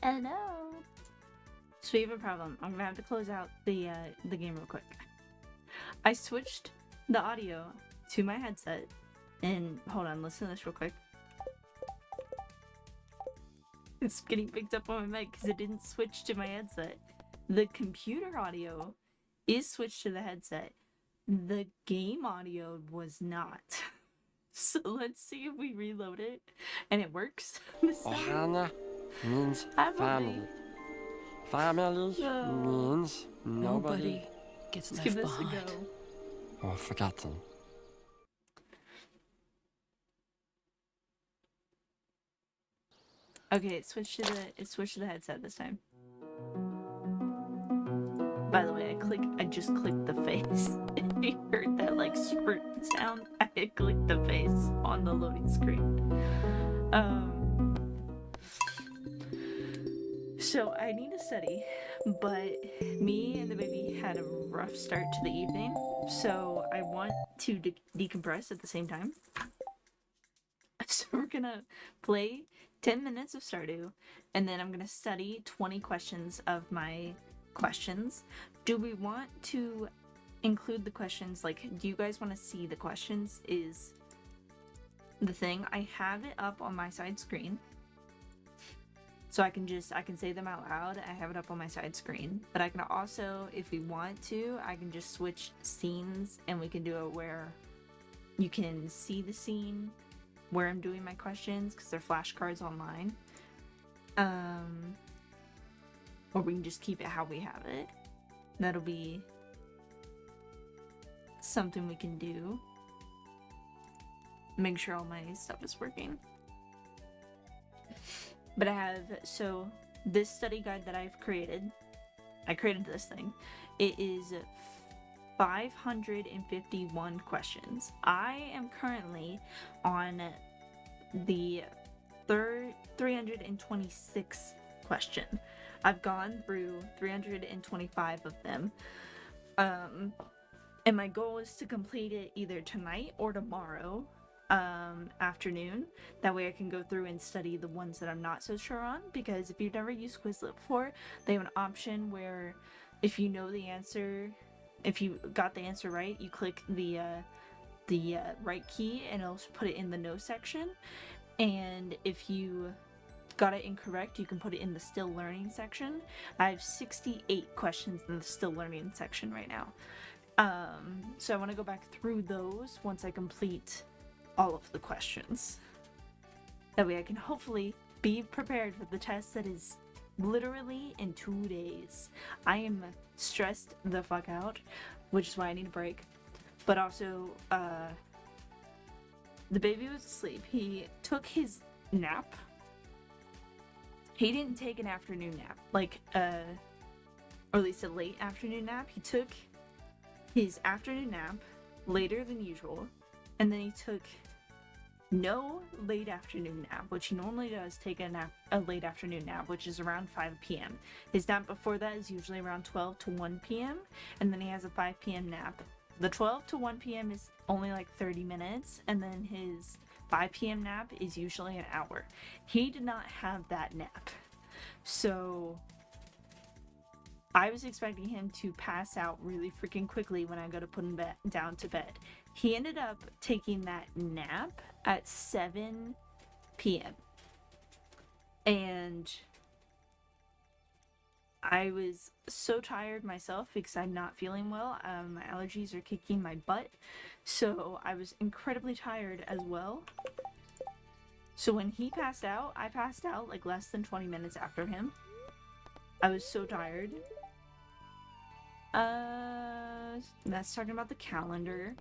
Hello. So we have a problem. I'm gonna have to close out the game real quick. I switched the audio to my headset, and hold on, listen to this real quick. It's getting picked up on my mic because it didn't switch to my headset. The computer audio is switched to the headset. The game audio was not. So let's see if we reload it and it works this time. Ohana means family. Family means nobody gets Let's left give this behind a go. or forgotten. Okay, it switched to the headset this time. By the way, I just clicked the face. If you heard that like sprint sound, I clicked the face on the loading screen. So I need to study, but me and the baby had a rough start to the evening, so I want to decompress at the same time. So we're gonna play 10 minutes of Stardew, and then I'm gonna study 20 questions of my questions. Do we want to include the questions? Like, do you guys want to see the questions? Is the thing. I have it up on my side screen. So I can say them out loud. I have it up on my side screen. But I can also, if we want to, I can just switch scenes and we can do it where you can see the scene where I'm doing my questions because they're flashcards online. Or we can just keep it how we have it. That'll be something we can do. Make sure all my stuff is working. But I have, so this study guide that I've created, I created this thing. It is 551 questions. I am currently on the 326 question. I've gone through 325 of them. And my goal is to complete it either tonight or tomorrow afternoon. That way I can go through and study the ones that I'm not so sure on, because if you've never used Quizlet before, they have an option where if you know the answer, if you got the answer right, you click the right key and it'll put it in the no section, and if you got it incorrect, you can put it in the still learning section. I have 68 questions in the still learning section right now. So I want to go back through those once I complete all of the questions. That way I can hopefully be prepared for the test that is literally in 2 days. I am stressed the fuck out, which is why I need a break. But also, the baby was asleep. He took his nap. He didn't take an afternoon nap, or at least a late afternoon nap. He took his afternoon nap later than usual, and then he took no late afternoon nap, which he normally does take a late afternoon nap, which is around 5 p.m. His nap before that is usually around 12 to 1 p.m., and then he has a 5 p.m. nap. The 12 to 1 p.m. is only like 30 minutes, and then his 5 p.m. nap is usually an hour. He did not have that nap. So I was expecting him to pass out really freaking quickly when I go to put him down to bed. He ended up taking that nap at 7 p.m. And I was so tired myself because I'm not feeling well. My allergies are kicking my butt. So I was incredibly tired as well. So when he passed out, I passed out like less than 20 minutes after him. I was so tired. That's talking about the calendar.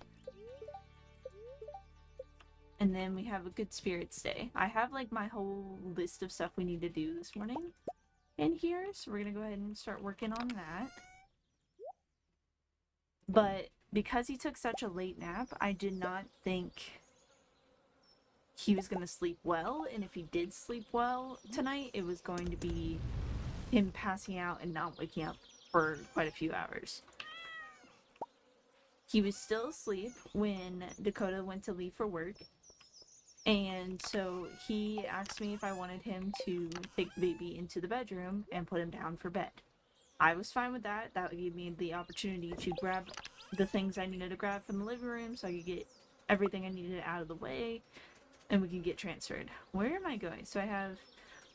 And then we have a Good Spirits Day. I have like my whole list of stuff we need to do this morning in here, so we're gonna go ahead and start working on that. But because he took such a late nap, I did not think he was gonna sleep well, and if he did sleep well tonight, it was going to be him passing out and not waking up for quite a few hours. He was still asleep when Dakota went to leave for work. And so he asked me if I wanted him to take the baby into the bedroom and put him down for bed. I was fine with that. That gave me the opportunity to grab the things I needed to grab from the living room so I could get everything I needed out of the way and we can get transferred. Where am I going? So I have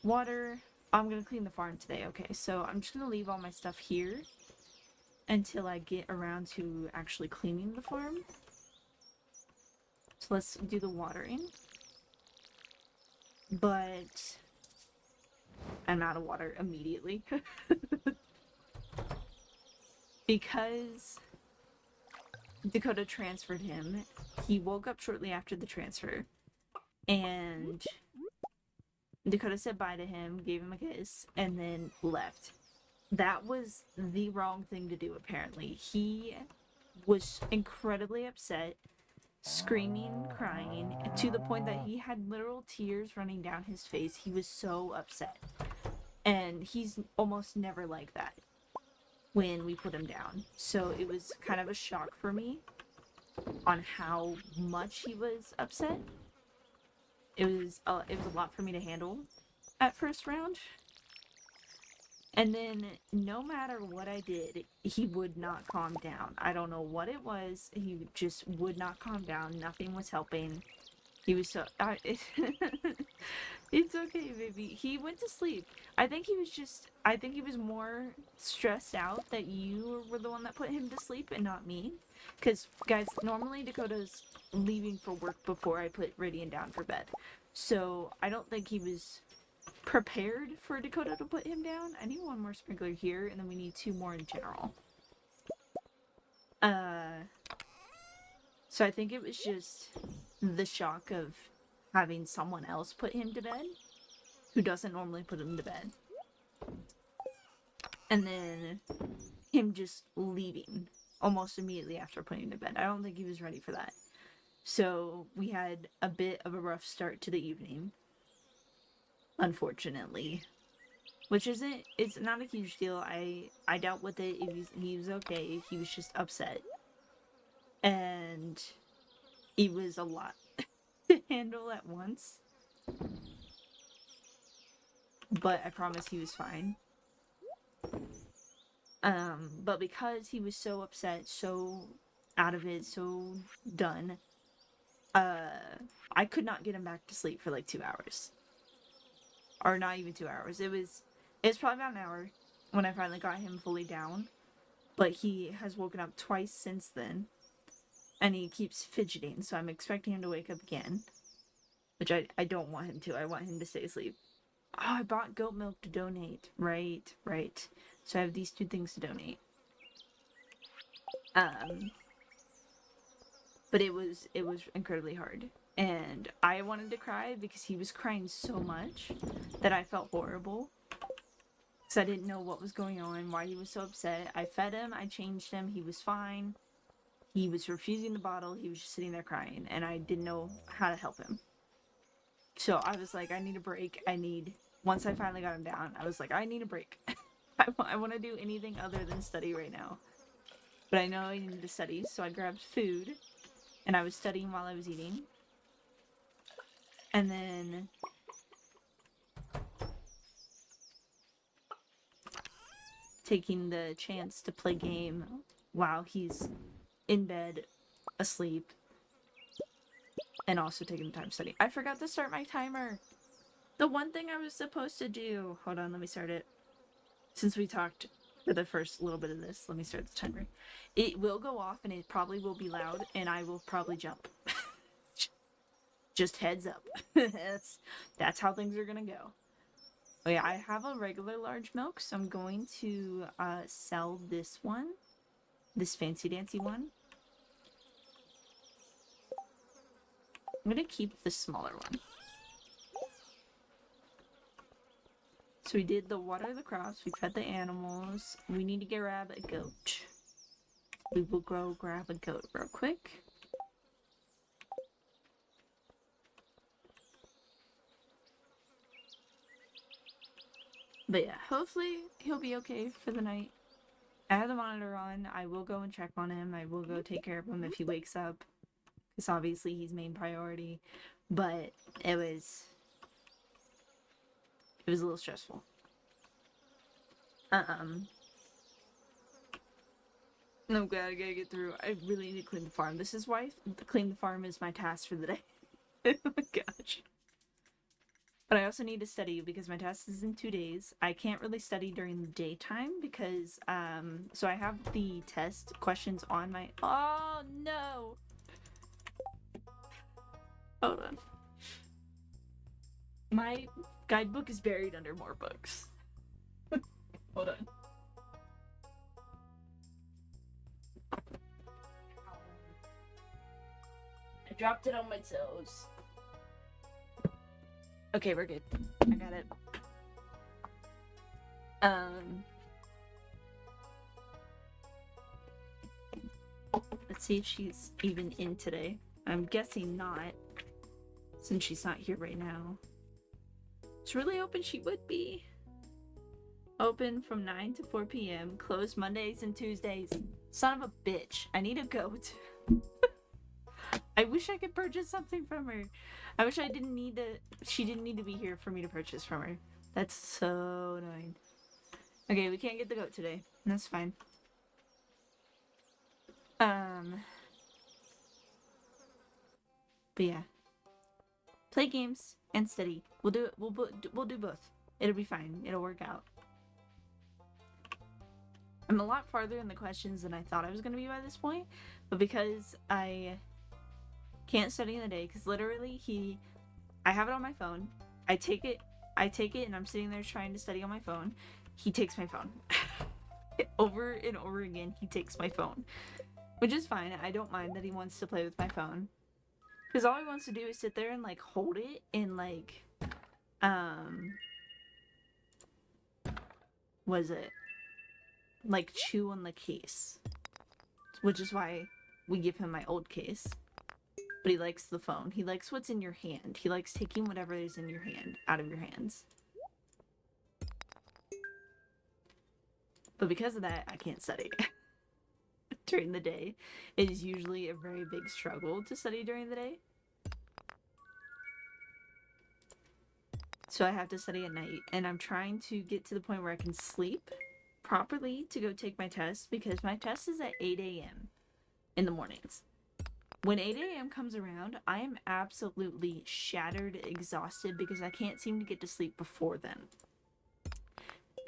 water. I'm going to clean the farm today. Okay, so I'm just going to leave all my stuff here until I get around to actually cleaning the farm. So let's do the watering. But I'm out of water immediately. Because Dakota transferred him, he woke up shortly after the transfer. And Dakota said bye to him, gave him a kiss, and then left. That was the wrong thing to do, apparently. He was incredibly upset, screaming, crying, to the point that he had literal tears running down his face. He was so upset. And he's almost never like that when we put him down. So it was kind of a shock for me on how much he was upset. It was a lot for me to handle at first round. And then no matter what I did, he would not calm down. I don't know what it was. He just would not calm down. Nothing was helping. He was so... It's okay, baby. He went to sleep. I think he was more stressed out that you were the one that put him to sleep and not me. Because, guys, normally Dakota's leaving for work before I put Ridian down for bed. So I don't think he was prepared for Dakota to put him down. I need one more sprinkler here, and then we need 2 more in general. So I think it was just the shock of having someone else put him to bed who doesn't normally put him to bed. And then him just leaving almost immediately after putting him to bed. I don't think he was ready for that. So we had a bit of a rough start to the evening, unfortunately. Which it's not a huge deal. I dealt with it. He was okay. He was just upset. And it was a lot to handle at once. But I promise he was fine. But because he was so upset, so out of it, so done, I could not get him back to sleep for like 2 hours. Or not even 2 hours. It was probably about an hour when I finally got him fully down. But he has woken up twice since then. And he keeps fidgeting, so I'm expecting him to wake up again. Which I don't want him to. I want him to stay asleep. Oh, I bought goat milk to donate. Right. So I have these 2 things to donate. But it was incredibly hard. And I wanted to cry because he was crying so much that I felt horrible. Because I didn't know what was going on, why he was so upset. I fed him, I changed him, he was fine. He was refusing the bottle, he was just sitting there crying, and I didn't know how to help him. So I was like, I need a break. Once I finally got him down, I was like, I need a break. I want to do anything other than study right now. But I know I needed to study, so I grabbed food, and I was studying while I was eating. And then taking the chance to play game while he's in bed, asleep, and also taking the time to study. I forgot to start my timer. The one thing I was supposed to do. Hold on, let me start it. Since we talked for the first little bit of this, let me start the timer. It will go off and it probably will be loud and I will probably jump. Just heads up. That's how things are gonna go. Oh yeah, I have a regular large milk, so I'm going to sell this one. This fancy dancy one. I'm gonna keep the smaller one. So we did the water the crops, we fed the animals. We need to grab a goat. We will go grab a goat real quick. But yeah, hopefully he'll be okay for the night. I have the monitor on. I will go and check on him. I will go take care of him if he wakes up. Because obviously he's main priority. but it was a little stressful. I'm glad I gotta get through. I really need to clean the farm. This is why clean the farm is my task for the day. Oh my gosh. But I also need to study because my test is in 2 days. I can't really study during the daytime because, so I have the test questions on my- Oh, no! Hold on. My guidebook is buried under more books. Hold on. I dropped it on my toes. Okay, we're good. I got it. Let's see if she's even in today. I'm guessing not, since she's not here right now. It's really hoping she would be. Open from 9 to 4 p.m. Closed Mondays and Tuesdays. Son of a bitch. I need a goat. I wish I could purchase something from her. I wish I didn't need to. She didn't need to be here for me to purchase from her. That's so annoying. Okay, we can't get the goat today. That's fine. But yeah. Play games and study. We'll do it. We'll do both. It'll be fine. It'll work out. I'm a lot farther in the questions than I thought I was going to be by this point, but because I can't study in the day, because literally I have it on my phone, I take it and I'm sitting there trying to study on my phone, he takes my phone. Over and over again, he takes my phone. Which is fine, I don't mind that he wants to play with my phone. Because all he wants to do is sit there and, like, hold it and, like, like, chew on the case. Which is why we give him my old case. But he likes the phone. He likes what's in your hand. He likes taking whatever is in your hand out of your hands. But because of that, I can't study. During the day. It is usually a very big struggle to study during the day. So I have to study at night. And I'm trying to get to the point where I can sleep properly to go take my test, because my test is at 8 a.m. in the mornings. When 8 a.m. comes around, I am absolutely shattered, exhausted, because I can't seem to get to sleep before then.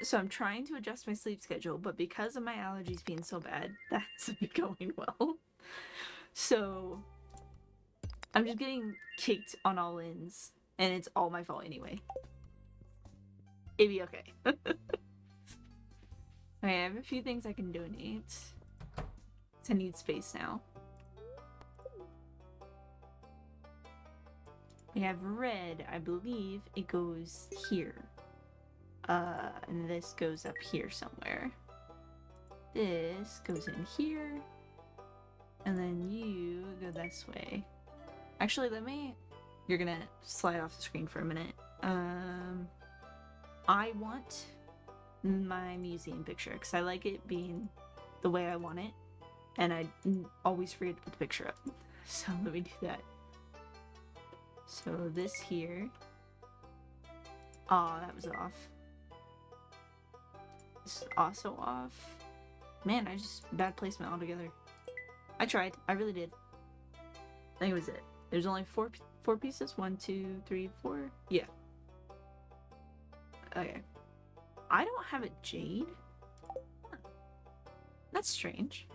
So I'm trying to adjust my sleep schedule, but because of my allergies being so bad, that's not going well. So I'm just getting kicked on all ends, and it's all my fault anyway. It'd be okay. Okay, I have a few things I can donate. I need space now. We have red, I believe it goes here. And this goes up here somewhere. This goes in here. And then you go this way. Actually, you're gonna slide off the screen for a minute. I want my museum picture, because I like it being the way I want it. And I always forget to put the picture up. So let me do that. So this here. Aw, that was off. This is also off. Man, bad placement altogether. I tried. I really did. I think it was it. There's only four pieces. 1, 2, 3, 4. Yeah. Okay. I don't have a jade? Huh. That's strange.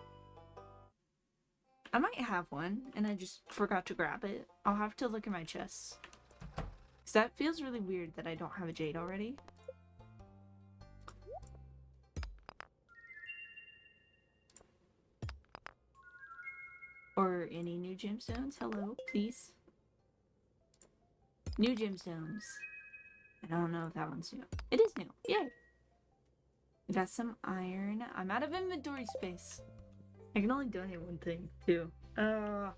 I might have one, and I just forgot to grab it. I'll have to look in my chests. Because that feels really weird that I don't have a jade already. Or any new gemstones? Hello, please. New gemstones. I don't know if that one's new. It is new. Yay! We got some iron. I'm out of inventory space. I can only donate one thing, too. I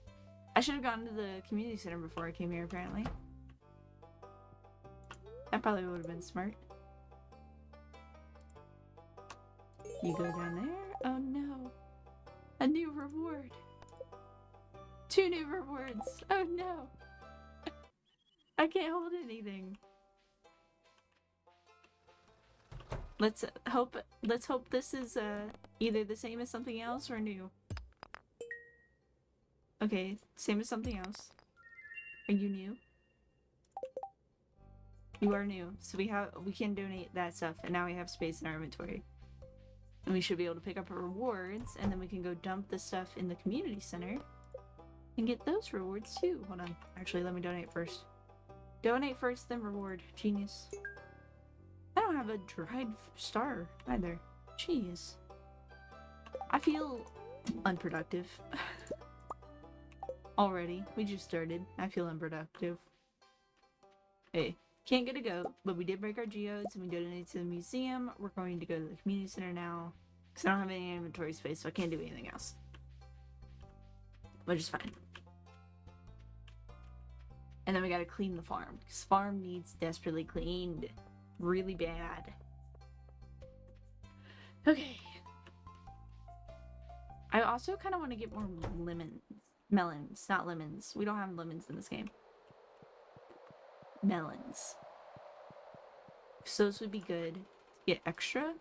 should have gone to the community center before I came here, apparently. That probably would have been smart. You go down there? Oh no. A new reward. 2 new rewards. Oh no. I can't hold anything. Let's hope this is either the same as something else or new. Okay, same as something else. Are you new? You are new. So we can donate that stuff, and now we have space in our inventory. And we should be able to pick up our rewards, and then we can go dump the stuff in the community center and get those rewards too. Hold on. Actually, let me donate first. Donate first, then reward. Genius. I don't have a dried star either. Jeez. I feel unproductive. Already. We just started. I feel unproductive. Hey, can't get a goat, but we did break our geodes and we donated to the museum. We're going to go to the community center now because I don't have any inventory space, so I can't do anything else. Which is fine. And then we gotta clean the farm because farm needs desperately cleaned. Really bad. Okay. I also kind of want to get more melons, not lemons. We don't have lemons in this game. Melons. So those would be good to get extra.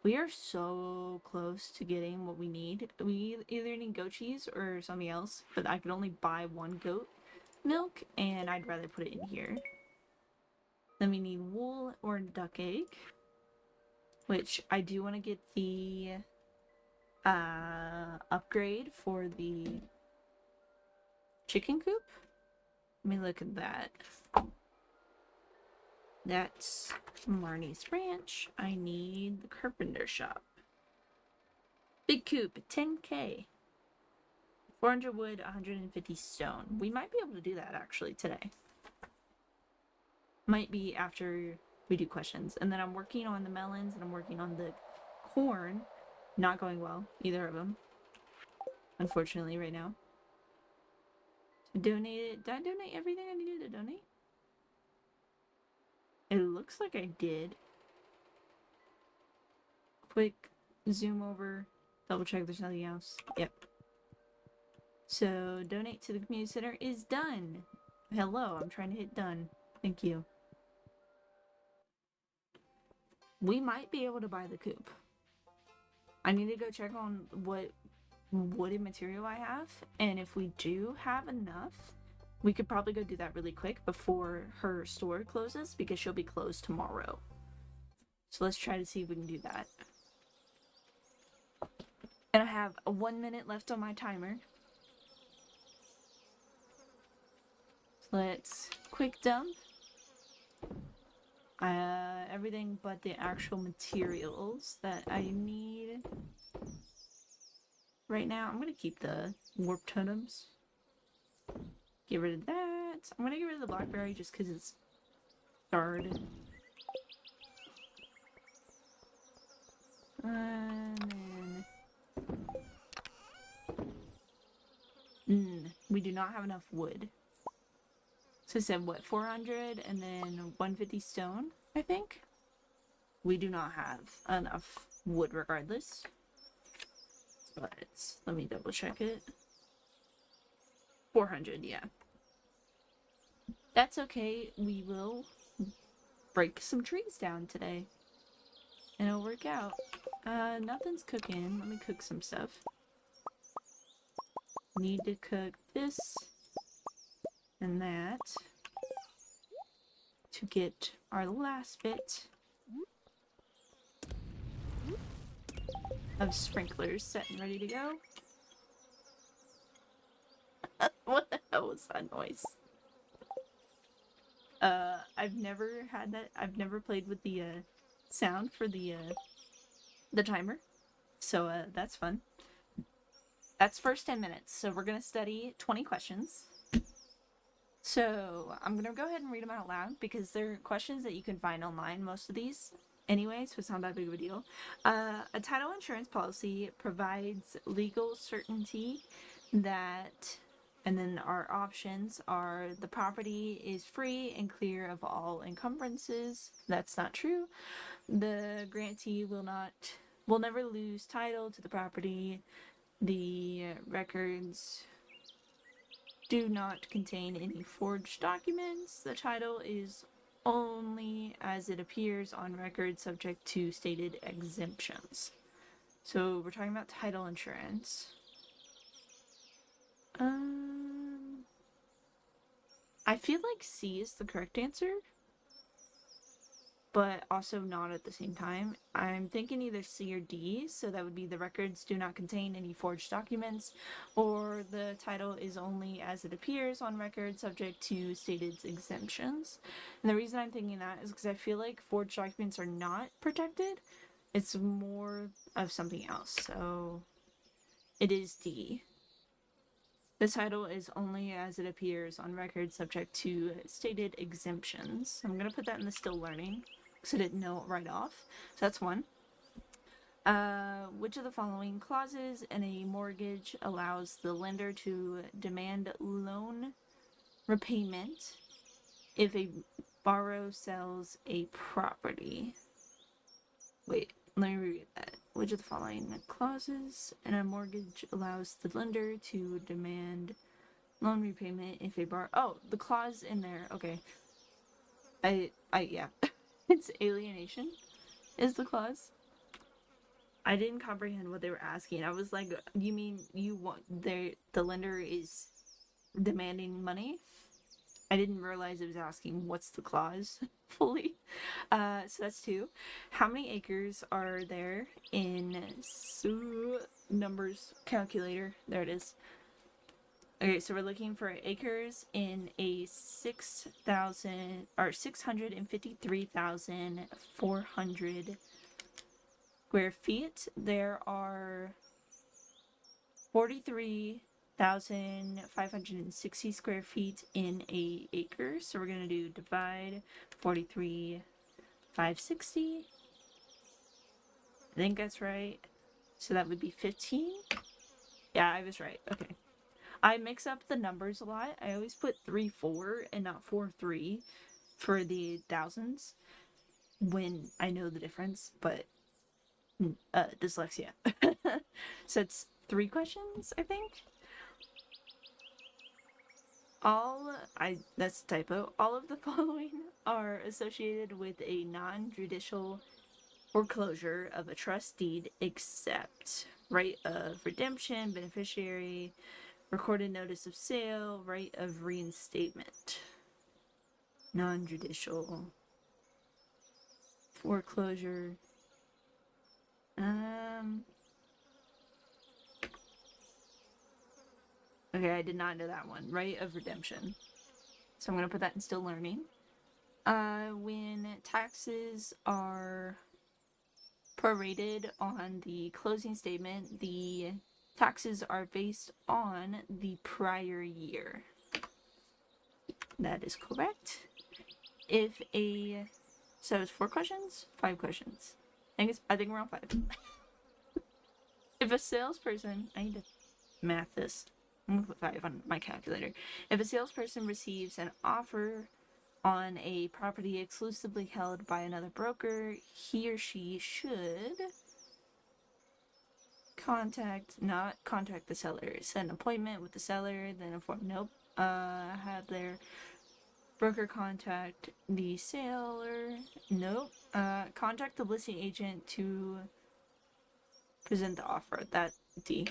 We are so close to getting what we need. We either need goat cheese or something else, but I could only buy one goat milk, and I'd rather put it in here. Then we need wool or duck egg, which I do want to get the upgrade for the chicken coop. Let me look at that. That's Marnie's ranch. I need the carpenter shop. Big coop, 10k. 400 wood, 150 stone. We might be able to do that actually today. Might be after we do questions. And then I'm working on the melons and I'm working on the corn. Not going well, either of them. Unfortunately, right now. Donated. Did I donate everything I needed to donate? It looks like I did. Quick zoom over. Double check there's nothing else. Yep. So donate to the community center is done. Hello, I'm trying to hit done. Thank you. We might be able to buy the coop. I need to go check on what wooded material I have, and if we do have enough, we could probably go do that really quick before her store closes, because she'll be closed tomorrow. So let's try to see if we can do that. And I have 1 minute left on my timer. So let's quick dump. Everything but the actual materials that I need. Right now, I'm gonna keep the warp totems. Get rid of that. I'm gonna get rid of the blackberry just because it's starred. And then... we do not have enough wood. So I said, what, 400 and then 150 stone, I think? We do not have enough wood regardless. But let me double check it. 400, yeah. That's okay. We will break some trees down today. And it'll work out. Nothing's cooking. Let me cook some stuff. Need to cook this and that to get our last bit of sprinklers set and ready to go. What the hell was that noise? I've never had that. I've never played with the sound for the timer. So that's fun. That's first 10 minutes. So we're gonna study 20 questions. So I'm gonna go ahead and read them out loud because they're questions that you can find online, most of these. Anyway, so it's not that big of a deal. A title insurance policy provides legal certainty that, and then our options are: the property is free and clear of all encumbrances. That's not true. The grantee will never lose title to the property. The records do not contain any forged documents. The title is only as it appears on record, subject to stated exemptions. So we're talking about title insurance. I feel like C is the correct answer, but also not at the same time. I'm thinking either C or D, so that would be the records do not contain any forged documents, or the title is only as it appears on record, subject to stated exemptions. And the reason I'm thinking that is because I feel like forged documents are not protected. It's more of something else, so it is D. The title is only as it appears on record, subject to stated exemptions. I'm going to put that in the still learning because I didn't know it right off. So that's one. Which of the following clauses in a mortgage allows the lender to demand loan repayment if a borrower sells a property? Wait, let me read that. Which of the following clauses in a mortgage allows the lender to demand loan repayment if a the clause in there. Okay. Yeah. It's alienation is the clause. I didn't comprehend what they were asking. I was like, you mean you want the lender is demanding money? I didn't realize it was asking what's the clause fully. So that's two. How many acres are there in numbers calculator? There it is. Okay, so we're looking for acres in a 653,400 square feet. There are 43,560 square feet in a acre. So we're gonna do divide 43,560. I think that's right. So that would be 15. Yeah, I was right. Okay. I mix up the numbers a lot. I always put 3-4 and not 4-3 for the thousands when I know the difference, but dyslexia. So it's 3 questions, I think. That's a typo. All of the following are associated with a non-judicial foreclosure of a trust deed except right of redemption, beneficiary, recorded notice of sale, right of reinstatement. Non-judicial foreclosure. Okay, I did not know that one. Right of redemption. So I'm gonna put that in still learning. When taxes are prorated on the closing statement, the taxes are based on the prior year. That is correct. So it's 4 questions? 5 questions. I think we're on 5. If a salesperson, I need to math this. I'm gonna put 5 on my calculator. If a salesperson receives an offer on a property exclusively held by another broker, he or she should not contact the seller, set an appointment with the seller, then have their broker contact the seller. Nope. Contact the listing agent to present the offer. That D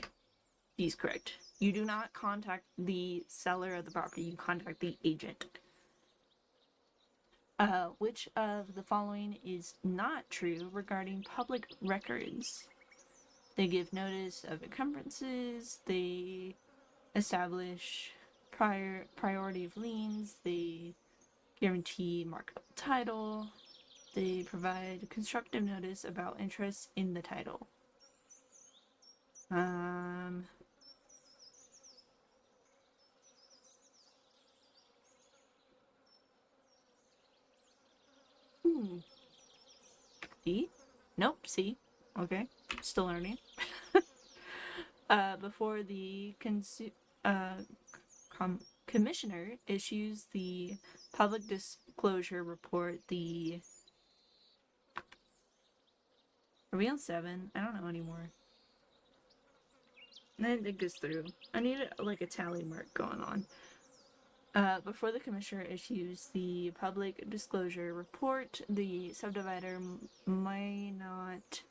is correct. You do not contact the seller of the property, you contact the agent. Which of the following is not true regarding public records? They give notice of encumbrances, they establish priority of liens, they guarantee marketable title, they provide constructive notice about interest in the title. D? Nope, C. Okay, still learning. Before the commissioner issues the public disclosure report, are we on 7? I don't know anymore. And it goes through. I need like a tally mark going on. Before the commissioner issues the public disclosure report, the subdivider may not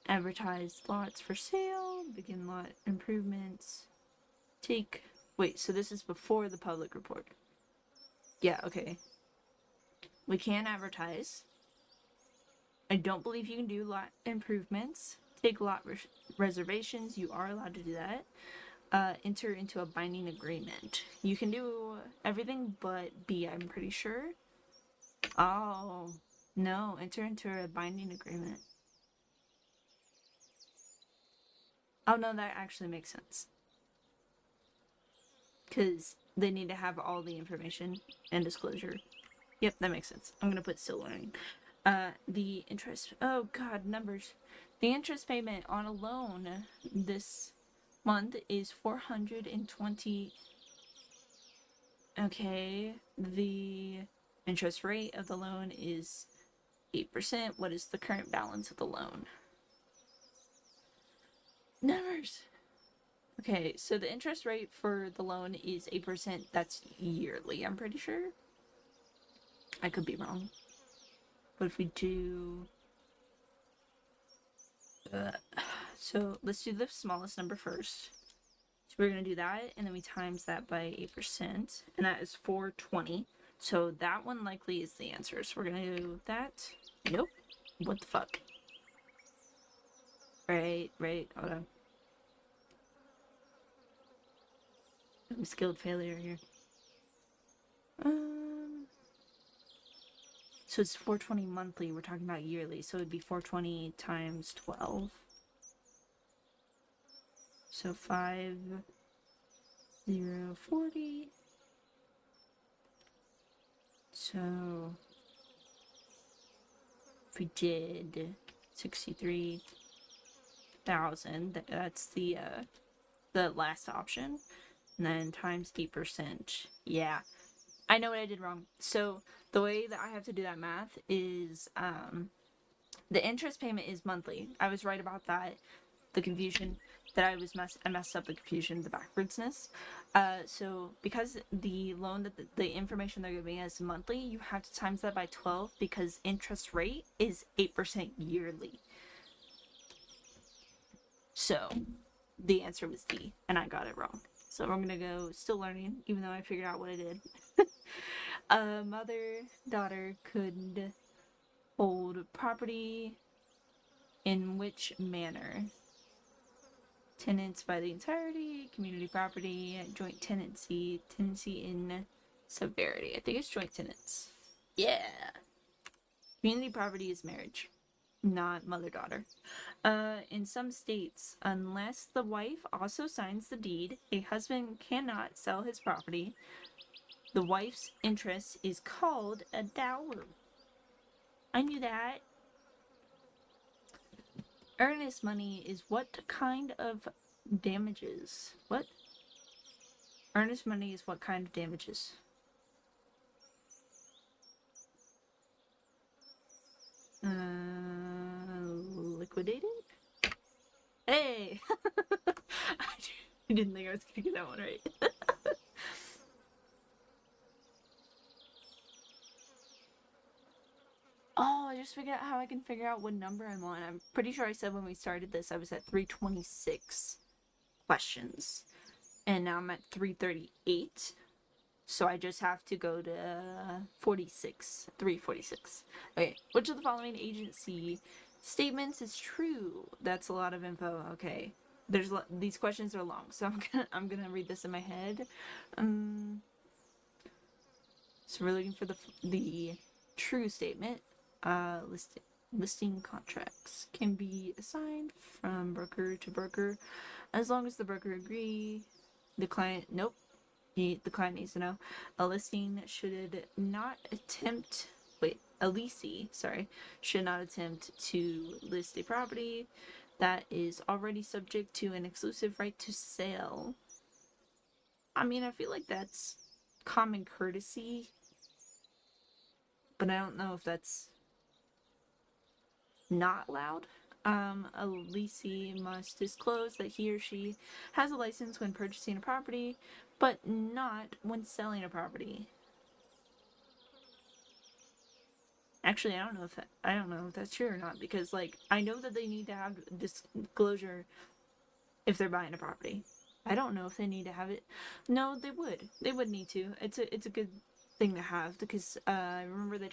advertise lots for sale, begin lot improvements, wait, so this is before the public report. Yeah, okay. We can advertise. I don't believe you can do lot improvements. Take lot reservations. You are allowed to do that. Enter into a binding agreement. You can do everything but B, I'm pretty sure. Oh, no. Enter into a binding agreement. Oh, no, that actually makes sense. Because they need to have all the information and disclosure. Yep, that makes sense. I'm gonna put still learning. The interest. Oh god, numbers. The interest payment on a loan this month is 420. Okay, the interest rate of the loan is 8%. What is the current balance of the loan? Numbers. Okay, so the interest rate for the loan is 8%. That's yearly, I'm pretty sure. I could be wrong. But if we do... so let's do the smallest number first. So we're going to do that, and then we times that by 8%, and that is 420. So that one likely is the answer. So we're going to do that. Nope. What the fuck? Right, hold on. I'm skilled failure here. So it's 420 monthly. We're talking about yearly. So it'd be 420 times 12. So 5040. So if we did 63,000, that's the last option. And then times 8%. Yeah. I know what I did wrong. So the way that I have to do that math is the interest payment is monthly. I was right about that. The confusion that I messed up the confusion, the backwardsness. So because the loan that the information they're giving us monthly, you have to times that by 12 because interest rate is 8% yearly. So the answer was D, and I got it wrong. So we're gonna go still learning, even though I figured out what I did. Mother, daughter could hold property in which manner? Tenants by the entirety, community property, joint tenancy in severity. I think it's joint tenants. Yeah. Community property is marriage, not mother-daughter. In some states, unless the wife also signs the deed, a husband cannot sell his property. The wife's interest is called a dower. I knew that. Earnest money is what kind of damages? What? Earnest money is what kind of damages? Liquidated? Hey! I didn't think I was gonna get that one right. Oh, I just figured out how I can figure out what number I'm on. I'm pretty sure I said when we started this I was at 326 questions. And now I'm at 338. So I just have to go to 346. Okay, which of the following agency statements is true? That's a lot of info. Okay, these questions are long, so I'm gonna read this in my head. So we're looking for the true statement. Listing contracts can be assigned from broker to broker as long as the broker agree. The client, nope. The client needs to know. A listing should not attempt. A leasee, should not attempt to list a property that is already subject to an exclusive right to sell. I mean, I feel like that's common courtesy, but I don't know if that's not allowed. A leasee must disclose that he or she has a license when purchasing a property, but not when selling a property. Actually, I don't know if that's true or not, because like I know that they need to have disclosure if they're buying a property. I don't know if they need to have it. No, they would. They would need to. It's a good thing to have, because I remember they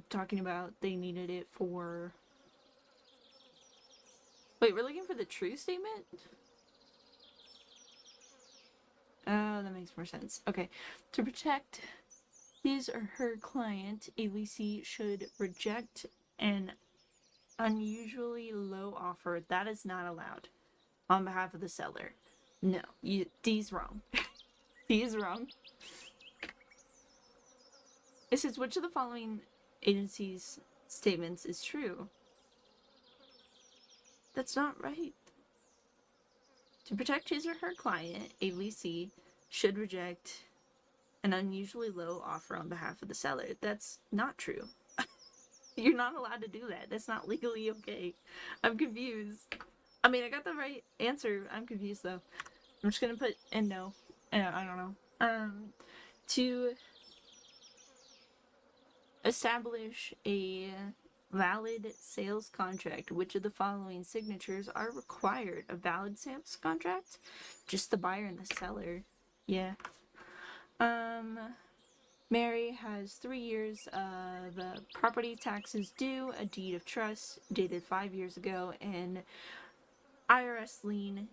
talking about they needed it for. Wait, we're looking for the true statement? Oh, that makes more sense. Okay. To protect his or her client, a leasing should reject an unusually low offer that is not allowed on behalf of the seller. No, D's wrong. D is wrong. It says, which of the following agency's statements is true? That's not right. To protect his or her client, a leasee should reject an unusually low offer on behalf of the seller. That's not true. You're not allowed to do that. That's not legally okay. I'm confused. I mean, I got the right answer. I'm confused though. I'm just gonna put in no. I don't know. To establish a valid sales contract, which of the following signatures are required? A valid sales contract? Just the buyer and the seller. Yeah. Mary has 3 years of property taxes due, a deed of trust dated 5 years ago, and IRS lien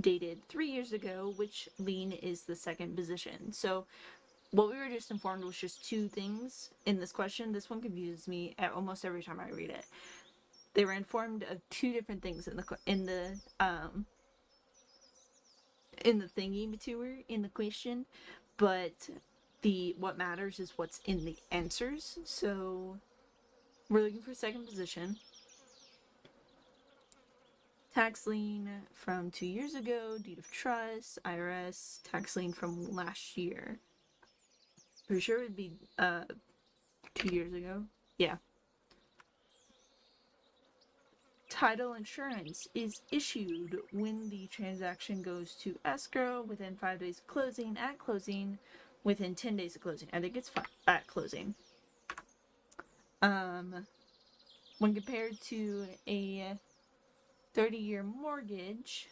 dated 3 years ago, which lien is the second position. So what we were just informed was just two things in this question. This one confuses me at almost every time I read it. They were informed of two different things in the thingy tour in the question, but what matters is what's in the answers. So we're looking for second position. Tax lien from 2 years ago, deed of trust, IRS, tax lien from last year. Pretty sure it would be 2 years ago. Yeah. Title insurance is issued when the transaction goes to escrow within 5 days of closing, at closing, within 10 days of closing. I think it's at closing. When compared to a 30-year mortgage,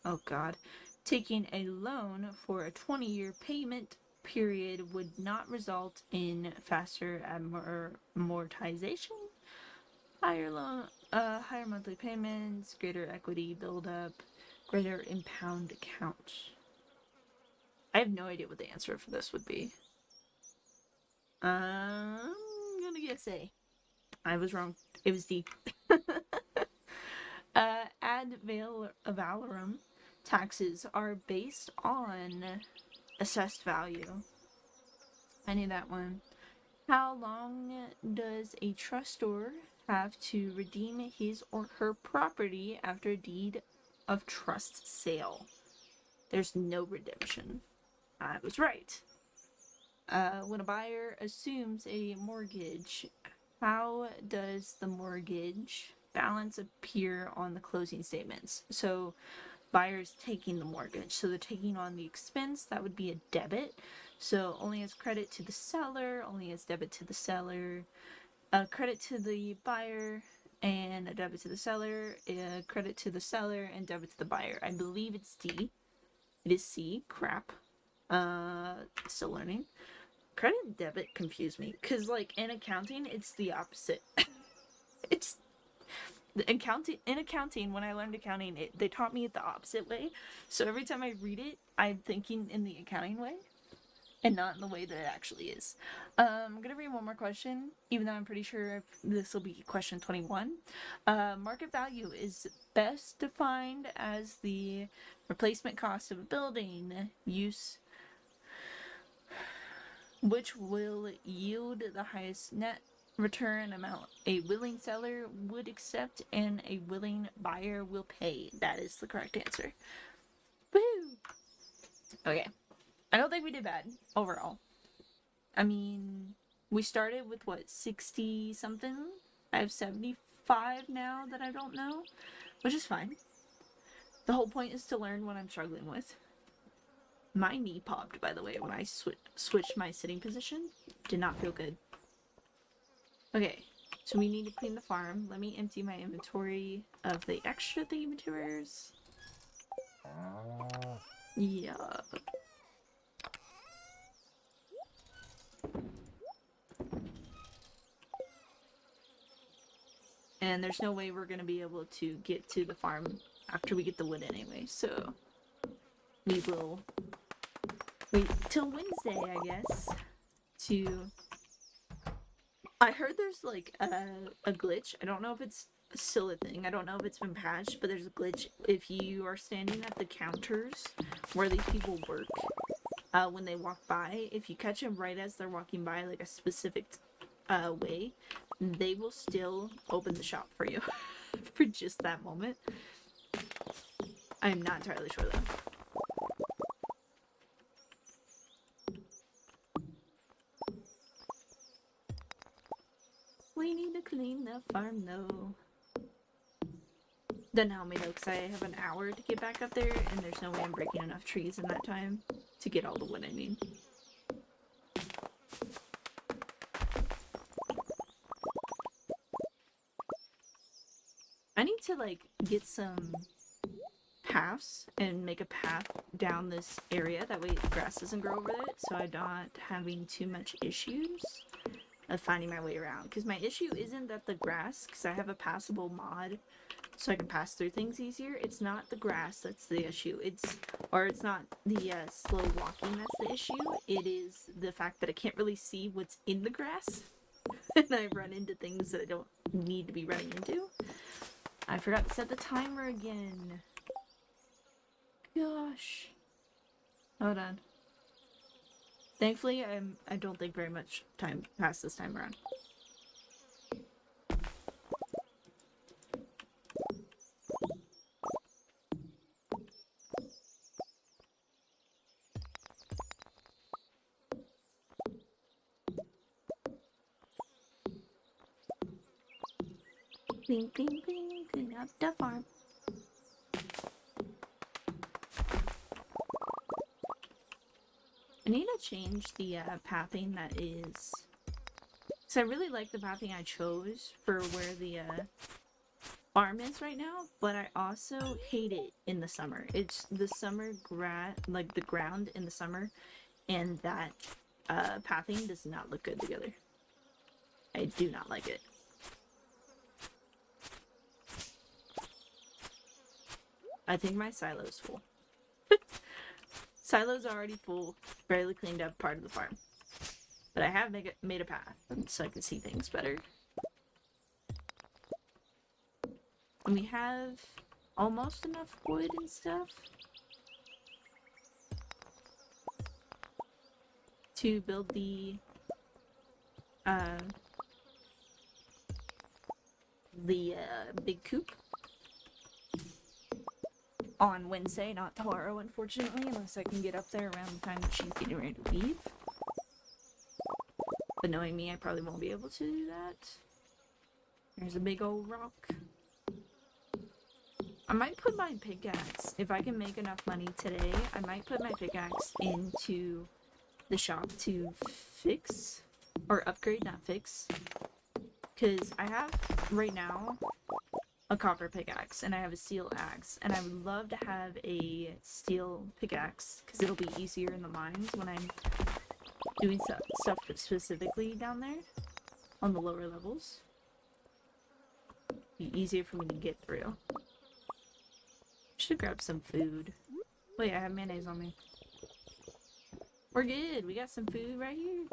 oh god, taking a loan for a 20-year payment period would not result in faster amortization, higher monthly payments, greater equity buildup, greater impound count. I have no idea what the answer for this would be. I'm gonna guess A. I was wrong. It was D. Ad valorem taxes are based on assessed value. I knew that one. How long does a trustor have to redeem his or her property after a deed of trust sale? There's no redemption. I was right. When a buyer assumes a mortgage, how does the mortgage balance appear on the closing statements? So buyer's taking the mortgage, so they're taking on the expense. That would be a debit. So only as credit to the seller, only as debit to the seller, credit to the buyer, and a debit to the seller, credit to the seller, and debit to the buyer. I believe it's D. It is C. Crap. Still learning. Credit and debit confuse me, because like in accounting it's the opposite. It's in accounting, when I learned accounting, they taught me it the opposite way. So every time I read it, I'm thinking in the accounting way and not in the way that it actually is. I'm gonna read one more question, even though I'm pretty sure this will be question 21. Market value is best defined as the replacement cost of a building, use which will yield the highest net return amount a willing seller would accept and a willing buyer will pay. That is the correct answer. Woo! Okay. I don't think we did bad overall. I mean, we started with what, 60 something? I have 75. 5 now that I don't know, which is fine. The whole point is to learn what I'm struggling with. My knee popped, by the way, when I switched my sitting position. Did not feel good. Okay, so we need to clean the farm. Let me empty my inventory of the extra thingy materials. Yeah. And there's no way we're gonna be able to get to the farm after we get the wood anyway, so we will wait till Wednesday, I guess, to... I heard there's like a glitch. I don't know if it's still a thing. I don't know if it's been patched, but there's a glitch if you are standing at the counters where these people work when they walk by. If you catch them right as they're walking by, like a specific way, they will still open the shop for you for just that moment. I'm not entirely sure though. We need to clean the farm though. Doesn't help me though, because I have an hour to get back up there, and there's no way I'm breaking enough trees in that time to get all the wood I need. I need to like get some paths and make a path down this area, that way grass doesn't grow over it, so I'm not having too much issues of finding my way around. Because my issue isn't that the grass, because I have a passable mod so I can pass through things easier. It's not the grass that's the issue. It's not the slow walking that's the issue. It is the fact that I can't really see what's in the grass. And I run into things that I don't need to be running into. I forgot to set the timer again. Gosh. Hold on. Thankfully, I don't think very much time passed this time around. Clean, clean, clean, clean up the farm. I need to change the pathing that is... Because I really like the pathing I chose for where the farm is right now, but I also hate it in the summer. It's the summer like the ground in the summer, and that pathing does not look good together. I do not like it. I think my silo's full. Silo's already full, barely cleaned up part of the farm. But I have made a path, so I can see things better. And we have almost enough wood and stuff to build the big coop on Wednesday, not tomorrow, unfortunately, unless I can get up there around the time that she's getting ready to leave. But knowing me, I probably won't be able to do that. There's a big old rock. I might put my pickaxe, if I can make enough money today, I might put my pickaxe into the shop to fix, or upgrade, not fix. Because I have, right now, a copper pickaxe, and I have a steel axe, and I would love to have a steel pickaxe, because it'll be easier in the mines when I'm doing stuff specifically down there, on the lower levels. Be easier for me to get through. Should grab some food. Wait, I have mayonnaise on me. We're good, we got some food right here.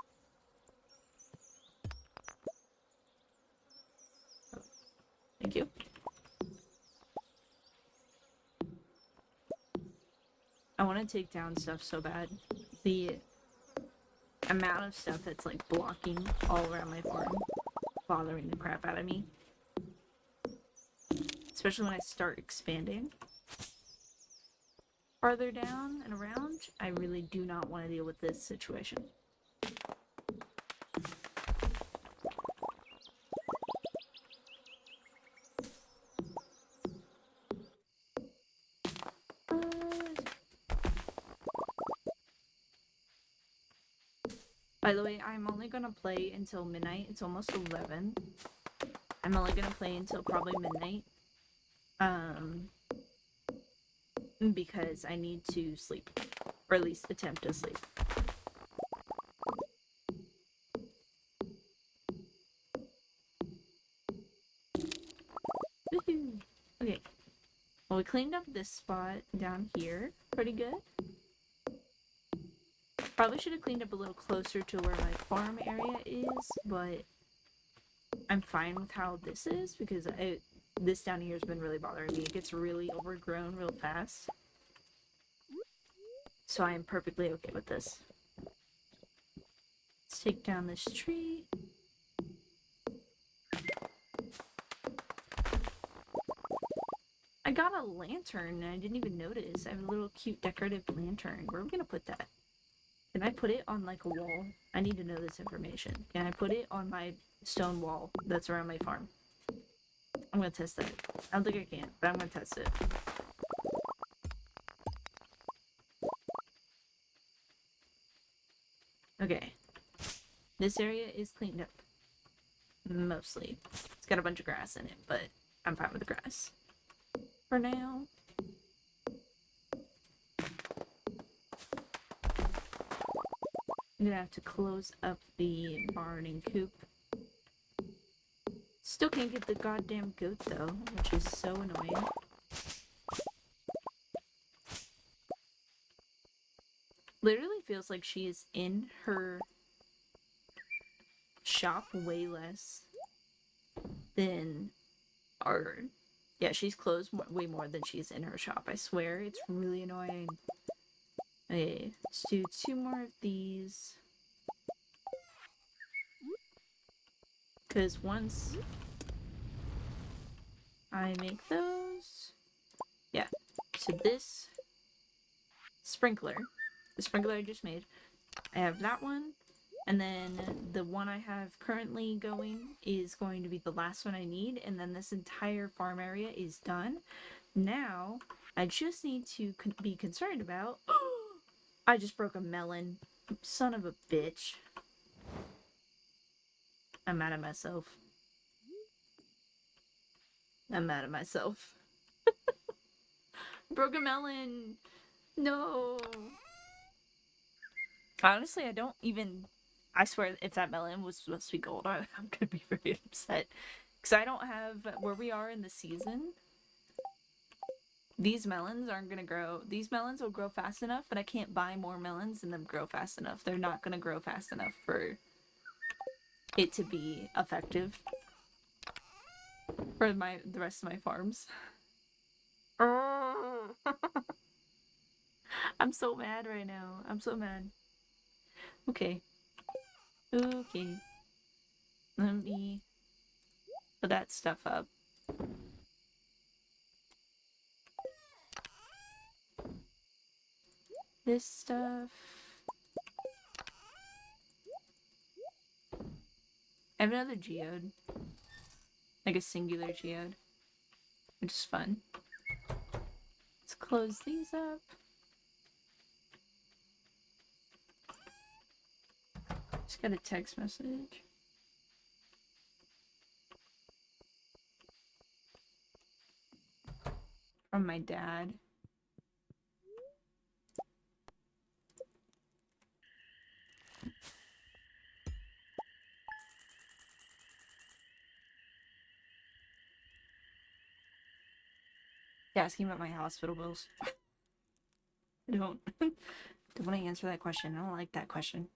Oh, thank you. I want to take down stuff so bad. The amount of stuff that's like blocking all around my farm, bothering the crap out of me. Especially when I start expanding farther down and around, I really do not want to deal with this situation. By the way, I'm only gonna play until midnight. It's almost 11. I'm only gonna play until probably midnight. Because I need to sleep. Or at least attempt to sleep. Woohoo! Okay. Well, we cleaned up this spot down here pretty good. Probably should have cleaned up a little closer to where my farm area is, but I'm fine with how this is because this down here has been really bothering me. It gets really overgrown real fast. So I am perfectly okay with this. Let's take down this tree. I got a lantern and I didn't even notice. I have a little cute decorative lantern. Where are we gonna put that? Can I put it on like a wall? I need to know this information. Can I put it on my stone wall that's around my farm? I'm gonna test that. I don't think I can, but I'm gonna test it. Okay. This area is cleaned up. Mostly. It's got a bunch of grass in it, but I'm fine with the grass. For now. I'm gonna have to close up the barn and coop. Still can't get the goddamn goat though, which is so annoying. Literally feels like she is in her shop way less than our... Yeah, she's closed way more than she's in her shop. I swear, it's really annoying. Okay, let's do 2 more of these. Because once I make those... Yeah, so this sprinkler, the sprinkler I just made, I have that one. And then the one I have currently going is going to be the last one I need. And then this entire farm area is done. Now, I just need to be concerned about... I just broke a melon. Son of a bitch. I'm mad at myself. I'm mad at myself. Broke a melon! No! Honestly, I don't even... I swear, if that melon was supposed to be gold, I'm gonna be very upset. Because I don't have... Where we are in the season, these melons aren't gonna grow. These melons will grow fast enough, but I can't buy more melons and them grow fast enough. They're not gonna grow fast enough for it to be effective for the rest of my farms. I'm so mad right now. I'm so mad. Okay. Okay. Let me put that stuff up. This stuff. I have another geode. Like a singular geode. Which is fun. Let's close these up. Just got a text message. From my dad. Asking about my hospital bills. I don't want to answer that question. I don't like that question.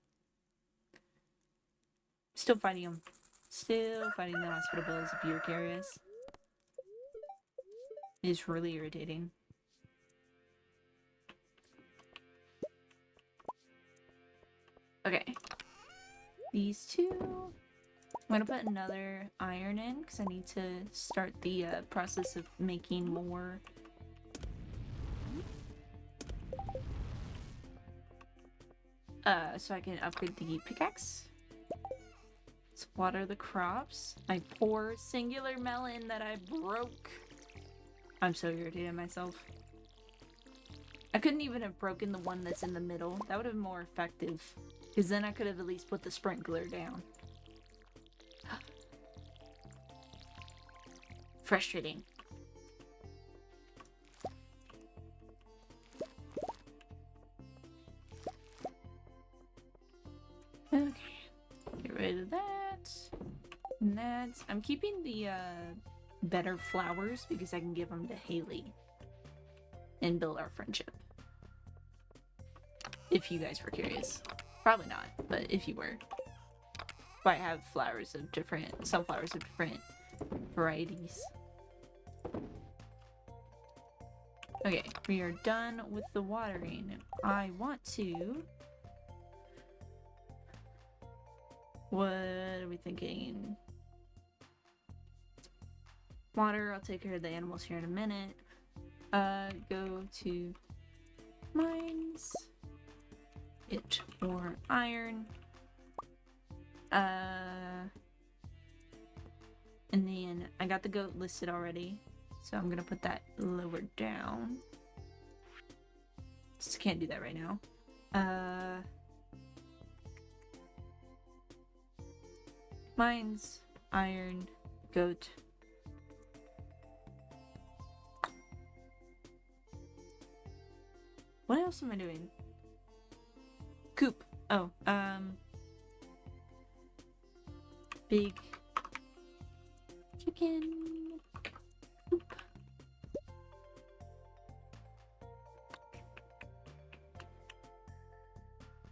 Still fighting them. Still fighting the hospital bills if you're curious. It's really irritating. Okay. These two. I'm gonna put another iron in because I need to start the process of making more. So I can upgrade the pickaxe. Let's water the crops. My poor singular melon that I broke. I'm so irritated at myself. I couldn't even have broken the one that's in the middle. That would have been more effective. Because then I could have at least put the sprinkler down. Frustrating. Okay. Get rid of that. And that's... I'm keeping the better flowers because I can give them to Haley. And build our friendship. If you guys were curious. Probably not, but if you were. I have flowers of different... sunflowers of different varieties. Okay, we are done with the watering. I want to... What are we thinking? Water, I'll take care of the animals here in a minute. Go to mines. Get more iron. And then I got the goat listed already. So I'm gonna put that lower down. Just can't do that right now. Mines, iron, goat. What else am I doing? Coop. Oh, big chicken coop.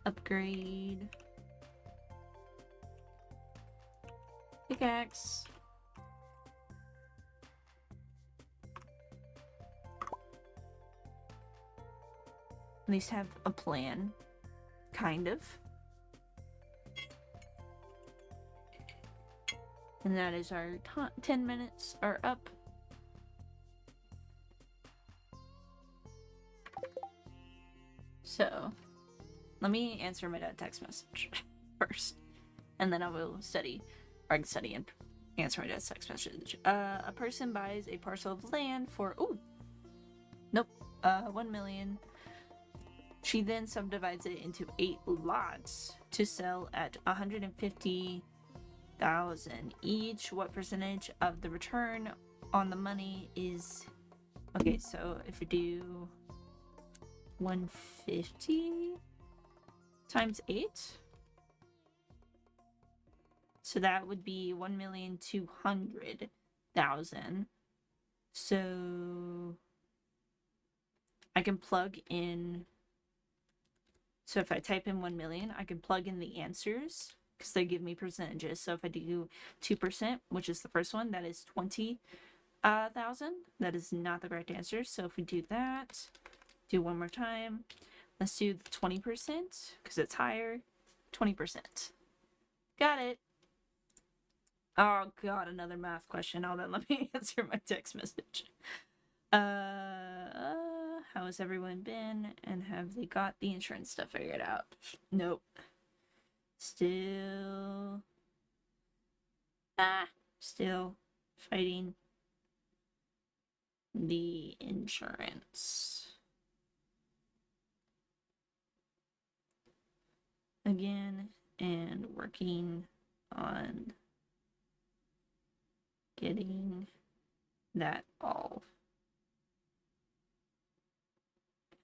Upgrade. Pickaxe. At least have a plan. Kind of. And that is our 10 minutes are up. So, let me answer my dad's text message first. And then I will study. Or I can study and answer my dad's text message. A person buys a parcel of land for... Ooh! Nope. 1 million. She then subdivides it into 8 lots to sell at 150,000 each. What percentage of the return on the money is... Okay, so if we do 150 times 8, so that would be 1,200,000. So I can plug in. So if I type in 1 million, I can plug in the answers because they give me percentages. So if I do 2%, which is the first one, that is 20,000. That is not the correct answer. So if we do that, do one more time. Let's do the 20% because it's higher. 20%. Got it. Oh god, another math question. Oh, then let me answer my text message. How has everyone been? And have they got the insurance stuff figured out? Nope. Still fighting the insurance. Again, and working on getting that all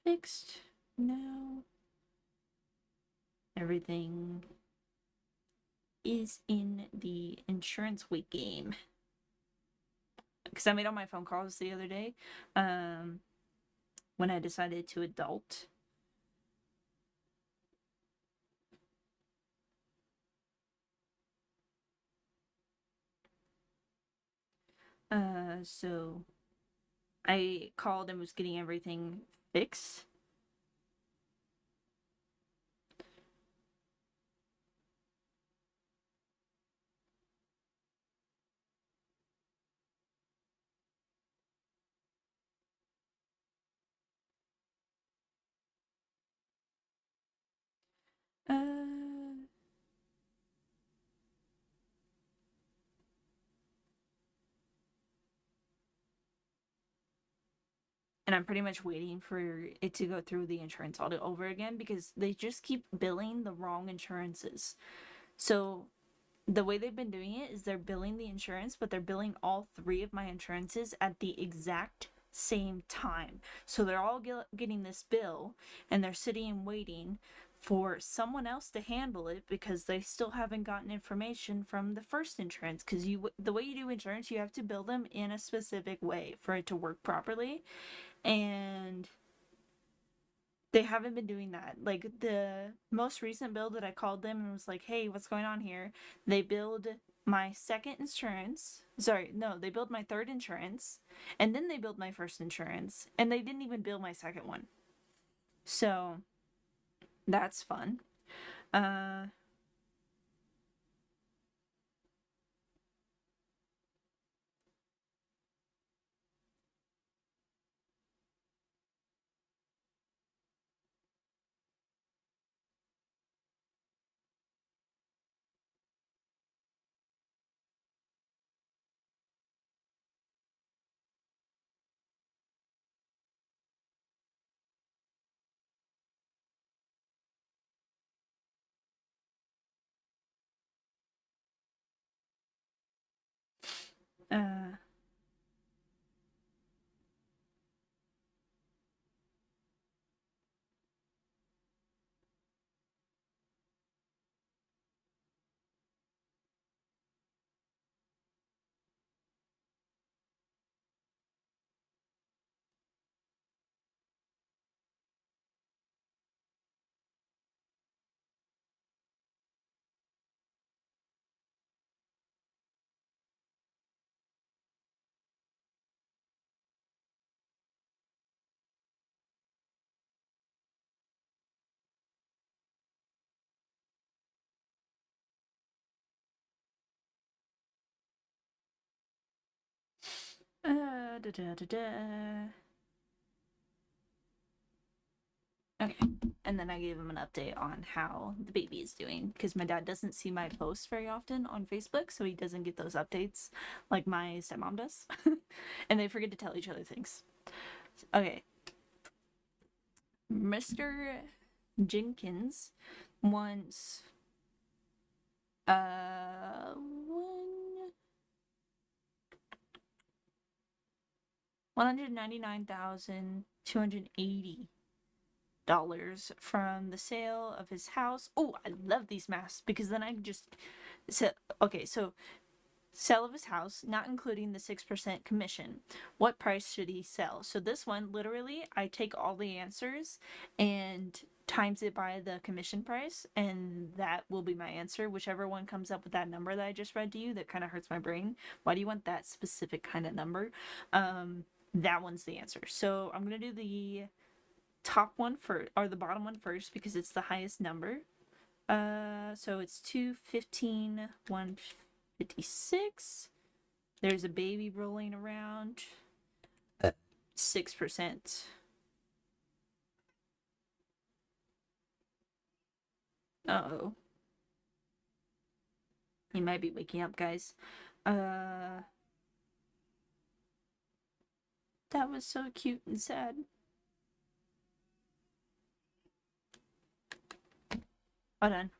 fixed now. Everything is in the insurance week game. Because I made all my phone calls the other day when I decided to adult. So I called and was getting everything fixed. and I'm pretty much waiting for it to go through the insurance audit over again because they just keep billing the wrong insurances. So the way they've been doing it is they're billing the insurance, but they're billing all three of my insurances at the exact same time. So they're all getting this bill, and they're sitting and waiting for someone else to handle it because they still haven't gotten information from the first insurance. Because the way you do insurance, you have to bill them in a specific way for it to work properly, and they haven't been doing that. Like the most recent bill that I called them and was like, "Hey, what's going on here?" They billed my second insurance. Sorry, no, they billed my third insurance, and then they billed my first insurance, and they didn't even bill my second one. So that's fun. Uh uh da, da, da, da. Okay. And then I gave him an update on how the baby is doing because my dad doesn't see my posts very often on Facebook, so he doesn't get those updates like my stepmom does. And they forget to tell each other things. Okay. Mr. Jenkins wants $199,280 from the sale of his house. Oh, I love these masks because then I can just so sale of his house, not including the 6% commission. What price should he sell? So this one, literally, I take all the answers and times it by the commission price, and that will be my answer. Whichever one comes up with that number that I just read to you, that kind of hurts my brain. Why do you want that specific kind of number? That one's the answer. So I'm gonna do the top one first, or the bottom one first, because it's the highest number. So it's 215, 156. There's a baby rolling around. 6%. Uh-oh. He might be waking up, guys. That was so cute and sad. Hold on.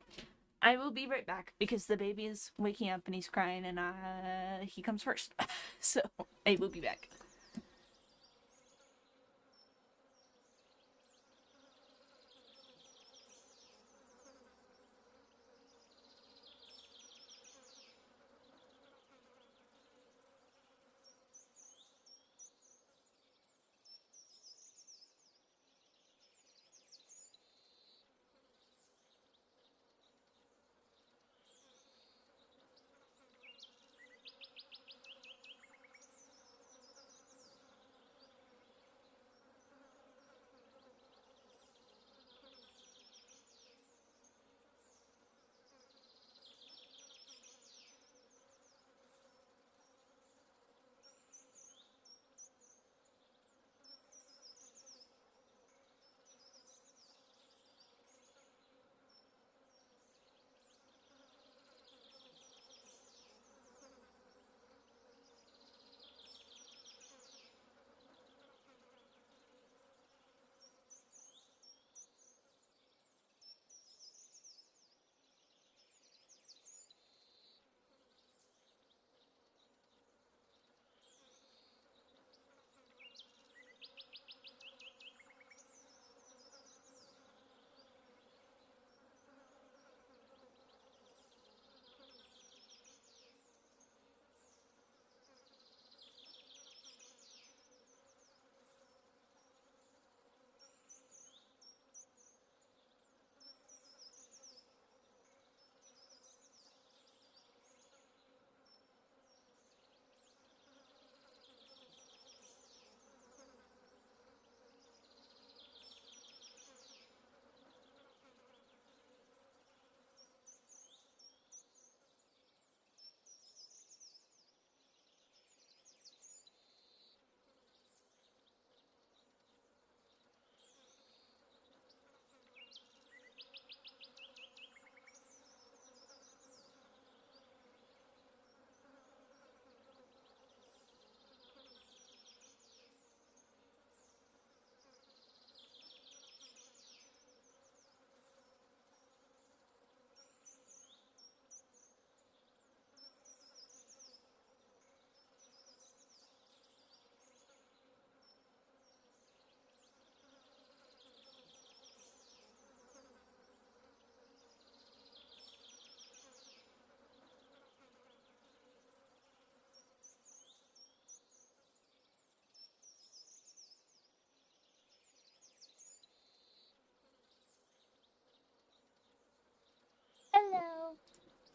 I will be right back because the baby is waking up and he's crying and he comes first. So I will be back.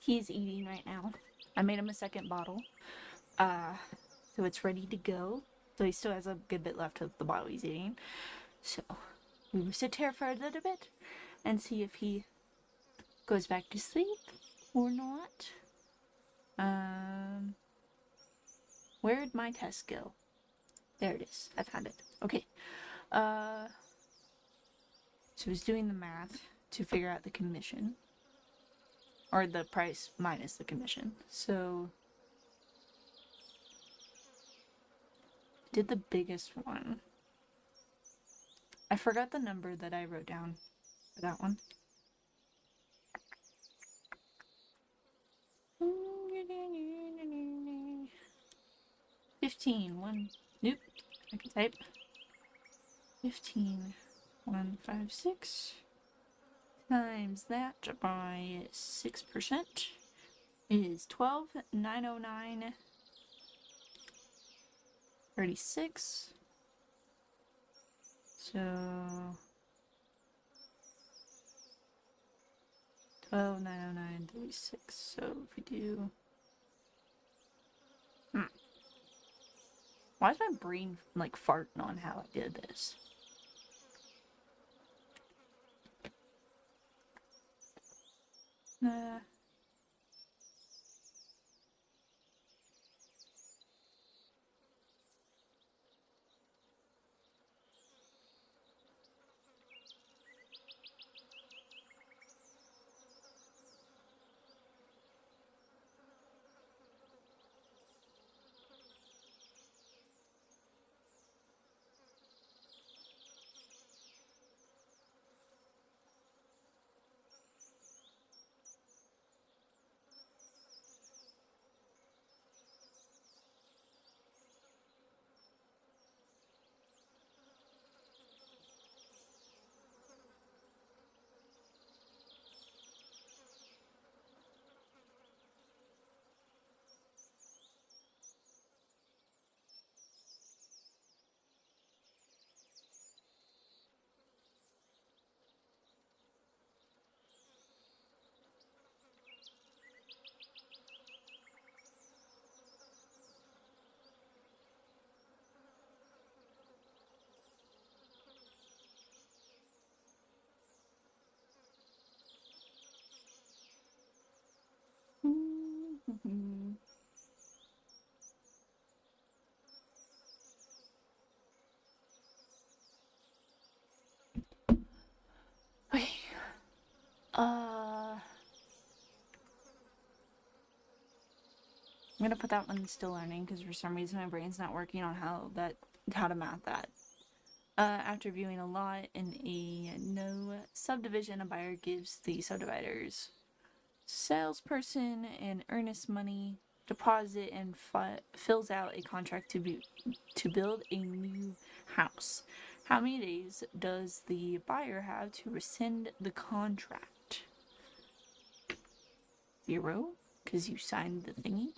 He's eating right now. I made him a second bottle. So it's ready to go. So he still has a good bit left of the bottle he's eating. So we will sit here for a little bit and see if he goes back to sleep or not. Where'd my test go? There it is. I found it. Okay. So he's doing the math to figure out the commission. Or the price minus the commission. So did the biggest one. I forgot the number that I wrote down for that one. One. Nope. I can type. 15,156 times that by 6% is 12,909.36. So 12,909.36. So if we do, why is my brain like farting on how I did this? Okay. I'm gonna put that one still learning because for some reason my brain's not working on how to math that. After viewing a lot in a no subdivision, a buyer gives the subdividers salesperson an earnest money deposit and fills out a contract to build a new house. How many days does the buyer have to rescind the contract? 0, because you signed the thingy.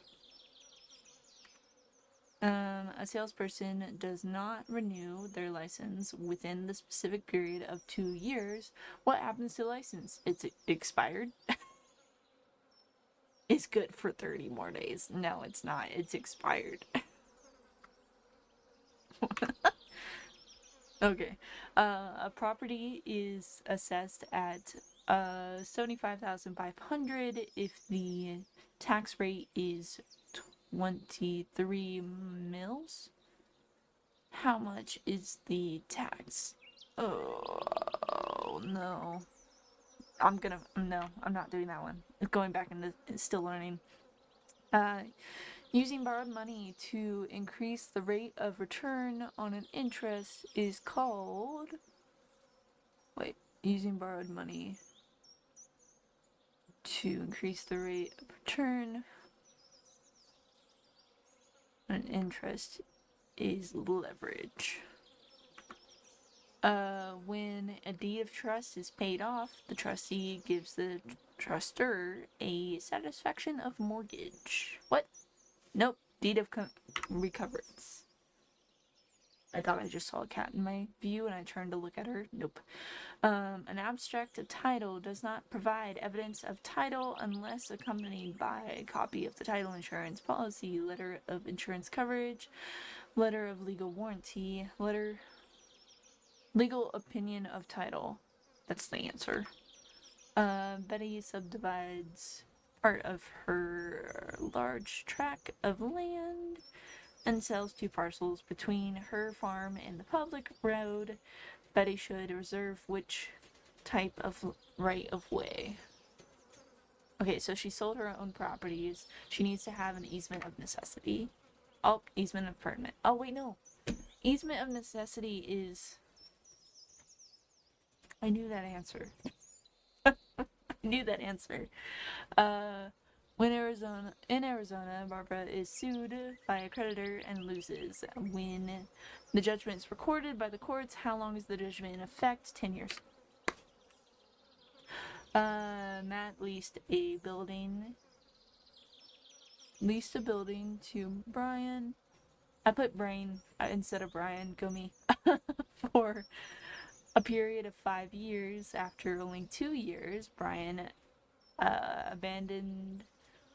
A salesperson does not renew their license within the specific period of 2 years. What happens to the license? It's expired. It's good for 30 more days. No, it's not. It's expired. Okay. A property is assessed at 75,500 if the tax rate is 23 mils. How much is the tax? Oh no. No, I'm not doing that one. It's going back into still learning. Using borrowed money to increase the rate of return on an interest is called. Wait, using borrowed money to increase the rate of return on an interest is leverage. When a deed of trust is paid off, the trustee gives the trustor a satisfaction of mortgage. What? Nope. Deed of recoverance. I thought I just saw a cat in my view and I turned to look at her. Nope. An abstract title does not provide evidence of title unless accompanied by a copy of the title insurance policy, letter of insurance coverage, letter of legal warranty, legal opinion of title. That's the answer. Betty subdivides part of her large tract of land and sells 2 parcels between her farm and the public road. Betty should reserve which type of right of way. Okay, so she sold her own properties. She needs to have an easement of necessity. Oh, easement of permit. Oh, wait, no. Easement of necessity is... I knew that answer. I knew that answer. In Arizona, Barbara is sued by a creditor and loses. When the judgment is recorded by the courts, how long is the judgment in effect? 10 years. Matt leased a building to Brian. I put Brain instead of Brian, go me, for a period of 5 years. After only 2 years, Brian abandoned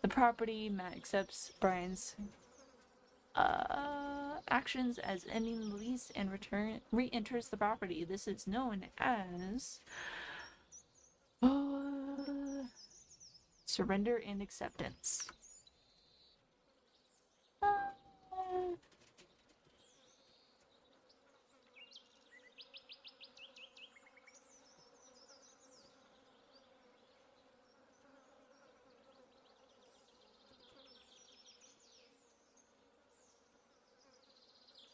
the property. Matt accepts Brian's actions as ending the lease and re-enters the property. This is known as surrender and acceptance.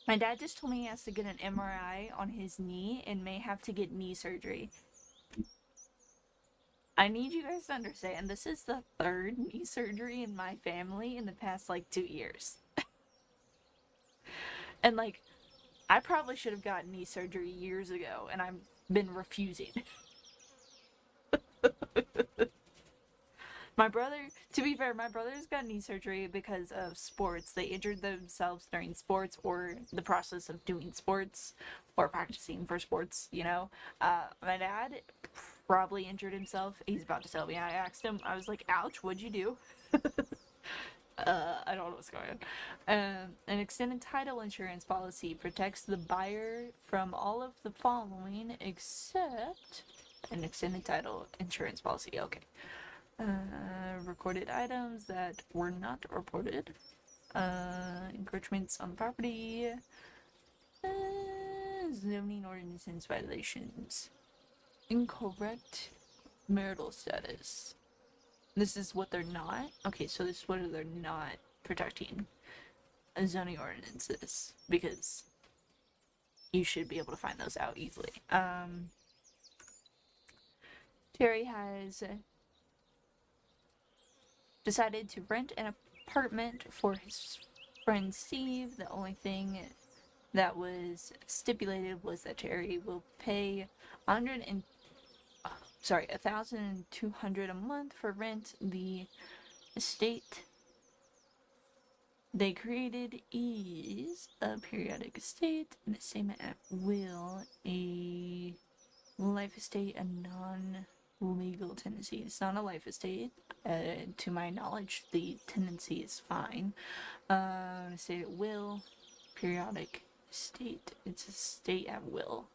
My dad just told me he has to get an MRI on his knee and may have to get knee surgery. I need you guys to understand, this is the 3rd knee surgery in my family in the past, 2 years. And, I probably should have gotten knee surgery years ago, and I've been refusing. My brother, to be fair, my brother's got knee surgery because of sports. They injured themselves during sports or the process of doing sports or practicing for sports, My dad probably injured himself. He's about to tell me. I asked him, I was like, ouch, what'd you do? I don't know what's going on. An extended title insurance policy protects the buyer from all of the following except an extended title insurance policy. Okay. Recorded items that were not reported. Encroachments on the property. Zoning ordinance violations. Incorrect marital status. This is what they're not? Okay, so this is what they're not protecting. Zoning ordinances. Because you should be able to find those out easily. Terry has decided to rent an apartment for his friend Steve. The only thing that was stipulated was that Terry will pay $1,200 a month for rent. The estate they created is a periodic estate, an assignment at will, a life estate, a non-legal tenancy. It's not a life estate. To my knowledge, the tenancy is fine. Estate at will, periodic estate. It's a state at will.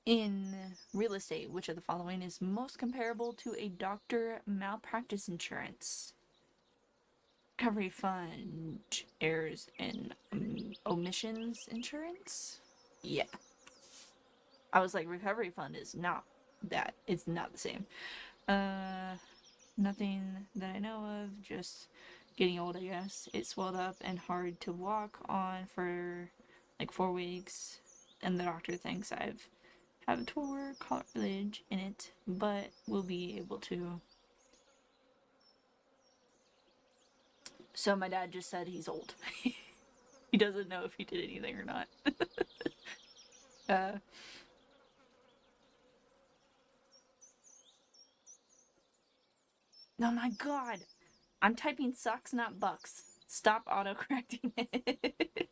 In real estate, which of the following is most comparable to a doctor malpractice insurance? Recovery fund, errors and omissions insurance? Yeah. I was like, recovery fund is not that. It's not the same. Nothing that I know of, just getting old, I guess. It swelled up and hard to walk on for 4 weeks, and the doctor thinks I have a torn cartilage in it, but will be able to. So my dad just said he's old. He doesn't know if he did anything or not. Oh my god! I'm typing sucks, not bucks. Stop auto-correcting it.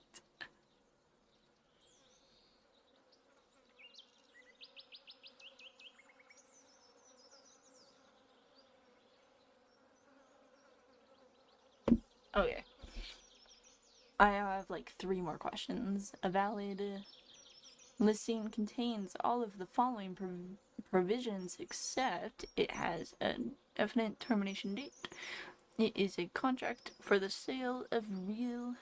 Okay. I have like 3 more questions. A valid listing contains all of the following provisions except it has a definite termination date. It is a contract for the sale of real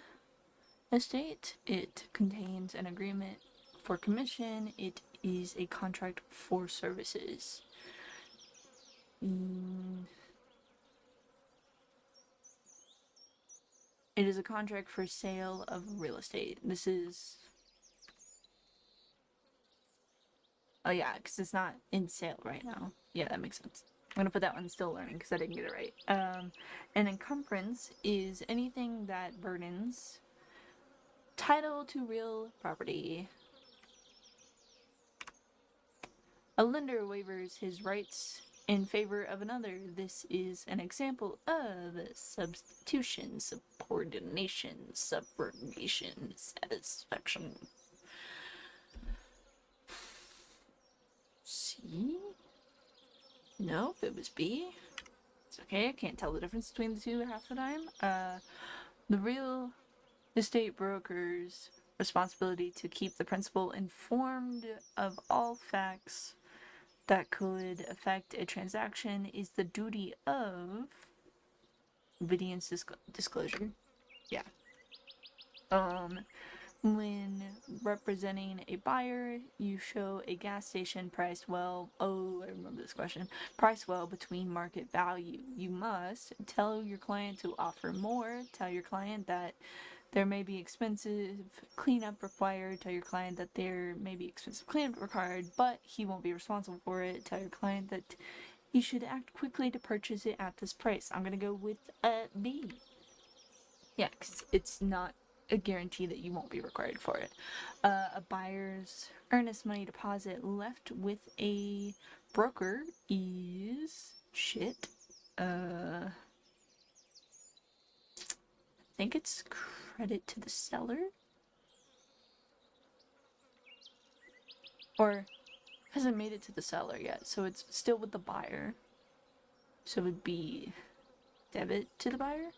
estate. It contains an agreement for commission. It is a contract for services. It is a contract for sale of real estate. This is... Oh yeah, because it's not in sale right now. Yeah, that makes sense. I'm gonna put that one still learning because I didn't get it right. An encumbrance is anything that burdens title to real property. A lender waivers his rights in favor of another. This is an example of substitution, subordination, subrogation, satisfaction. C? Nope, it was B. It's okay, I can't tell the difference between the two half the time. The real estate broker's responsibility to keep the principal informed of all facts that could affect a transaction is the duty of obedience disclosure. Yeah. When representing a buyer, you show a gas station priced well. Oh, I remember this question. Priced well between market value. You must tell your client to offer more. Tell your client that there may be expensive cleanup required. Tell your client that there may be expensive cleanup required, but he won't be responsible for it. Tell your client that he should act quickly to purchase it at this price. I'm gonna go with B. Yeah, because it's not a guarantee that you won't be required for it. A buyer's earnest money deposit left with a broker is shit. I think it's credit to the seller, or hasn't made it to the seller yet, so it's still with the buyer. So it would be debit to the buyer.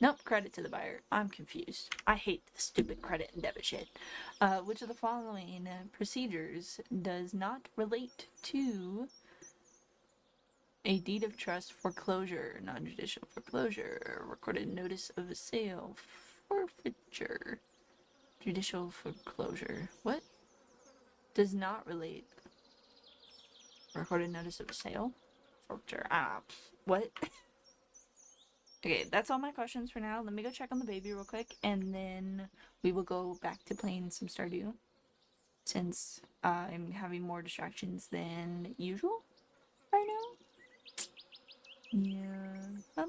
Nope, credit to the buyer. I'm confused. I hate this stupid credit and debit shit. Which of the following procedures does not relate to a deed of trust, foreclosure, non-judicial foreclosure, recorded notice of a sale, forfeiture, judicial foreclosure? What? Does not relate. Recorded notice of a sale? Forfeiture. What? Okay, that's all my questions for now. Let me go check on the baby real quick, and then we will go back to playing some Stardew, since I'm having more distractions than usual right now. Yeah.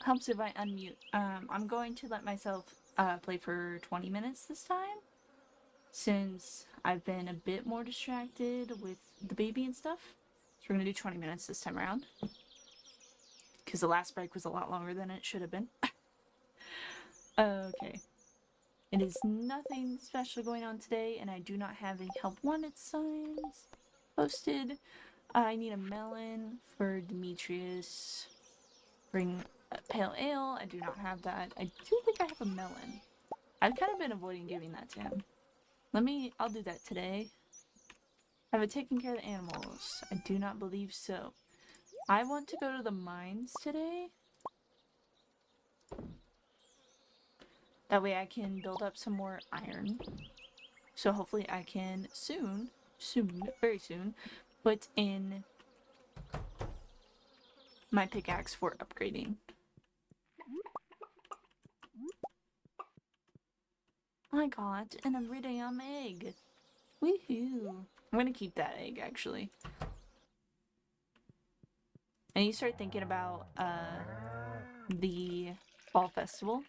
helps if I unmute. I'm going to let myself play for 20 minutes this time, since I've been a bit more distracted with the baby and stuff. So we're gonna do 20 minutes this time around, because the last break was a lot longer than it should have been. Okay. It is nothing special going on today, and I do not have any help wanted signs posted. I need a melon for Demetrius. Bring a pale ale. I do not have that. I do think I have a melon. I've kind of been avoiding giving that to him. I'll do that today. Have it taken care of the animals? I do not believe so. I want to go to the mines today. That way I can build up some more iron. So hopefully I can soon, very soon, put in my pickaxe for upgrading. I got an iridium egg. Woohoo! I'm gonna keep that egg, actually. And you start thinking about the fall festival.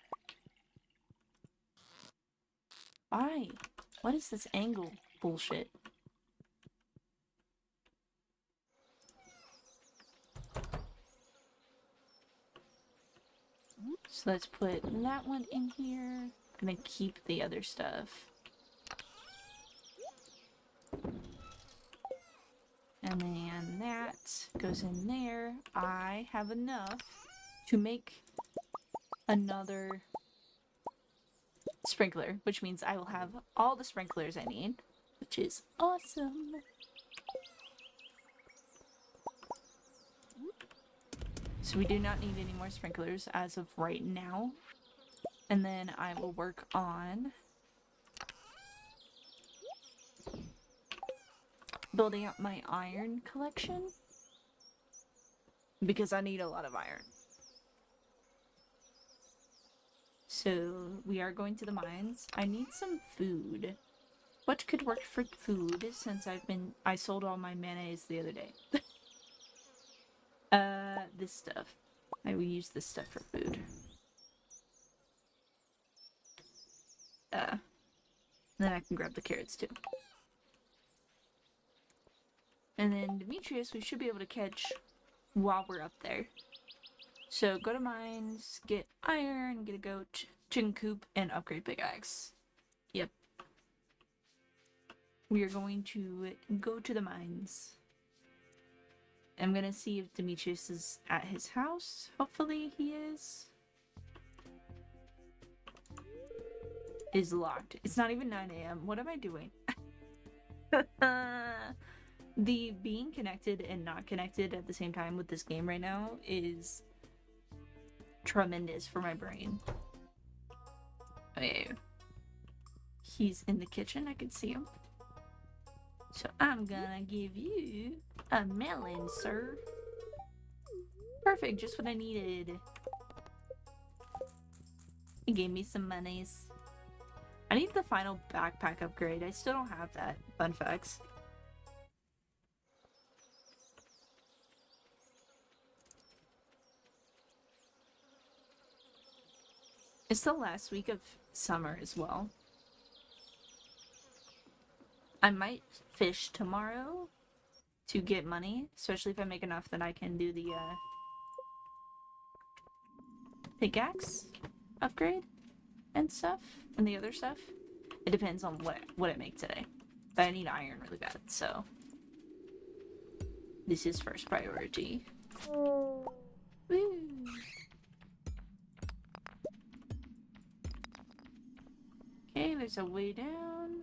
Why? What is this angle bullshit? So let's put that one in here. I'm gonna keep the other stuff. And then that goes in there. I have enough to make another sprinkler, which means I will have all the sprinklers I need, which is awesome. So we do not need any more sprinklers as of right now. And then I will work on building up my iron collection, because I need a lot of iron. So we are going to the mines. I need some food. What could work for food, since I sold all my mayonnaise the other day. This stuff. I will use this stuff for food. Then I can grab the carrots too. And then Demetrius, we should be able to catch while we're up there. So go to mines, get iron, get a goat, chicken coop, and upgrade pickaxe. Yep. We are going to go to the mines. I'm gonna see if Demetrius is at his house. Hopefully he is. It is locked. It's not even 9 a.m. What am I doing? The being connected and not connected at the same time with this game right now is tremendous for my brain. Okay. He's in the kitchen. I can see him. So I'm gonna give you a melon, sir. Perfect, just what I needed. He gave me some monies. I need the final backpack upgrade. I still don't have that. Fun facts. It's the last week of summer as well. I might fish tomorrow to get money, especially if I make enough that I can do the pickaxe upgrade and stuff, and the other stuff. It depends on what I make today. But I need iron really bad, so this is first priority. Woo. Okay, there's a way down.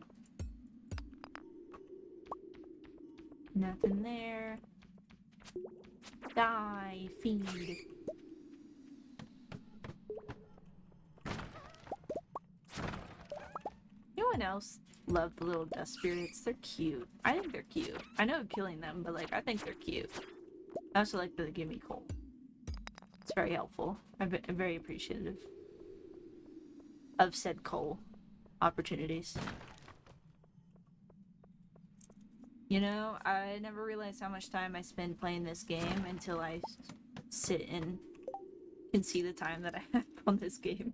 Nothing there. Die, feed. Anyone else love the little dust spirits? They're cute. I think they're cute. I know killing them, but like I think they're cute. I also like that they give me coal. It's very helpful. I'm very appreciative of said coal opportunities. You know, I never realized how much time I spend playing this game until I sit and can see the time that I have on this game.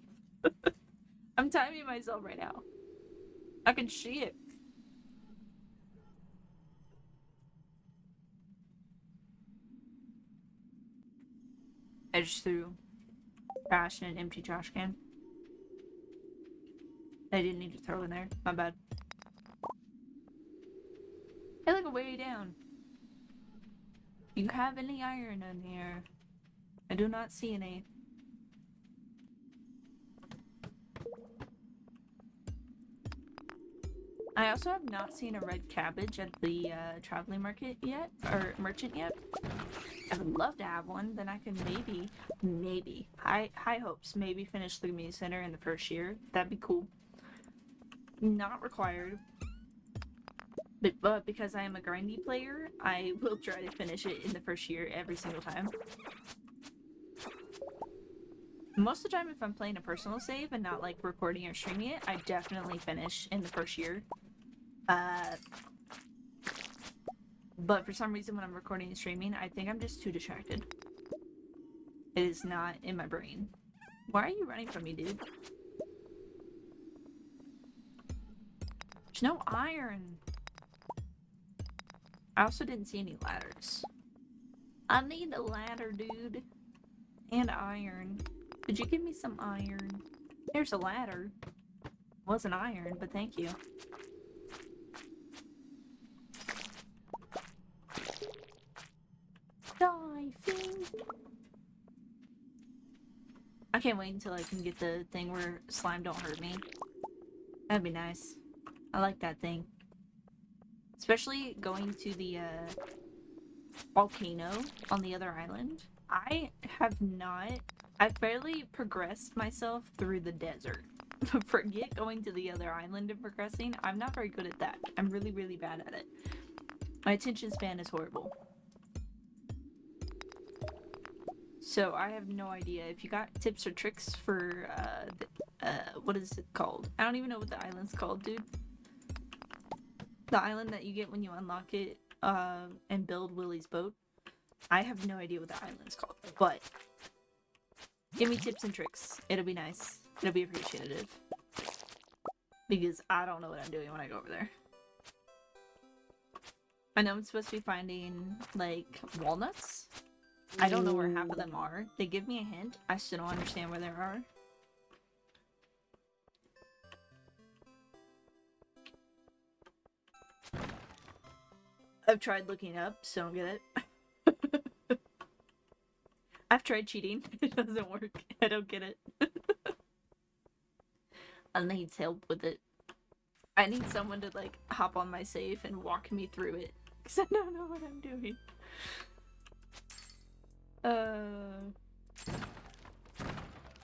I'm timing myself right now. I can see it. I just threw trash in an empty trash can. I didn't need to throw in there. My bad. Hey, look, way down. Do you have any iron in here? I do not see any. I also have not seen a red cabbage at the traveling market yet, or merchant yet. I would love to have one, then I can maybe, high hopes, maybe finish the community center in the first year. That'd be cool. Not required. But because I am a grindy player, I will try to finish it in the first year every single time. Most of the time, if I'm playing a personal save and not like recording or streaming it, I definitely finish in the first year. But for some reason when I'm recording and streaming, I think I'm just too distracted. It is not in my brain. Why are you running from me, dude? There's no iron. I also didn't see any ladders. I need a ladder, dude. And iron. Could you give me some iron? Here's a ladder. Wasn't iron, but thank you. Diving. I can't wait until I can get the thing where slime don't hurt me. That'd be nice. I like that thing. Especially going to the volcano on the other island. I've barely progressed myself through the desert. Forget going to the other island and progressing. I'm not very good at that. I'm really, really bad at it. My attention span is horrible. So I have no idea. If you got tips or tricks for, what is it called? I don't even know what the island's called, dude. The island that you get when you unlock it, and build Willie's boat. I have no idea what the island's called, but give me tips and tricks. It'll be nice. It'll be appreciative. Because I don't know what I'm doing when I go over there. I know I'm supposed to be finding, like, walnuts. I don't know where half of them are. They give me a hint. I still don't understand where they are. I've tried looking up, so don't get it. I've tried cheating. It doesn't work. I don't get it. I need help with it. I need someone to, like, hop on my save and walk me through it. Because I don't know what I'm doing.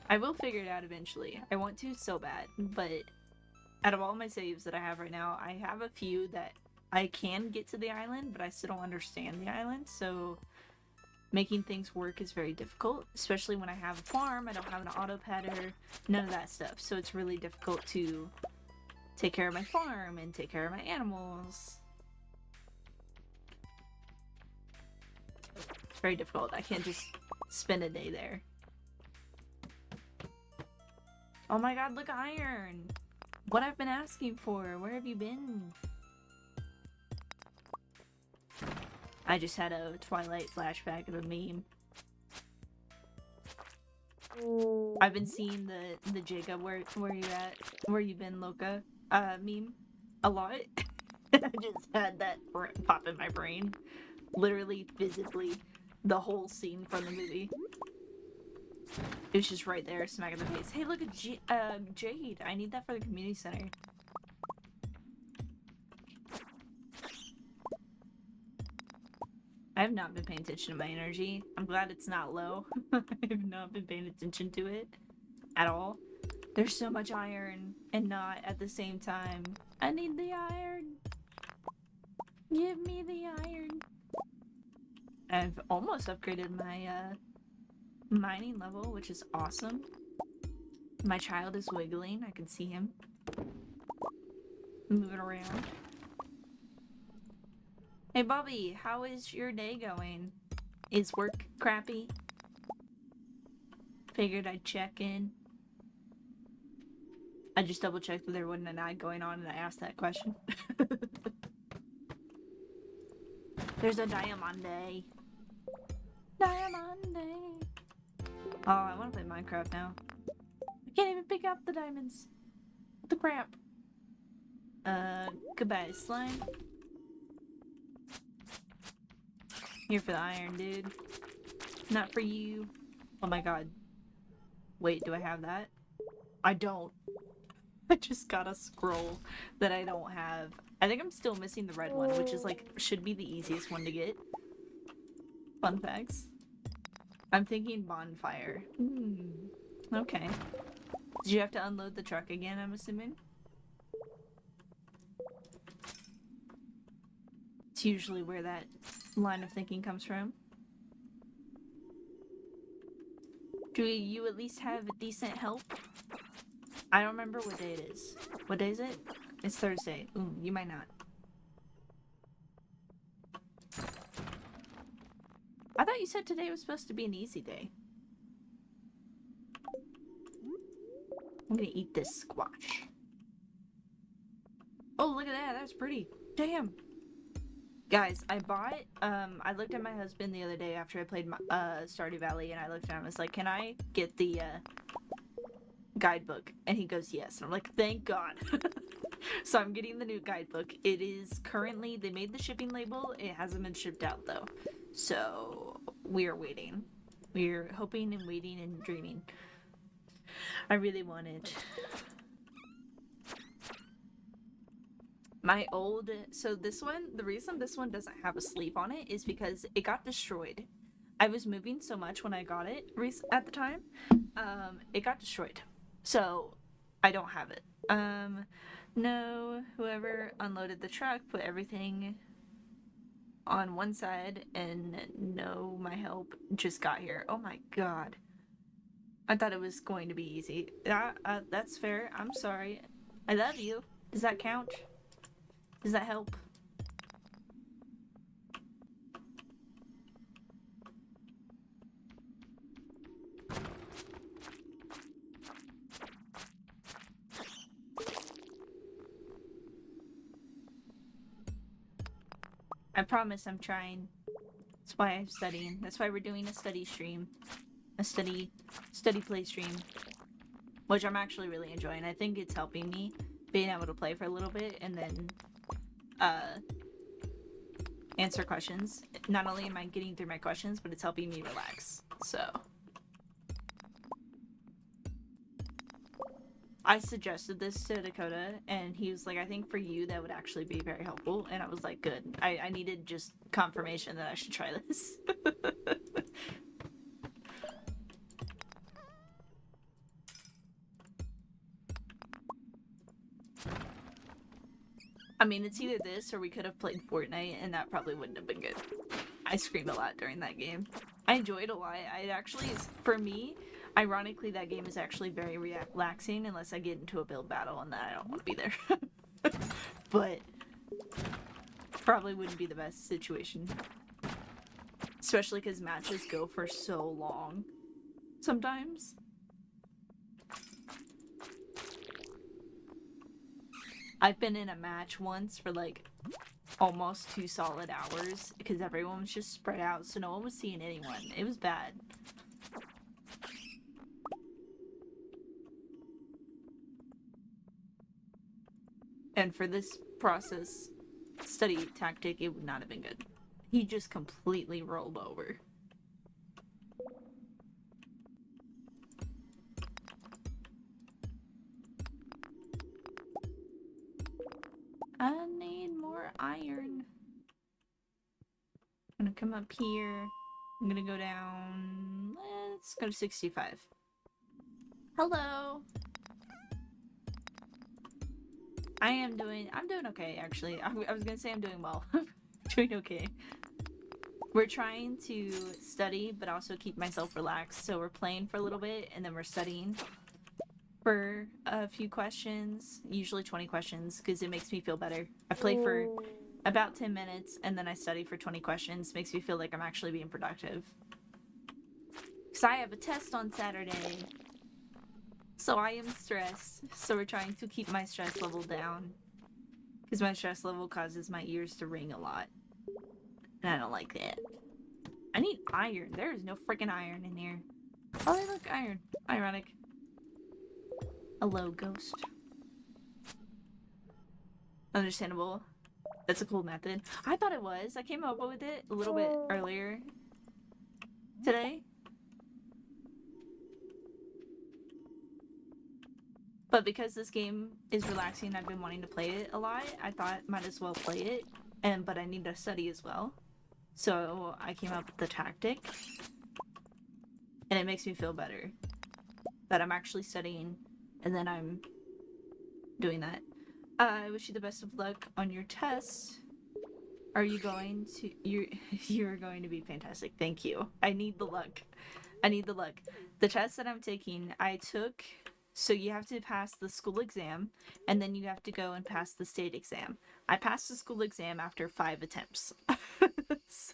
I will figure it out eventually. I want to so bad, but out of all my saves that I have right now, I have a few that I can get to the island, but I still don't understand the island, so making things work is very difficult, especially when I have a farm. I don't have an auto padder, none of that stuff, so it's really difficult to take care of my farm and take care of my animals. It's very difficult. I can't just spend a day there. Oh my god, look, iron! What I've been asking for, where have you been? I just had a Twilight flashback of a meme. I've been seeing the Jacob, where you at? Where you been, Loca? Meme a lot. I just had that pop in my brain. Literally, physically, the whole scene from the movie. It was just right there, smack in the face. Hey, look at Jade. I need that for the community center. I have not been paying attention to my energy. I'm glad it's not low. I have not been paying attention to it at all. There's so much iron and not at the same time. I need the iron. Give me the iron. I've almost upgraded my mining level, which is awesome. My child is wiggling. I can see him moving around. Hey Bobby, how is your day going? Is work crappy? Figured I'd check in. I just double checked that there wasn't an ad going on and I asked that question. There's a Diamante. Diamante. Oh, I want to play Minecraft now. I can't even pick up the diamonds. What the crap? Goodbye, slime. Here for the iron, dude. Not for you. Oh my god. Wait, do I have that? I don't. I just got a scroll that I don't have. I think I'm still missing the red one, which is like, should be the easiest one to get. Fun facts. I'm thinking bonfire. Okay. Did you have to unload the truck again, I'm assuming? It's usually where that line of thinking comes from. Do you at least have a decent help? I don't remember what day it is. What day is it? It's Thursday. Ooh, you might not. I thought you said today was supposed to be an easy day. I'm gonna eat this squash. Oh, look at that. That's pretty. Damn. Guys, I bought, I looked at my husband the other day after I played my, Stardew Valley, and I looked at him and was like, can I get the, guidebook? And he goes, yes. And I'm like, thank God. So I'm getting the new guidebook. It is currently, they made the shipping label. It hasn't been shipped out, though. So, we are waiting. We're hoping and waiting and dreaming. I really want it. My old, so this one, the reason this one doesn't have a sleeve on it is because it got destroyed. I was moving so much when I got it at the time. It got destroyed. So I don't have it. No, whoever unloaded the truck put everything on one side, and no, my help just got here. Oh my god. I thought it was going to be easy. That's fair. I'm sorry. I love you. Does that count? Does that help? I promise I'm trying. That's why I'm studying. That's why we're doing a study stream. A study play stream. Which I'm actually really enjoying. I think it's helping me being able to play for a little bit and then answer questions. Not only am I getting through my questions, but it's helping me relax. So I suggested this to Dakota, and he was like, I think for you that would actually be very helpful. And I was like, good. I needed just confirmation that I should try this. I mean, it's either this or we could have played Fortnite, and that probably wouldn't have been good. I screamed a lot during that game. I enjoyed it a lot. I actually, for me, ironically, that game is actually very relaxing unless I get into a build battle, and then I don't want to be there. But probably wouldn't be the best situation. Especially because matches go for so long sometimes. I've been in a match once for like almost 2 solid hours because everyone was just spread out, so no one was seeing anyone. It was bad. And for this process study tactic, it would not have been good. He just completely rolled over. I need more iron. I'm gonna come up here. I'm gonna go down. Let's go to 65. Hello. I'm doing okay, actually. I was gonna say I'm doing well. Doing okay. We're trying to study, but also keep myself relaxed. So we're playing for a little bit, and then we're studying for a few questions, usually 20 questions, because it makes me feel better. I play for about 10 minutes, and then I study for 20 questions. Makes me feel like I'm actually being productive. Because I have a test on Saturday. So I am stressed. So we're trying to keep my stress level down. Because my stress level causes my ears to ring a lot. And I don't like that. I need iron. There is no freaking iron in here. Oh, look, iron. Ironic. Hello, ghost. Understandable. That's a cool method. I thought it was. I came up with it a little bit earlier today. But because this game is relaxing and I've been wanting to play it a lot, I thought might as well play it. But I need to study as well. So I came up with the tactic. And it makes me feel better that I'm actually studying and then I'm doing that. I wish you the best of luck on your tests. Are you going to you're going to be fantastic. Thank you. I need the luck. I need the luck. The test that I'm taking, I took, so you have to pass the school exam and then you have to go and pass the state exam. I passed the school exam after 5 attempts. So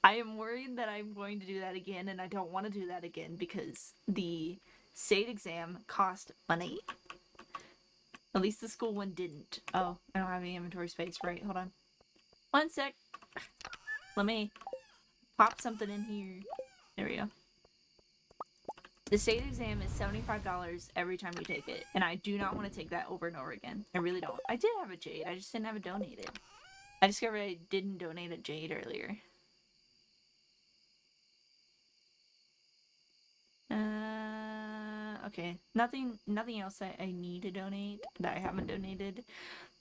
I am worried that I'm going to do that again, and I don't want to do that again because the state exam cost money. At least the school one didn't. Oh, I don't have any inventory space. Right, hold on. One sec. Let me pop something in here. There we go. The state exam is $75 every time you take it, and I do not want to take that over and over again. I really don't. I did have a jade, I just didn't have it donated. I discovered I didn't donate a jade earlier. Okay. Nothing else that I need to donate that I haven't donated.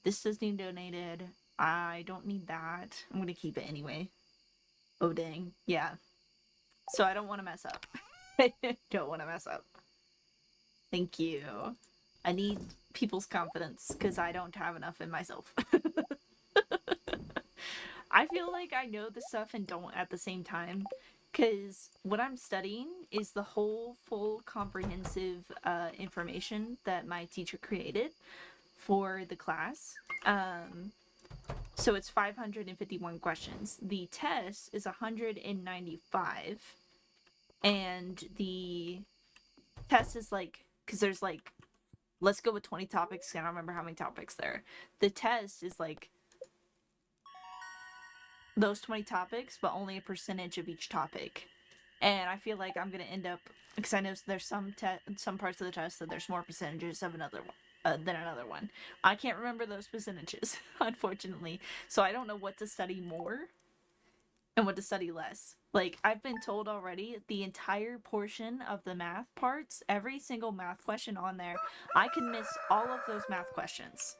This does need donated. I don't need that. I'm gonna keep it anyway. Oh dang. Yeah. So I don't want to mess up. I don't want to mess up. Thank you. I need people's confidence because I don't have enough in myself. I feel like I know the stuff and don't at the same time. Because what I'm studying is the whole full comprehensive information that my teacher created for the class. So it's 551 questions. The test is 195. And the test is like, because there's like, let's go with 20 topics. I don't remember how many topics there are. The test is like those 20 topics, but only a percentage of each topic. And I feel like I'm gonna end up, because I know there's some parts of the test that there's more percentages of another one than another one. I can't remember those percentages, unfortunately. So I don't know what to study more and what to study less. Like, I've been told already, the entire portion of the math parts, every single math question on there, I can miss all of those math questions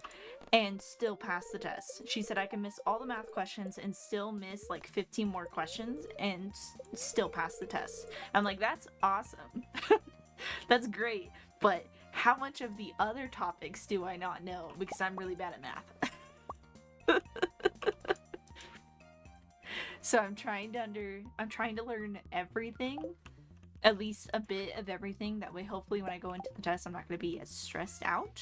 and still pass the test. She said I can miss all the math questions and still miss like 15 more questions and still pass the test. I'm like, that's awesome. That's great. But how much of the other topics do I not know? Because I'm really bad at math. So I'm trying to learn everything, at least a bit of everything. That way, hopefully when I go into the test, I'm not going to be as stressed out.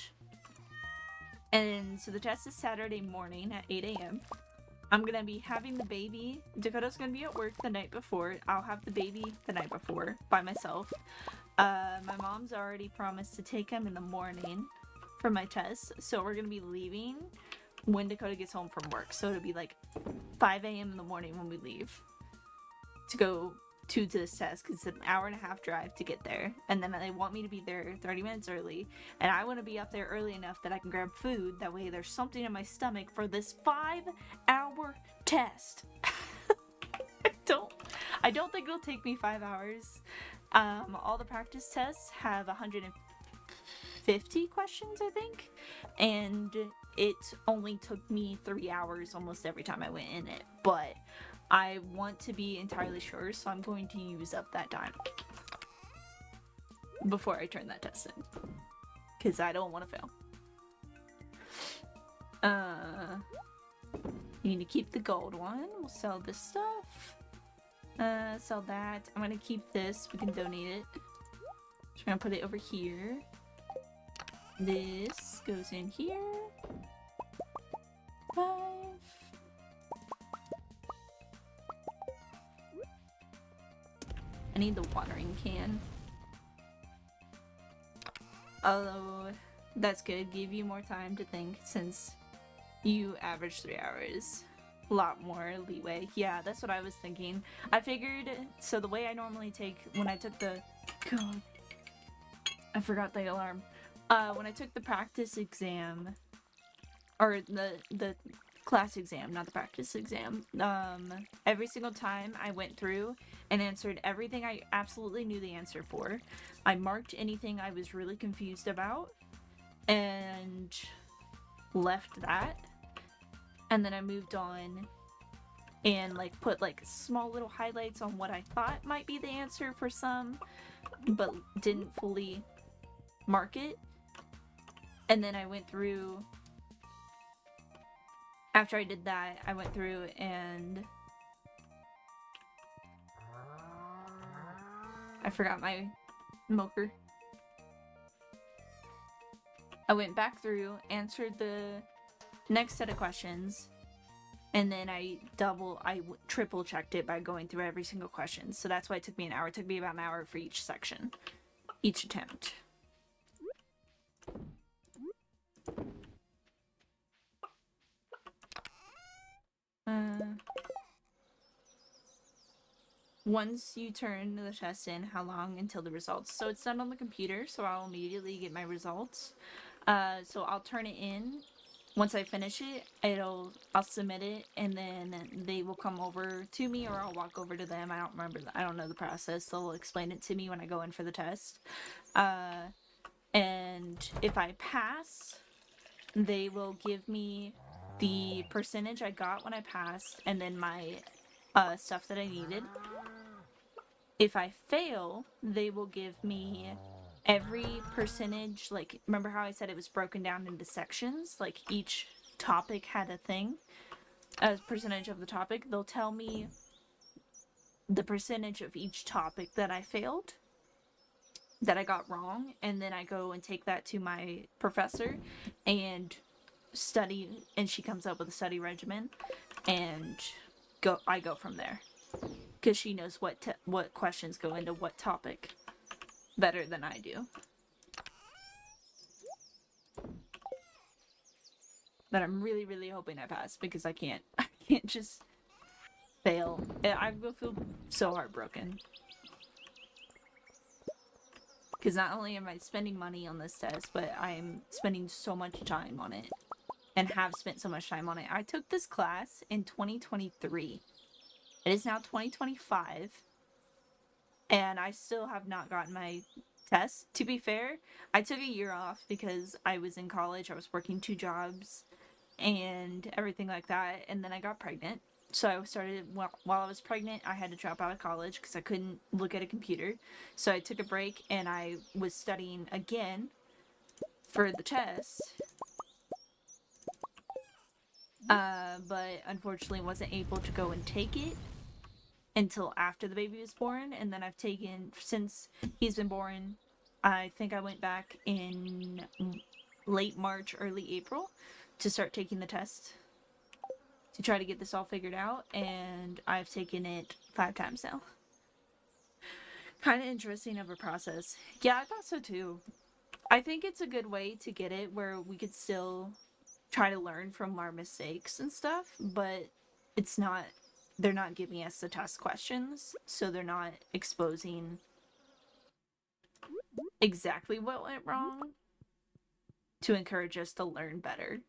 And so the test is Saturday morning at 8 a.m. I'm going to be having the baby. Dakota's going to be at work the night before. I'll have the baby the night before by myself. My mom's already promised to take him in the morning for my test. So we're going to be leaving when Dakota gets home from work. So it'll be like 5 a.m. in the morning when we leave to go to this test, because it's an hour-and-a-half drive to get there, and then they want me to be there 30 minutes early, and I want to be up there early enough that I can grab food, that way there's something in my stomach for this 5-hour test. I don't think it'll take me 5 hours. All the practice tests have 150 questions, I think, and it only took me 3 hours almost every time I went in it, but I want to be entirely sure, so I'm going to use up that time before I turn that test in, because I don't want to fail. You need to keep the gold one. We'll sell this stuff. Sell that. I'm gonna keep this. We can donate it. Just gonna put it over here. This goes in here. 5. I need the watering can. Although, that's good. Give you more time to think since you average 3 hours. A lot more leeway. Yeah, that's what I was thinking. I figured, so the way I normally take, when I took the, God, I forgot the alarm. When I took the practice exam, or the class exam, not the practice exam, every single time I went through and answered everything I absolutely knew the answer for. I marked anything I was really confused about and left that. And then I moved on and like put like small little highlights on what I thought might be the answer for some, but didn't fully mark it. And then I went through, after I did that, I went through and I forgot my milker. I went back through, answered the next set of questions, and then I triple checked it by going through every single question. So that's why it took me an hour. It took me about an hour for each section, each attempt. Once you turn the test in, how long until the results? So it's done on the computer, so I'll immediately get my results. So I'll turn it in. Once I finish it, I'll submit it, and then they will come over to me, or I'll walk over to them. I don't remember. I don't know the process. They'll explain it to me when I go in for the test. And if I pass, they will give me the percentage I got when I passed, and then my stuff that I needed. If I fail, they will give me every percentage. Like, remember how I said it was broken down into sections? Like, each topic had a thing, a percentage of the topic. They'll tell me the percentage of each topic that I failed, that I got wrong, and then I go and take that to my professor and study, and she comes up with a study regimen, and I go from there, because she knows what questions go into what topic better than I do. But I'm really, really hoping I pass, because I can't just fail. I will feel so heartbroken. Because not only am I spending money on this test, but I'm spending so much time on it. And have spent so much time on it. I took this class in 2023. It is now 2025. And I still have not gotten my test. To be fair, I took a year off because I was in college. I was working 2 jobs and everything like that. And then I got pregnant. So I started, while I was pregnant, I had to drop out of college because I couldn't look at a computer. So I took a break and I was studying again for the test. But unfortunately wasn't able to go and take it until after the baby was born. And then I've taken, since he's been born, I think I went back in late March, early April to start taking the test to try to get this all figured out, and I've taken it 5 times now. Kind of interesting of a process. Yeah, I thought so too. I think it's a good way to get it where we could still try to learn from our mistakes and stuff, but it's not, they're not giving us the test questions, so they're not exposing exactly what went wrong to encourage us to learn better,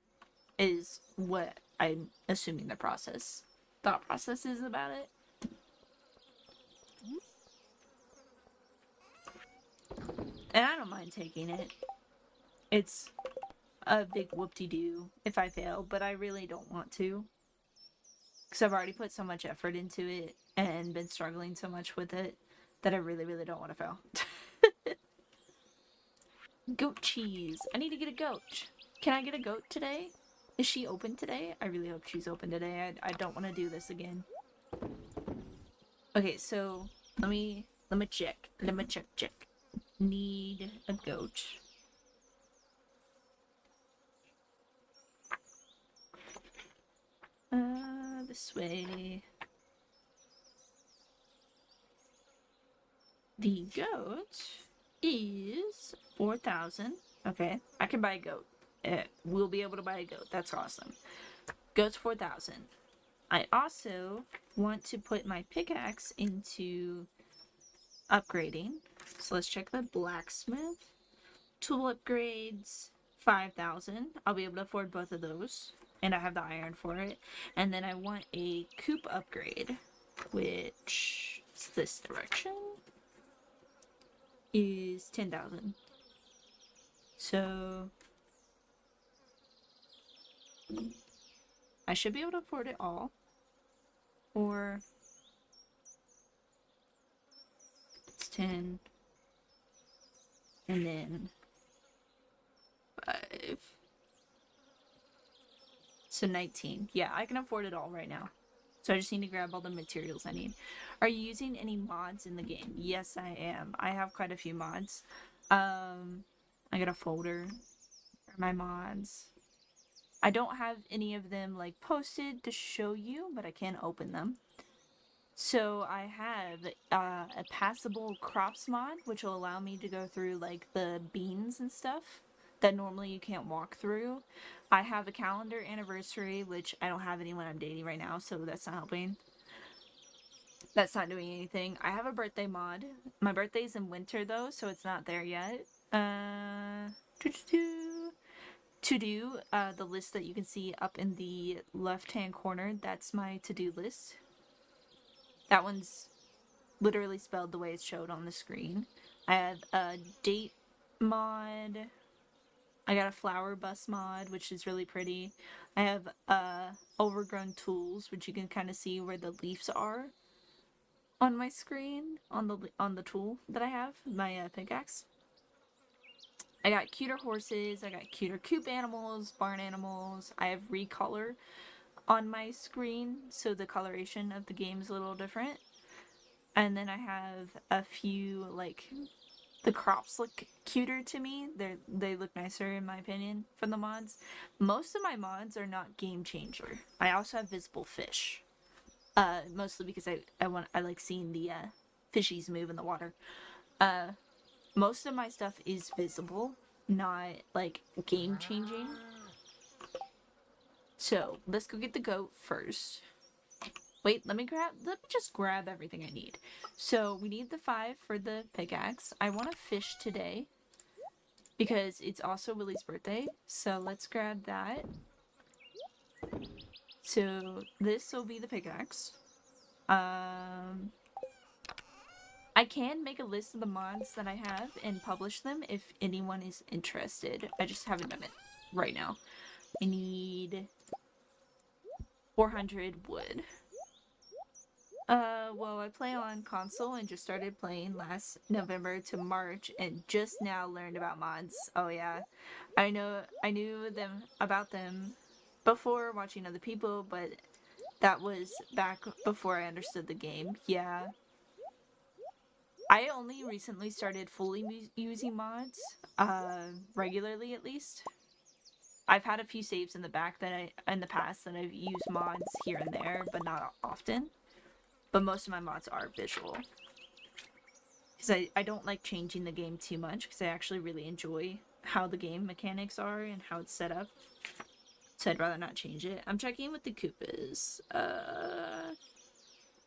is what I'm assuming the thought process is about it. And I don't mind taking it. It's a big whoop-de-doo if I fail, but I really don't want to. Because I've already put so much effort into it and been struggling so much with it that I really, really don't want to fail. Goat cheese. I need to get a goat. Can I get a goat today? Is she open today? I really hope she's open today. I don't want to do this again. Okay, so let me check. Let me check. Need a goat. This way. The goat is 4,000. Okay, I can buy a goat. We'll be able to buy a goat. That's awesome. Goat's 4,000. I also want to put my pickaxe into upgrading. So let's check the blacksmith. Tool upgrades 5,000. I'll be able to afford both of those. And I have the iron for it. And then I want a coop upgrade, which is this direction, is 10,000. So I should be able to afford it all. Or it's 10. And then 5. So 19. Yeah, I can afford it all right now. So I just need to grab all the materials I need. Are you using any mods in the game? Yes, I am. I have quite a few mods. I got a folder for my mods. I don't have any of them like posted to show you, but I can open them. So I have a passable crops mod, which will allow me to go through like the beans and stuff that normally you can't walk through. I have a calendar anniversary, which I don't have anyone I'm dating right now, so that's not helping. That's not doing anything. I have a birthday mod. My birthday's in winter though, so it's not there yet. To do, the list that you can see up in the left-hand corner, that's my to-do list. That one's literally spelled the way it's showed on the screen. I have a date mod. I got a flower bus mod, which is really pretty. I have overgrown tools, which you can kind of see where the leaves are on my screen on the tool that I have, my pickaxe. I got cuter horses. I got cuter coop animals, barn animals. I have recolor on my screen, so the coloration of the game is a little different. And then I have a few, like, the crops look cuter to me. They look nicer in my opinion from the mods. Most of my mods are not game changer. I also have visible fish. Mostly because I like seeing the fishies move in the water. Most of my stuff is visible, not like game changing. So let's go get the goat first. Wait, let me just grab everything I need. So we need the 5 for the pickaxe. I want to fish today because it's also Willie's birthday. So let's grab that. So this will be the pickaxe. I can make a list of the mods that I have and publish them if anyone is interested. I just haven't done it right now. I need 400 wood. Well, I play on console and just started playing last November to March and just now learned about mods. Oh yeah. I knew about them before watching other people, but that was back before I understood the game. Yeah. I only recently started fully using mods, regularly at least. I've had a few saves in the past that I've used mods here and there, but not often. But most of my mods are visual. Because I don't like changing the game too much, because I actually really enjoy how the game mechanics are and how it's set up. So I'd rather not change it. I'm checking what the coop is.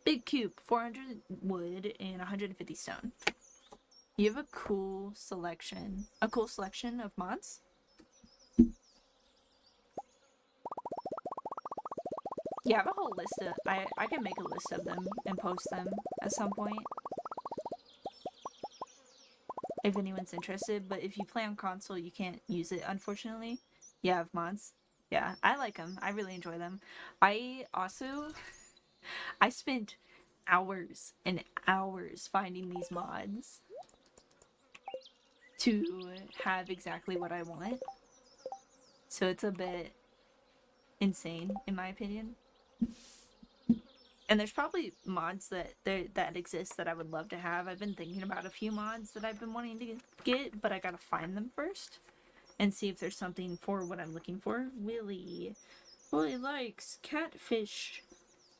Big coop, 400 wood and 150 stone. You have a cool selection of mods. Yeah, I have a whole list of, I can make a list of them and post them at some point. If anyone's interested, but if you play on console, you can't use it, unfortunately. Yeah, I have mods. Yeah, I like them. I really enjoy them. I spent hours and hours finding these mods to have exactly what I want. So it's a bit insane, in my opinion. And there's probably mods that exist that I would love to have. I've been thinking about a few mods that I've been wanting to get, but I gotta find them first and see if there's something for what I'm looking for. Willie likes catfish.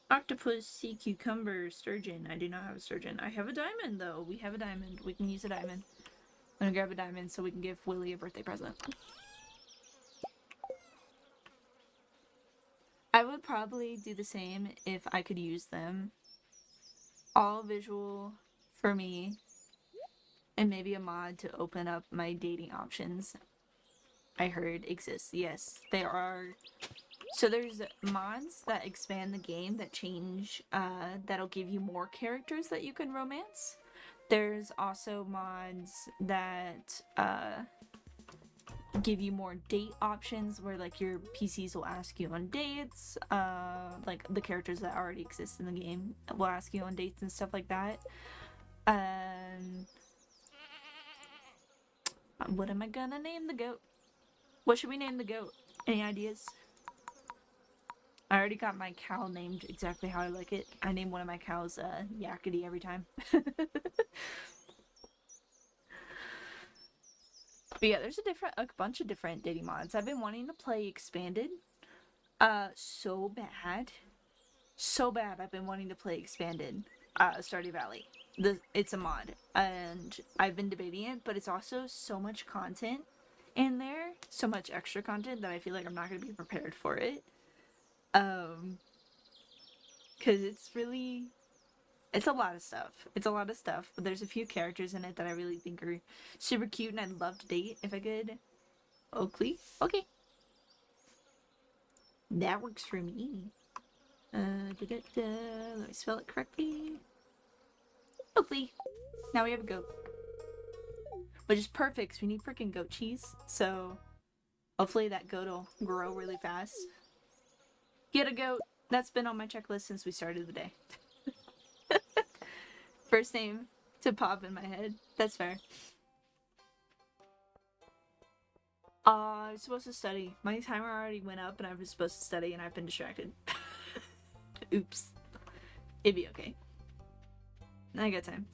Octopus, sea cucumber, sturgeon. I do not have a sturgeon. I have a diamond, though. We have a diamond. We can use a diamond. I'm gonna grab a diamond so we can give Willie a birthday present. I would probably do the same if I could use them. All visual for me. And maybe a mod to open up my dating options. I heard exists. Yes, there are. So there's mods that expand the game that change, that'll give you more characters that you can romance. There's also mods that give you more date options where like your PCs will ask you on dates, like the characters that already exist in the game will ask you on dates and stuff like that. What am I gonna name the goat? What should we name the goat? Any ideas? I already got my cow named exactly how I like it. I name one of my cows Yakety every time. But yeah, there's a bunch of different dating mods. I've been wanting to play Expanded. So bad. So bad I've been wanting to play Expanded. Stardew Valley. It's a mod. And I've been debating it, but it's also so much content in there. So much extra content that I feel like I'm not gonna be prepared for it. Because it's a lot of stuff. It's a lot of stuff, but there's a few characters in it that I really think are super cute and I'd love to date if I could. Oakley? Okay. That works for me. Let me spell it correctly. Oakley. Now we have a goat. Which is perfect because we need freaking goat cheese. So hopefully that goat will grow really fast. Get a goat. That's been on my checklist since we started the day. First name to pop in my head. That's fair. I was supposed to study. My timer already went up and I was supposed to study and I've been distracted. Oops. It'd be okay. I got time.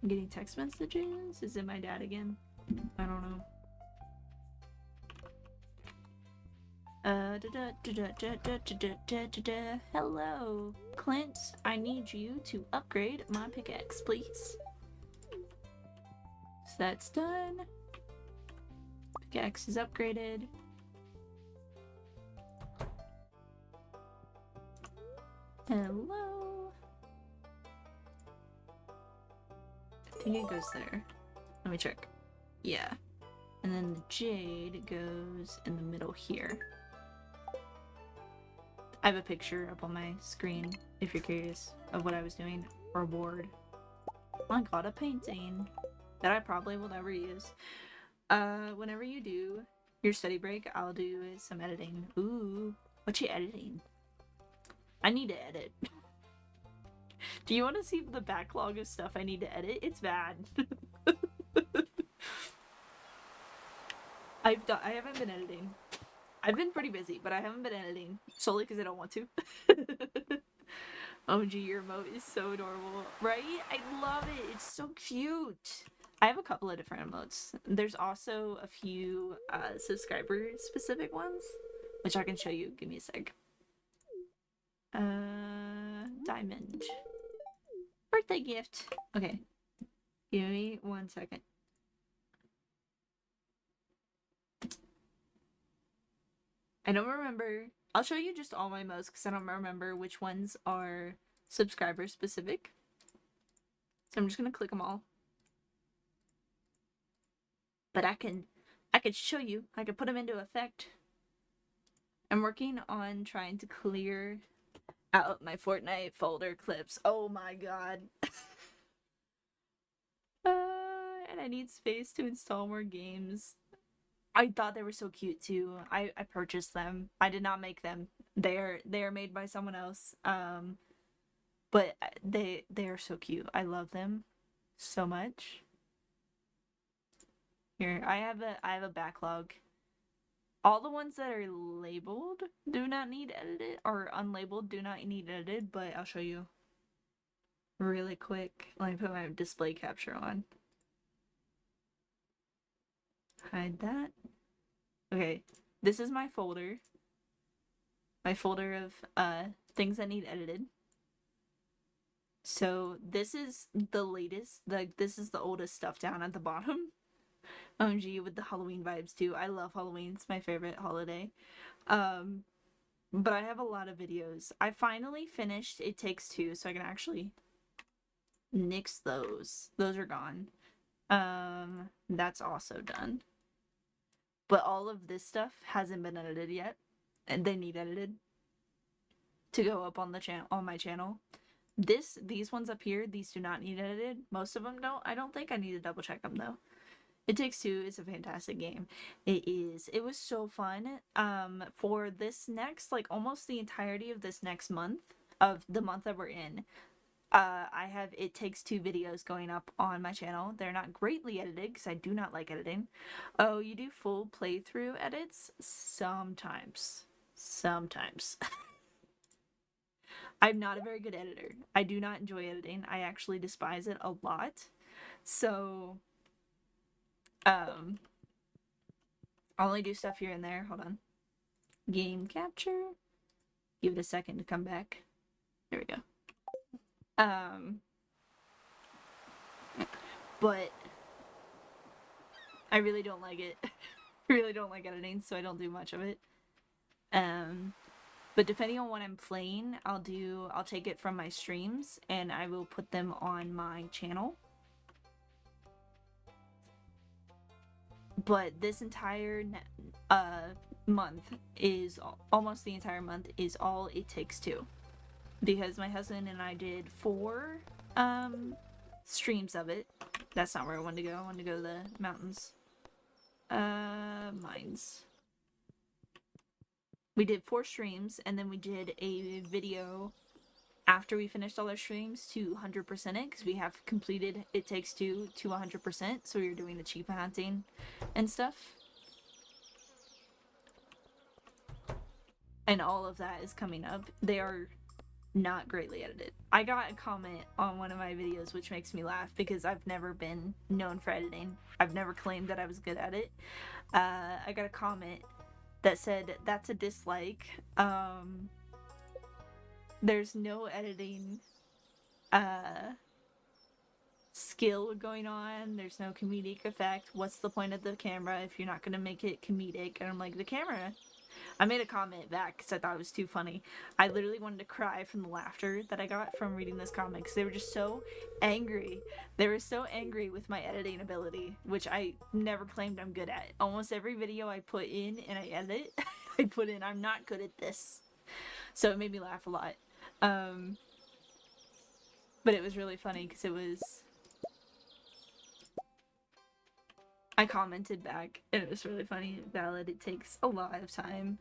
I'm getting text messages? Is it my dad again? I don't know. Hello, Clint. I need you to upgrade my pickaxe, please. So that's done. Pickaxe is upgraded. Hello. I think it goes there. Let me check. Yeah. And then the jade goes in the middle here. I have a picture up on my screen if you're curious of what I was doing. Reward. I got a painting that I probably will never use. Whenever you do your study break, I'll do some editing. Ooh, what you editing? I need to edit. Do you want to see the backlog of stuff I need to edit? It's bad. I haven't been editing. I've been pretty busy, but I haven't been editing solely because I don't want to. OMG, your emote is so adorable, right? I love it. It's so cute. I have a couple of different emotes. There's also a few subscriber specific ones, which I can show you. Give me a sec. Diamond. Birthday gift. Okay. Give me 1 second. I don't remember. I'll show you just all my emotes because I don't remember which ones are subscriber specific. So I'm just gonna click them all. But I can show you. I can put them into effect. I'm working on trying to clear out my Fortnite folder clips. Oh my god. And I need space to install more games. I thought they were so cute too. I purchased them. I did not make them. They are made by someone else. But they are so cute. I love them so much. Here, I have a backlog. All the ones that are labeled do not need edited, or unlabeled do not need edited, but I'll show you really quick. Let me put my display capture on. Hide that. Okay, this is my folder. my folder of things that need edited. So this is the latest, like this is the oldest stuff down at the bottom. OMG with the Halloween vibes too. I love Halloween. It's my favorite holiday. Um but I have a lot of videos. I finally finished It Takes Two, so I can actually nix those. Those are gone. That's also done. But all of this stuff hasn't been edited yet, and they need edited to go up on the channel, on my channel. These ones up here, these do not need edited. Most of them don't. I don't think I need to double check them though. It Takes Two is a fantastic game. It is. It was so fun. For this next, like almost the entirety of this next month, of the month that we're in, I have It Takes Two videos going up on my channel. They're not greatly edited because I do not like editing. Oh, you do full playthrough edits? Sometimes. Sometimes. I'm not a very good editor. I do not enjoy editing. I actually despise it a lot. So, I'll only do stuff here and there. Hold on. Game capture. Give it a second to come back. There we go. But I really don't like it. I really don't like editing, so I don't do much of it. But depending on what I'm playing, I'll take it from my streams and I will put them on my channel. But this entire month is almost the entire month is all It Takes Two, because my husband and I did 4 streams of it. That's not where I wanted to go. I wanted to go to the mountains. Mines. We did 4 streams, and then we did a video after we finished all our streams to 100% it, because we have completed It Takes Two to 100%, so we were doing achievement hunting and stuff. And all of that is coming up. They are not greatly edited. I got a comment on one of my videos which makes me laugh, because I've never been known for editing. I've never claimed that I was good at it. I got a comment that said, "That's a dislike. There's no editing skill going on. There's no comedic effect. What's the point of the camera if you're not going to make it comedic?" And I'm like, the camera... I made a comment back because I thought it was too funny. I literally wanted to cry from the laughter that I got from reading this comment, because they were just so angry. They were so angry with my editing ability, which I never claimed I'm good at. Almost every video I put in and I edit, I put in, "I'm not good at this." So it made me laugh a lot. But it was really funny because it was... I commented back and it was really funny. Valid, it takes a lot of time.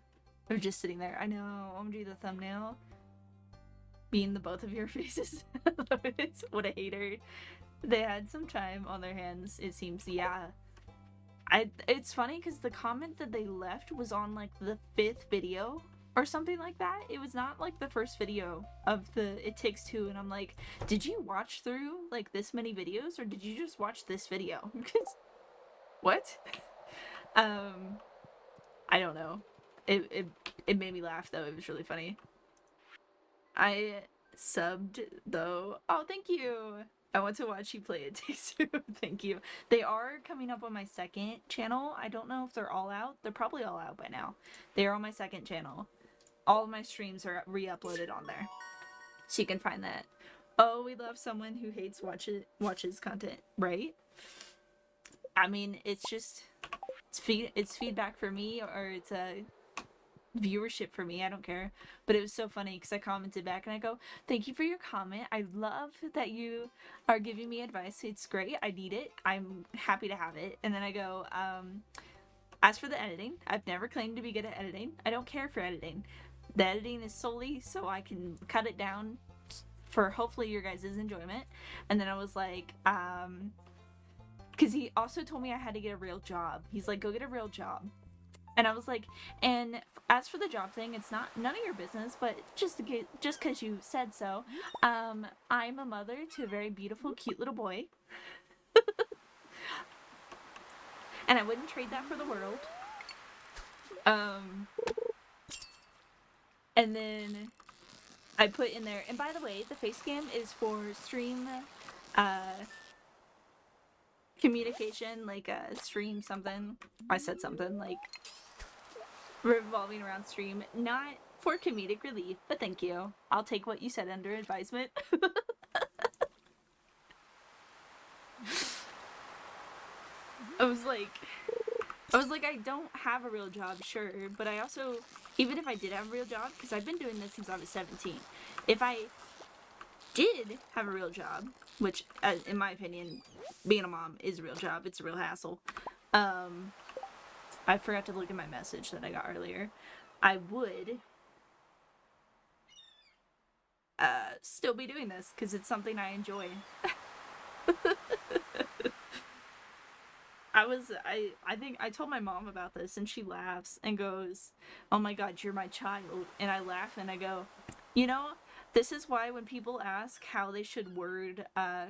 I was just sitting there. I know, I'm gonna do the thumbnail being the both of your faces. What a hater. They had some time on their hands, it seems. Yeah. It's funny because the comment that they left was on like the 5th video or something like that. It was not like the first video of the It Takes Two, and I'm like, did you watch through like this many videos, or did you just watch this video? What? I don't know. It made me laugh though. It was really funny. I subbed though. Oh, thank you. I want to watch you play It Takes Two. Thank you. They are coming up on my 2nd channel. I don't know if they're all out. They're probably all out by now. They are on my 2nd channel. All of my streams are re-uploaded on there, so you can find that. Oh, we love someone who hates watches content, right? I mean, it's just it's feedback for me, or it's a viewership for me. I don't care. But it was so funny because I commented back and I go, "Thank you for your comment. I love that you are giving me advice. It's great. I need it. I'm happy to have it." And then I go, "As for the editing, I've never claimed to be good at editing. I don't care for editing. The editing is solely so I can cut it down for hopefully your guys' enjoyment." And then I was like, because he also told me I had to get a real job. He's like, "Go get a real job." And I was like, "And as for the job thing, it's not none of your business, but just because you said so, I'm a mother to a very beautiful, cute little boy. And I wouldn't trade that for the world." And then I put in there, and by the way, the face cam is for stream communication, like stream something. I said something like revolving around stream, not for comedic relief, but thank you. I'll take what you said under advisement. I was like, I don't have a real job, sure, but I also, even if I did have a real job, because I've been doing this since I was 17, if I did have a real job, which, in my opinion, being a mom is a real job, it's a real hassle. I forgot to look at my message that I got earlier. I would still be doing this, because it's something I enjoy. I think I told my mom about this and she laughs and goes, "Oh my god, you're my child." And I laugh and I go, "You know, this is why when people ask how they should word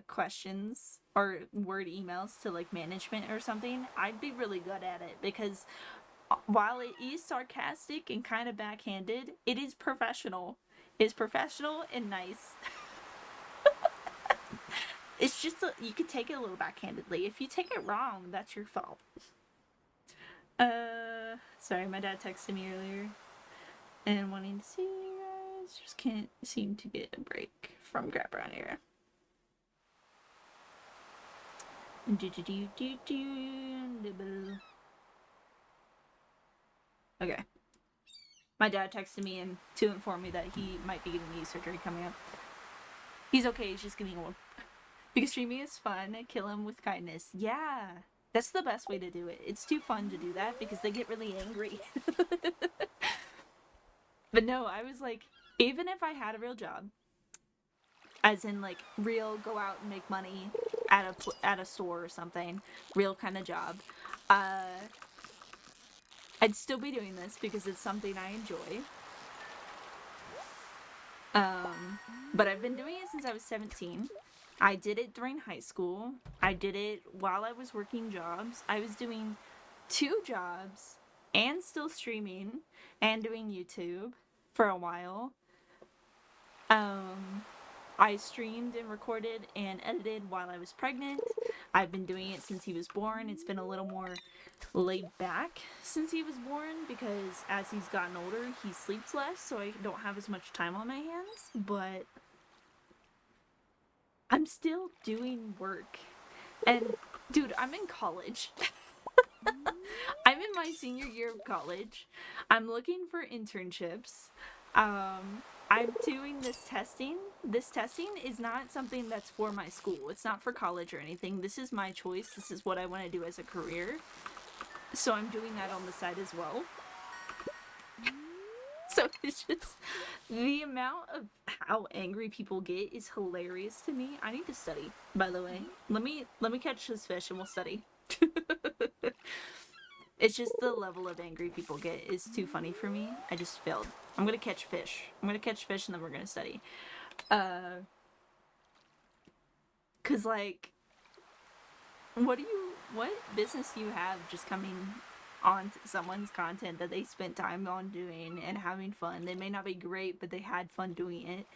questions or word emails to like management or something, I'd be really good at it because while it is sarcastic and kind of backhanded, it is professional. It's professional and nice." It's just you could take it a little backhandedly. If you take it wrong, that's your fault. Sorry, my dad texted me earlier and wanting to see you guys. Just can't seem to get a break from Grab Around Here. Okay. My dad texted me and to inform me that he might be getting knee surgery coming up. He's okay, he's just getting old. Because streaming is fun, kill him with kindness. Yeah, that's the best way to do it. It's too fun to do that because they get really angry. But no, I was like, even if I had a real job, as in like real go out and make money at a store or something, real kind of job, I'd still be doing this because it's something I enjoy. But I've been doing it since I was 17. I did it during high school. I did it while I was working jobs. I was doing 2 jobs and still streaming and doing YouTube for a while. I streamed and recorded and edited while I was pregnant. I've been doing it since he was born. It's been a little more laid back since he was born because as he's gotten older, he sleeps less, so I don't have as much time on my hands, but I'm still doing work. And dude, I'm in college. I'm in my senior year of college. I'm looking for internships. I'm doing this testing. This testing is not something that's for my school. It's not for college or anything. This is my choice. This is what I want to do as a career. So I'm doing that on the side as well. So it's just the amount of how angry people get is hilarious to me. I need to study, by the way. Let me catch this fish and we'll study. It's just the level of angry people get is too funny for me. I just failed. I'm gonna catch fish. I'm gonna catch fish and then we're gonna study. Cause like, what business do you have just coming on someone's content that they spent time on doing and having fun? They may not be great, but they had fun doing it,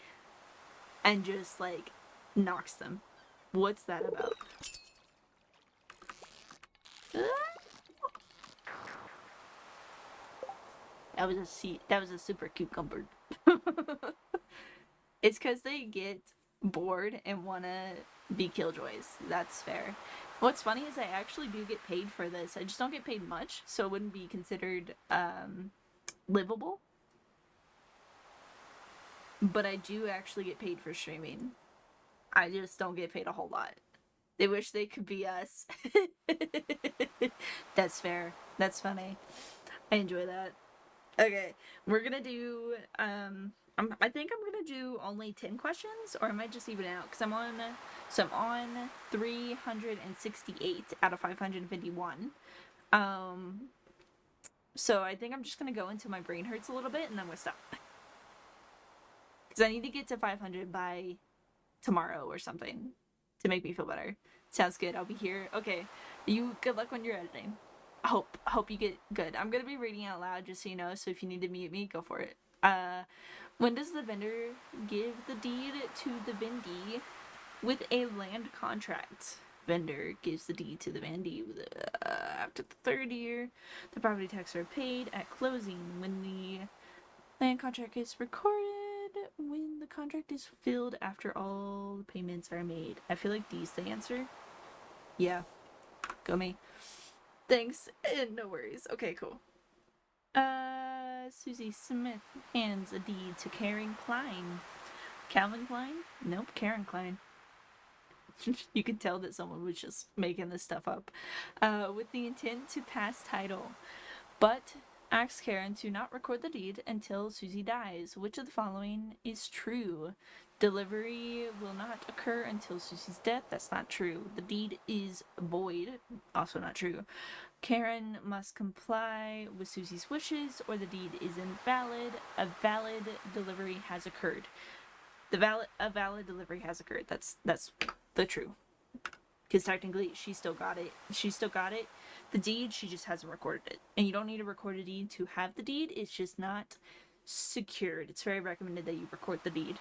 and just like knocks them. What's that about? That was a super cucumber. It's because they get bored and want to be killjoys. That's fair. What's funny is I actually do get paid for this. I just don't get paid much, so it wouldn't be considered livable. But I do actually get paid for streaming. I just don't get paid a whole lot. They wish they could be us. That's fair. That's funny. I enjoy that. Okay, we're gonna do I think I'm gonna do only 10 questions, or I might just even out because I'm on 368 out of 551. So I think I'm just gonna go until my brain hurts a little bit and then we'll stop. Because I need to get to 500 by tomorrow or something to make me feel better. Sounds good. I'll be here. Okay. You good luck when you're editing. Hope you get good. I'm gonna be reading out loud just so you know, so if you need to mute me, go for it. When does the vendor give the deed to the vendee with a land contract? Vendor gives the deed to the vendee after the third year. The property taxes are paid at closing when the land contract is recorded, when the contract is fulfilled after all the payments are made. I feel like D's the answer. Yeah. Go me. Thanks. No worries. Okay, cool. Susie Smith hands a deed to Karen Klein. Calvin Klein? Nope, Karen Klein. You could tell that someone was just making this stuff up. With the intent to pass title. But asks Karen to not record the deed until Susie dies. Which of the following is true? Delivery will not occur until Susie's death. That's not true. The deed is void. Also not true. Karen must comply with Susie's wishes, or the deed is invalid. A valid delivery has occurred. A valid delivery has occurred. That's the true. Because technically, she still got it. She still got it. The deed, she just hasn't recorded it. And you don't need to record a deed to have the deed. It's just not secured. It's very recommended that you record the deed.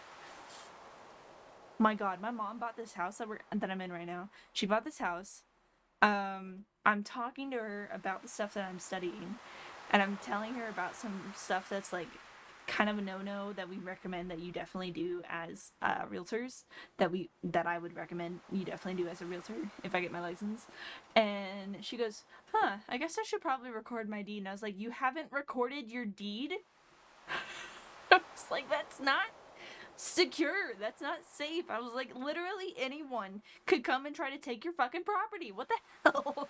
My God, my mom bought this house that I'm in right now. She bought this house. I'm talking to her about the stuff that I'm studying, and I'm telling her about some stuff that's like kind of a no-no that we recommend that you definitely do as realtors, that I would recommend you definitely do as a realtor if I get my license. And she goes, I guess I should probably record my deed. And I was like, you haven't recorded your deed? I was like, that's not secure. That's not safe. I was like, literally anyone could come and try to take your fucking property. What the hell?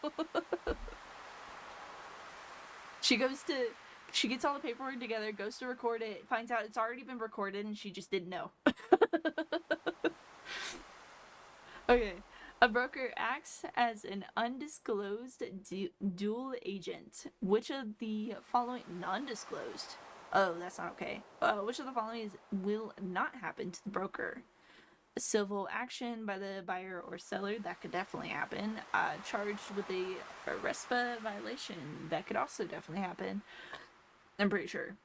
She gets all the paperwork together, goes to record it, finds out it's already been recorded, and she just didn't know. Okay. A broker acts as an undisclosed dual agent. Which of the following non-disclosed? Oh, that's not okay. Which of the following will not happen to the broker? Civil action by the buyer or seller, that could definitely happen. Charged with a RESPA violation, that could also definitely happen. I'm pretty sure.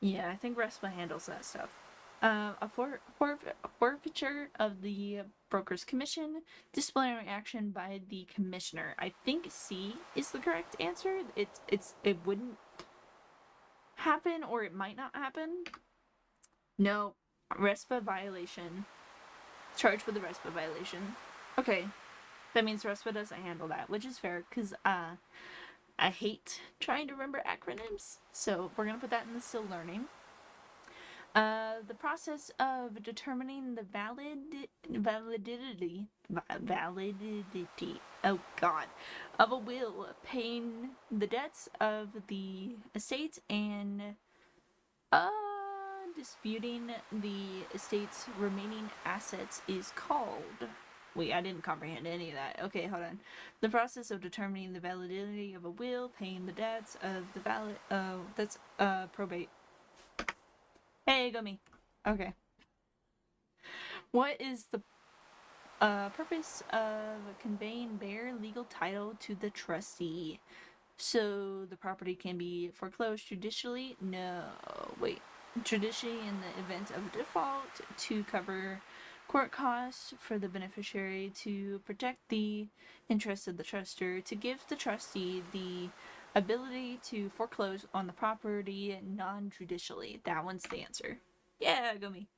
Yeah, I think RESPA handles that stuff. A forfeiture of the broker's commission, disciplinary action by the commissioner. I think C is the correct answer. It wouldn't happen, or it might not happen. No, RESPA violation. Charged with a RESPA violation. Okay, that means RESPA doesn't handle that, which is fair, because I hate trying to remember acronyms, so we're gonna put that in the still learning. The process of determining the validity of a will, paying the debts of the estate, and disputing the estate's remaining assets is called. Wait, I didn't comprehend any of that. Okay, hold on. The process of determining the validity of a will, paying the debts of the that's probate. Hey, go me. Okay. What is the purpose of conveying bare legal title to the trustee? So the property can be foreclosed judicially? No, wait. Judicially in the event of default, to cover court costs for the beneficiary, to protect the interests of the trustor, to give the trustee the ability to foreclose on the property non-judicially. That one's the answer. Yeah, go me.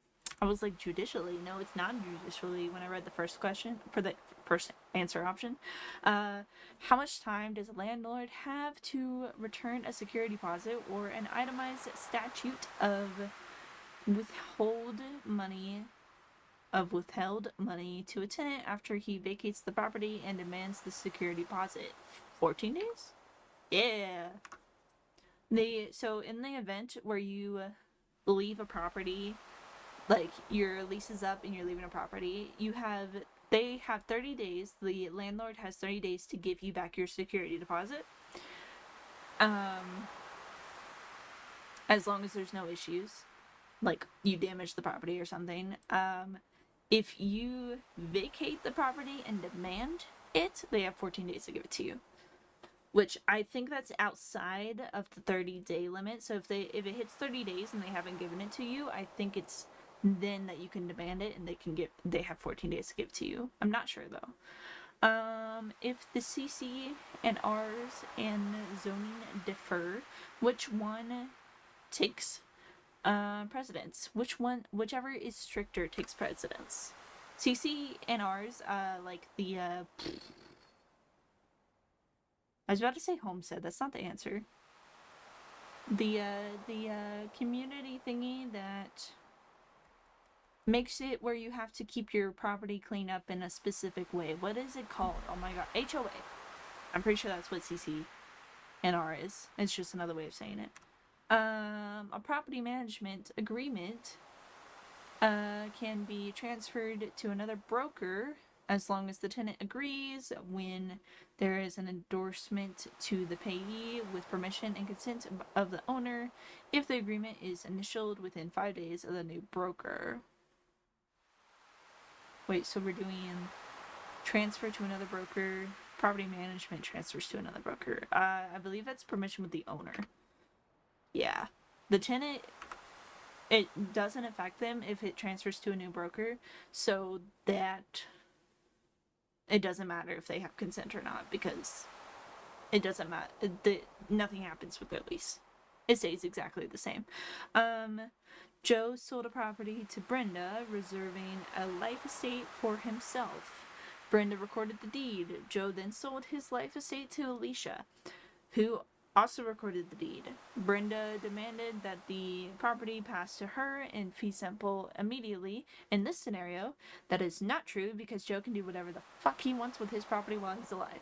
I was like, judicially? No, it's non-judicially when I read the first question, for the first answer option. How much time does a landlord have to return a security deposit or an itemized statute of withheld money to a tenant after he vacates the property and demands the security deposit? 14 days? Yeah. So in the event where you leave a property, like your lease is up and you're leaving a property, they have 30 days. The landlord has 30 days to give you back your security deposit. As long as there's no issues, like you damage the property or something. If you vacate the property and demand it, they have 14 days to give it to you. which I think that's outside of the 30-day limit. So if it hits 30 days and they haven't given it to you, I think it's then that you can demand it, and they have 14 days to give it to you. I'm not sure though. If the CC and Rs and zoning differ, which one takes precedence? Whichever is stricter takes precedence. CC and Rs, like the I was about to say homestead. That's not the answer. The community thingy that makes it where you have to keep your property clean up in a specific way. What is it called? Oh my god, HOA. I'm pretty sure that's what CC and R is. It's just another way of saying it. A property management agreement can be transferred to another broker as long as the tenant agrees when there is an endorsement to the payee with permission and consent of the owner if the agreement is initialed within 5 days of the new broker. Wait, so we're doing transfer to another broker, property management transfers to another broker. I believe that's permission with the owner. Yeah. The tenant, it doesn't affect them if it transfers to a new broker, so that it doesn't matter if they have consent or not, because it doesn't matter. Nothing happens with their lease. It stays exactly the same. Joe sold a property to Brenda, reserving a life estate for himself. Brenda recorded the deed. Joe then sold his life estate to Alicia, who also recorded the deed. Brenda demanded that the property pass to her in fee simple immediately. In this scenario, that is not true because Joe can do whatever the fuck he wants with his property while he's alive.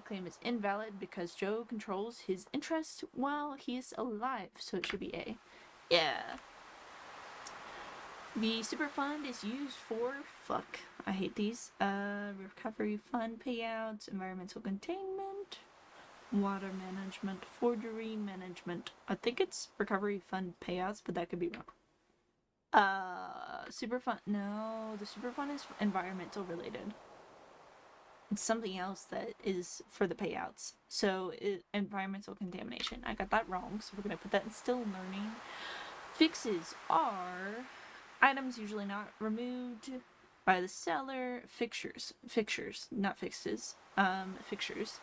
Claim is invalid because Joe controls his interest while he's alive, so it should be A. Yeah. The super fund is used for I hate these. Recovery fund payouts, environmental containment, water management, forgery management. I think it's recovery fund payouts, but that could be wrong. Super fund. No, the super fund is environmental related. It's something else that is for the payouts. So environmental contamination. I got that wrong, so we're gonna put that in still learning. Fixes are items usually not removed by the seller. Fixtures, not fixes. Fixtures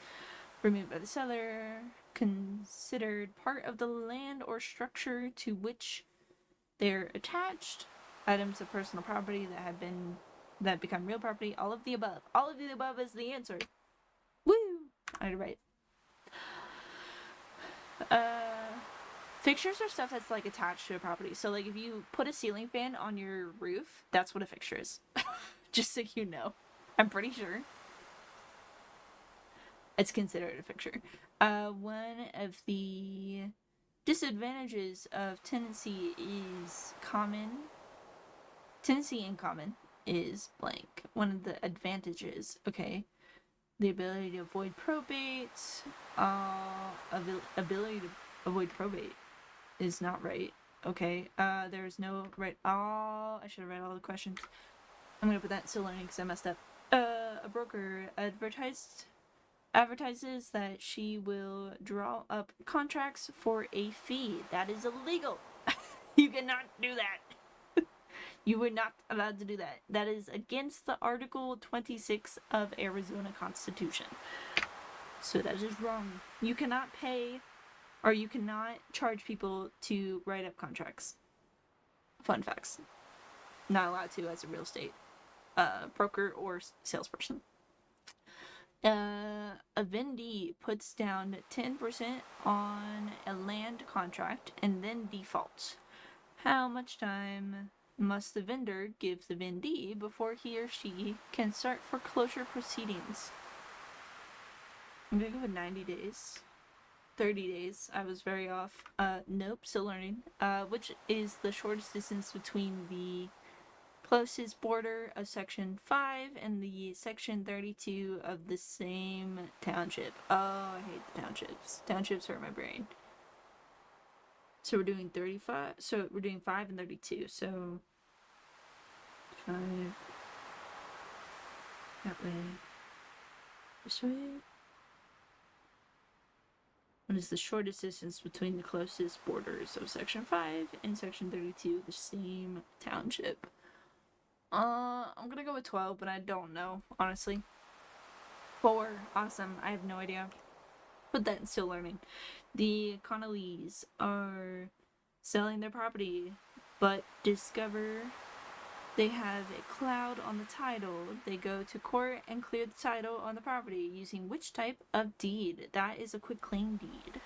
removed by the seller, considered part of the land or structure to which they're attached. Items of personal property that become real property. All of the above. All of the above is the answer. Woo! I did right. Fixtures are stuff that's like attached to a property. So like if you put a ceiling fan on your roof, that's what a fixture is. Just so you know. I'm pretty sure it's considered a fixture. One of the disadvantages of tenancy is common. Tenancy in common is blank. One of the advantages, okay. The ability to avoid probate. Ability to avoid probate is not right. Okay. There's no right. Oh, I should have read all the questions. I'm gonna put that in still learning because I messed up. A broker advertises that she will draw up contracts for a fee. That is illegal. You cannot do that. You were not allowed to do that. That is against the Article 26 of Arizona Constitution. So that is wrong. You cannot pay or you cannot charge people to write up contracts. Fun facts. Not allowed to as a real estate broker or salesperson. A vendee puts down 10% on a land contract and then defaults. How much time must the vendor give the vendee before he or she can start foreclosure proceedings? I'm gonna go with 90 days. 30 days. I was very off. Nope, still learning. Which is the shortest distance between the closest border of Section 5 and the Section 32 of the same township. Oh, I hate the townships. Townships hurt my brain. So we're doing 35. So we're doing 5 and 32. So 5 that way. This way. What is the shortest distance between the closest borders of Section 5 and Section 32, the same township? I'm gonna go with 12, but I don't know, honestly. 4. Awesome. I have no idea. But that's still learning. The Connellys are selling their property, but discover they have a cloud on the title. They go to court and clear the title on the property using which type of deed? That is a quitclaim deed.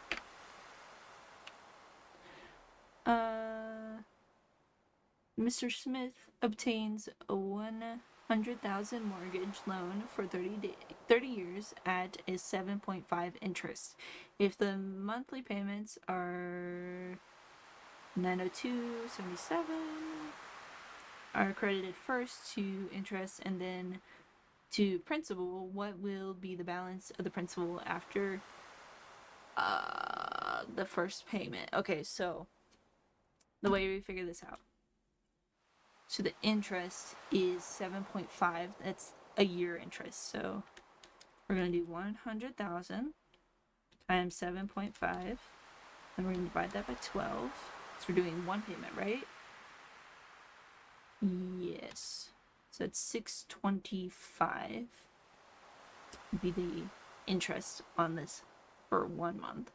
Mr. Smith obtains a 100,000 mortgage loan for 30 years at a 7.5 interest. If the monthly payments are 902.77 are credited first to interest and then to principal, what will be the balance of the principal after the first payment? Okay, so the way we figure this out. So the interest is 7.5. That's a year interest. So we're going to do 100,000 times 7.5. And we're going to divide that by 12. So we're doing one payment, right? Yes. So it's 625 would be the interest on this for 1 month.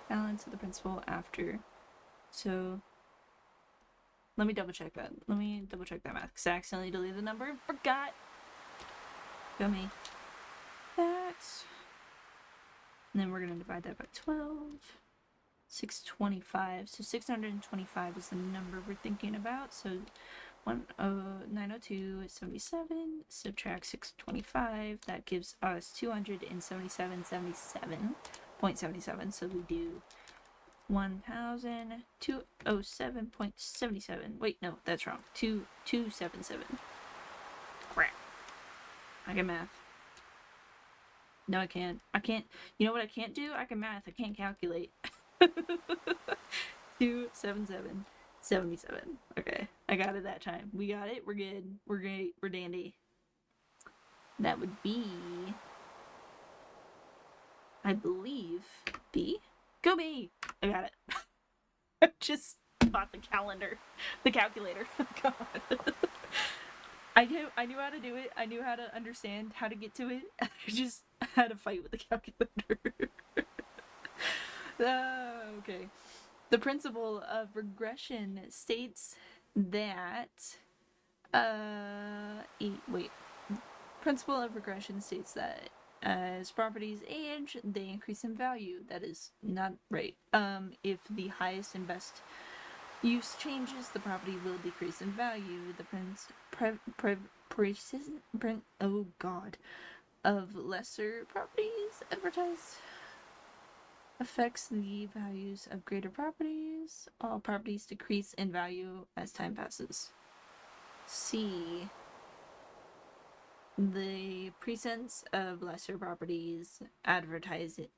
Balance of the principal after. So let me double check that. Let me double check that math because I accidentally deleted the number and forgot. Go me. That. And then we're going to divide that by 12. 625. So 625 is the number we're thinking about. So 902.77 subtract 625. That gives us 277.77. So we do 1,207.77. Wait, no, that's wrong. 277. Crap. I can math. No, I can't. I can't. You know what I can't do? I can math. I can't calculate. 277.77. Okay, I got it that time. We got it. We're good. We're great. We're dandy. That would be, I believe, B. Go B. I got it. I just bought the calendar, the calculator. God. I knew how to do it. I knew how to understand how to get to it. I just had to fight with the calculator. Okay. The principle of regression states that principle of regression states that as properties age, they increase in value. That is not right. If the highest and best use changes, the property will decrease in value. The of lesser properties advertised affects the values of greater properties. All properties decrease in value as time passes. C. The presence of lesser properties advertising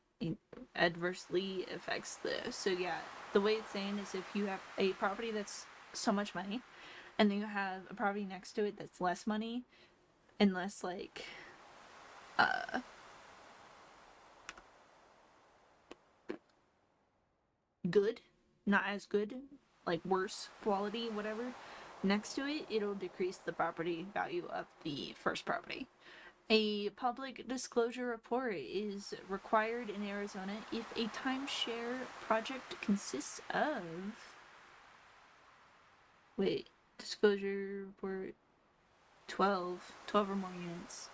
adversely affects this. So yeah, the way it's saying is if you have a property that's so much money, and then you have a property next to it that's less money, and less like good, not as good, like worse quality, whatever, next to it, it'll decrease the property value of the first property. A public disclosure report is required in Arizona if a timeshare project consists of. Wait, disclosure report 12 or more units.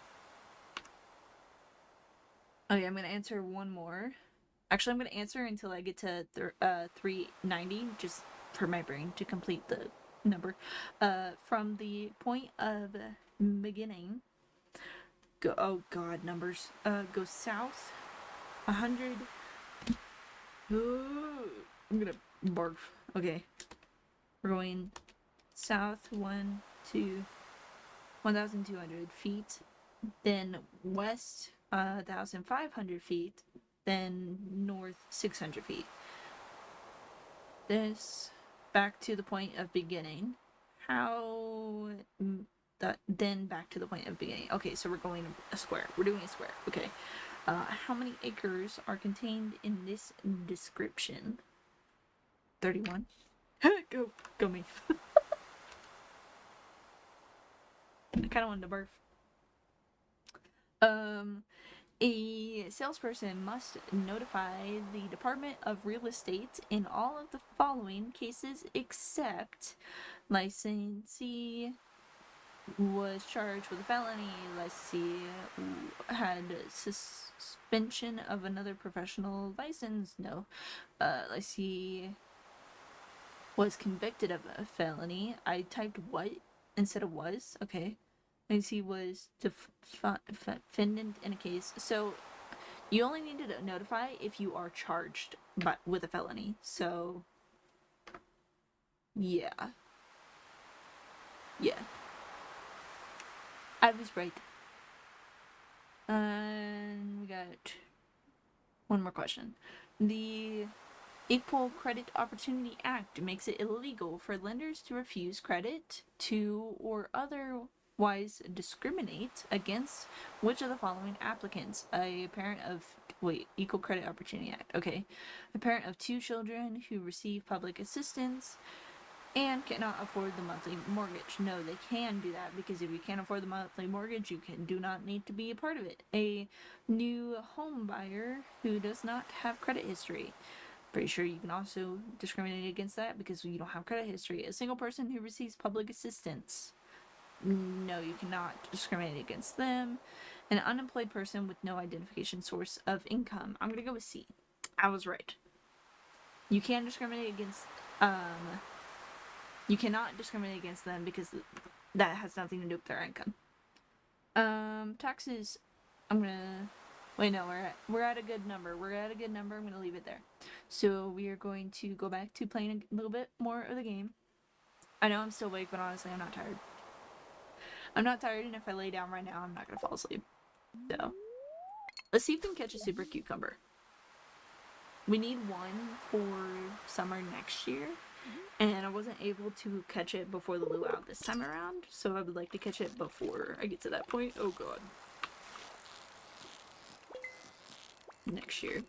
Okay, I'm gonna answer one more. Actually, I'm gonna answer until I get to 390, just for my brain to complete the number. From the point of beginning, go. Oh God, numbers. Go south 100. I'm gonna barf. Okay, we're going south 1,200 feet, then west 1,500 feet, then north 600 feet. This back to the point of beginning. How then back to the point of the beginning. Okay, so we're going a square. We're doing a square. Okay. How many acres are contained in this description? 31. Go me. I kind of wanted to barf. A salesperson must notify the Department of Real Estate in all of the following cases except licensee was charged with a felony, licensee had suspension of another professional license, no, licensee was convicted of a felony. I typed what instead of was, okay. Licensee was defendant in a case. So you only need to notify if you are charged with a felony. So yeah. I was right. And we got one more question. The Equal Credit Opportunity Act makes it illegal for lenders to refuse credit to or otherwise discriminate against which of the following applicants? A parent of Equal Credit Opportunity Act. Okay. A parent of 2 children who receive public assistance and cannot afford the monthly mortgage. No, they can do that because if you can't afford the monthly mortgage, you do not need to be a part of it. A new home buyer who does not have credit history. Pretty sure you can also discriminate against that because you don't have credit history. A single person who receives public assistance. No, you cannot discriminate against them. An unemployed person with no identification source of income. I'm gonna go with C. I was right. You can discriminate against you cannot discriminate against them because that has nothing to do with their income. Taxes. I'm gonna. Wait, no, we're at a good number. I'm gonna leave it there. So we are going to go back to playing a little bit more of the game. I know I'm still awake, but honestly, I'm not tired. I'm not tired, and if I lay down right now, I'm not gonna fall asleep. So let's see if we can catch a super cucumber. We need one for summer next year. And I wasn't able to catch it before the luau this time around, so I would like to catch it before I get to that point. Oh god. Next year.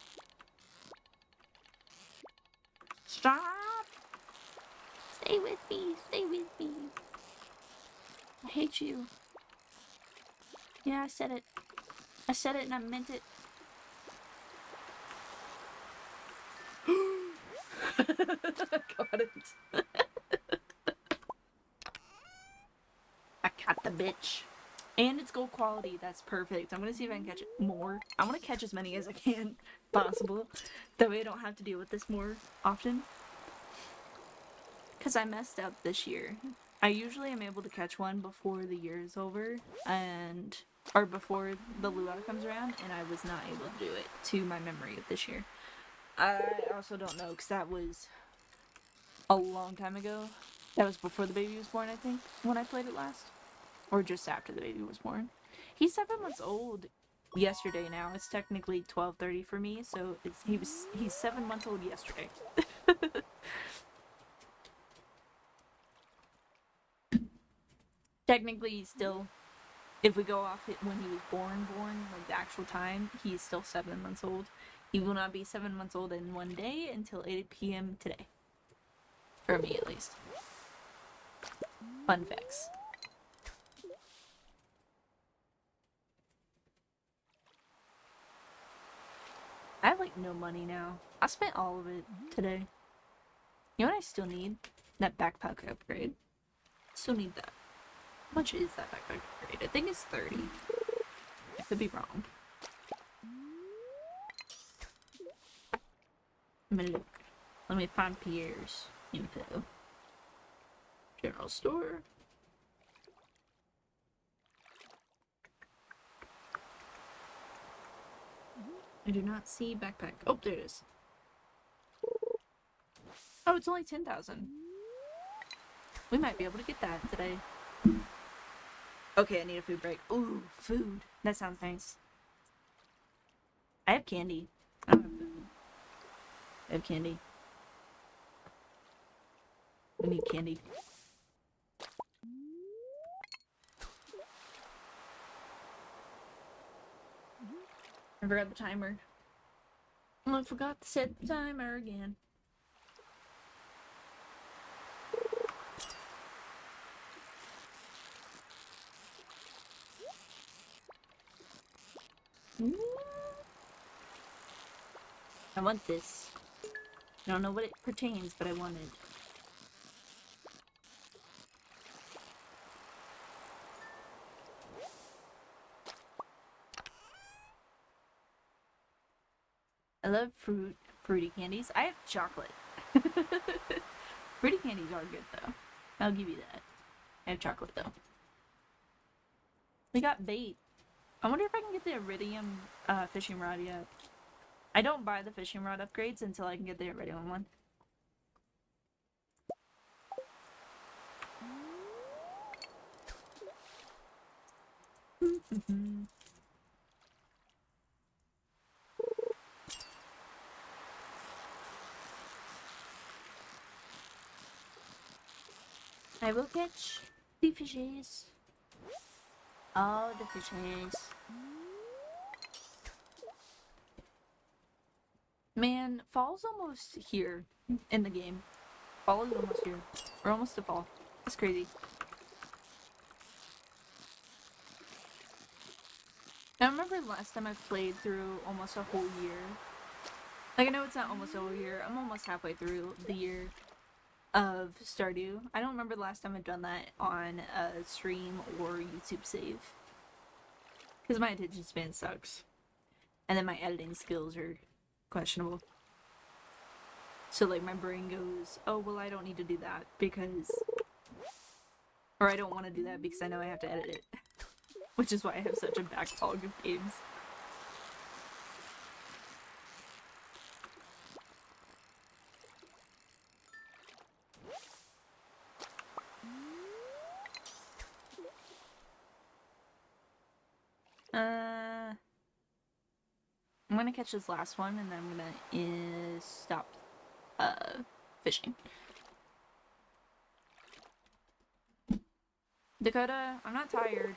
Stop! Stay with me, I hate you. Yeah, I said it. And I meant it. Got it. I caught the bitch. And it's gold quality. That's perfect. I'm gonna see if I can catch it more. I want to catch as many as I can possible. That way I don't have to deal with this more often. Because I messed up this year. I usually am able to catch one before the year is over. Or before the luau comes around. And I was not able to do it to my memory of this year. I also don't know because that was a long time ago. That was before the baby was born, I think, when I played it last. Or just after the baby was born. He's 7 months old yesterday now. It's technically 12:30 for me, so he's 7 months old yesterday. Technically, he's still, if we go off it when he was born, like the actual time, he's still 7 months old. He will not be 7 months old in one day until 8 p.m. today. For me, at least. Fun facts. I have like no money now. I spent all of it today. You know what I still need? That backpack upgrade. Still need that. How much is that backpack upgrade? I think it's 30. I could be wrong. Let me find Pierre's info. General store. I do not see backpack. Oh, there it is. Oh, it's only 10,000. We might be able to get that today. Okay, I need a food break. Ooh, food. That sounds nice. I have candy. I don't have food. I have candy. I need candy. I forgot the timer. I forgot to set the timer again. I want this. I don't know what it pertains, but I want it. I love fruity candies. I have chocolate. Fruity candies are good though. I'll give you that. I have chocolate though. We got bait. I wonder if I can get the iridium fishing rod yet. I don't buy the fishing rod upgrades until I can get the iridium one. I will catch the fishes. Oh, the fishes. Man, fall's almost here in the game. Fall is almost here. We're almost to fall. That's crazy. I remember the last time I played through almost a whole year. Like, I know it's not almost a whole year. I'm almost halfway through the year of Stardew. I don't remember the last time I've done that on a stream or YouTube save. Because my attention span sucks. And then my editing skills are questionable. So, like, my brain goes, oh, well, I don't need to do that because... Or I don't want to do that because I know I have to edit it. Which is why I have such a backlog of games. I'm gonna catch this last one and then I'm gonna stop fishing. Dakota, I'm not tired.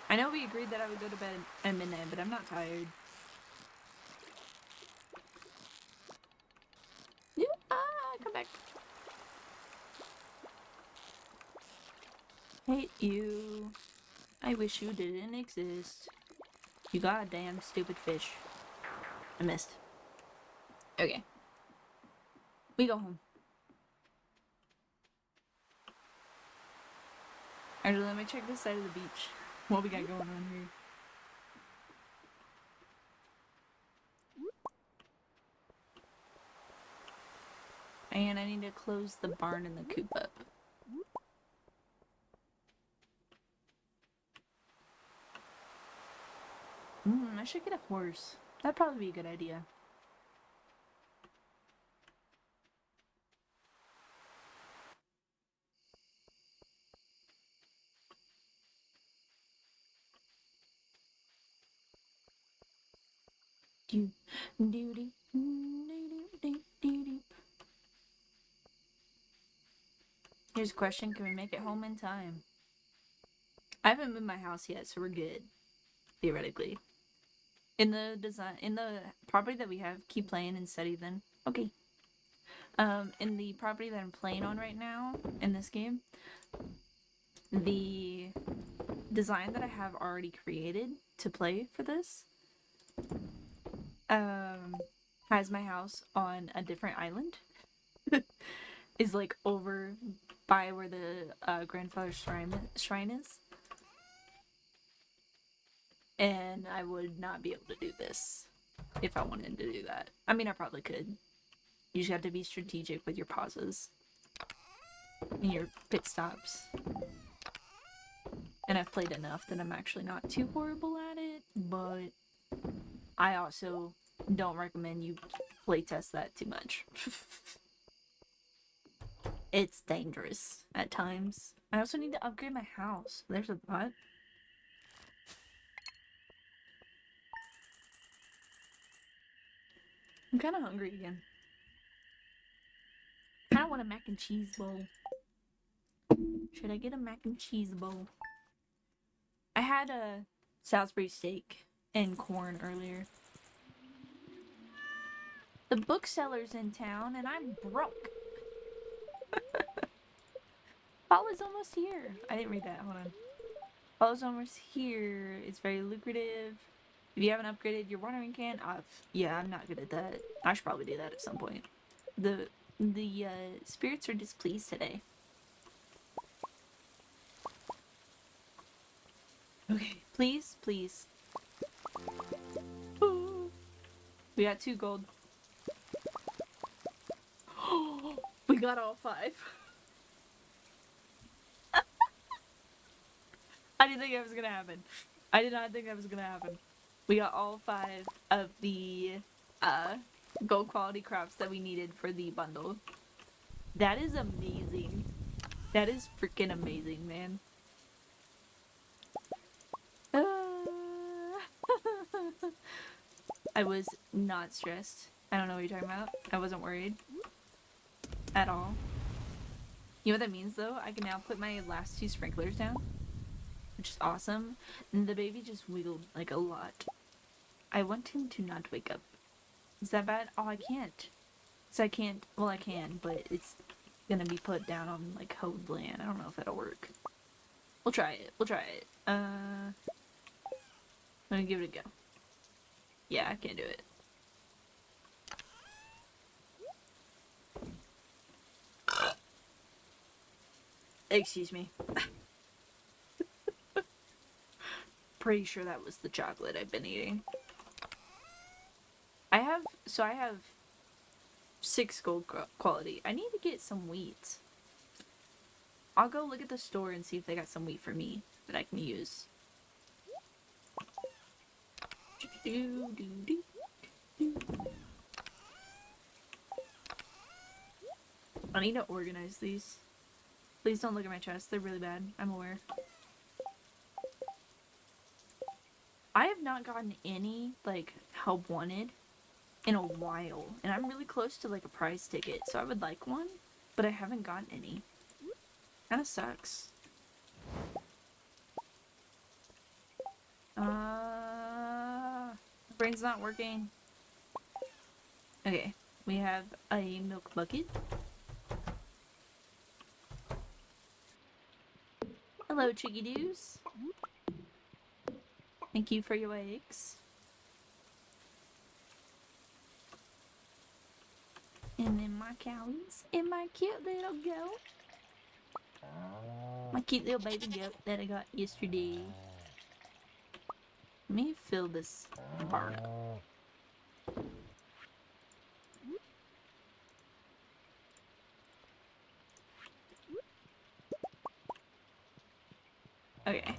I know we agreed that I would go to bed at midnight, but I'm not tired. Come back. Hate you. I wish you didn't exist. You goddamn stupid fish. I missed. Okay. We go home. Alright, let me check this side of the beach. What we got going on here. And I need to close the barn and the coop up. I should get a horse. That'd probably be a good idea. Here's a question, can we make it home in time? I haven't moved my house yet, so we're good. Theoretically. In the property that we have, keep playing and study then. Okay. In the property that I'm playing on right now, in this game, the design that I have already created to play for this, has my house on a different island. Is like over by where the grandfather's shrine is. And I would not be able to do this if I wanted to do that. I mean, I probably could. You just have to be strategic with your pauses and your pit stops. And I've played enough that I'm actually not too horrible at it, but I also don't recommend you playtest that too much. It's dangerous at times. I also need to upgrade my house. There's a thought. I'm kind of hungry again. I kind of want a mac and cheese bowl. Should I get a mac and cheese bowl? I had a Salisbury steak and corn earlier. The bookseller's in town and I'm broke. Fall is almost here. I didn't read that. Hold on. Fall is almost here. It's very lucrative. If you haven't upgraded your watering can, yeah, I'm not good at that. I should probably do that at some point. The spirits are displeased today. Okay, please, please. Ooh. We got 2 gold. We got all 5. I didn't think that was gonna happen. I did not think that was gonna happen. We got all 5 of the gold quality crops that we needed for the bundle. That is amazing. That is freaking amazing, man. I was not stressed. I don't know what you're talking about. I wasn't worried at all. You know what that means, though? I can now put my last 2 sprinklers down, which is awesome. And the baby just wiggled like a lot. I want him to not wake up. Is that bad? Oh, I can't. So I can't. Well, I can, but it's gonna be put down on like hoed land. I don't know if that'll work. We'll try it. We'll try it. Let me give it a go. Yeah, I can't do it. Excuse me. Pretty sure that was the chocolate I've been eating. I have 6 gold quality. I need to get some wheat. I'll go look at the store and see if they got some wheat for me that I can use. I need to organize these. Please don't look at my chest. They're really bad. I'm aware. I have not gotten any, like, help wanted in a while. And I'm really close to, like, a prize ticket. So I would like one. But I haven't gotten any. Kinda sucks. My brain's not working. Okay. We have a milk bucket. Hello, chickadoos. Thank you for your eggs. And then my cowies. And my cute little goat. My cute little baby goat that I got yesterday. Let me fill this barn up. Okay.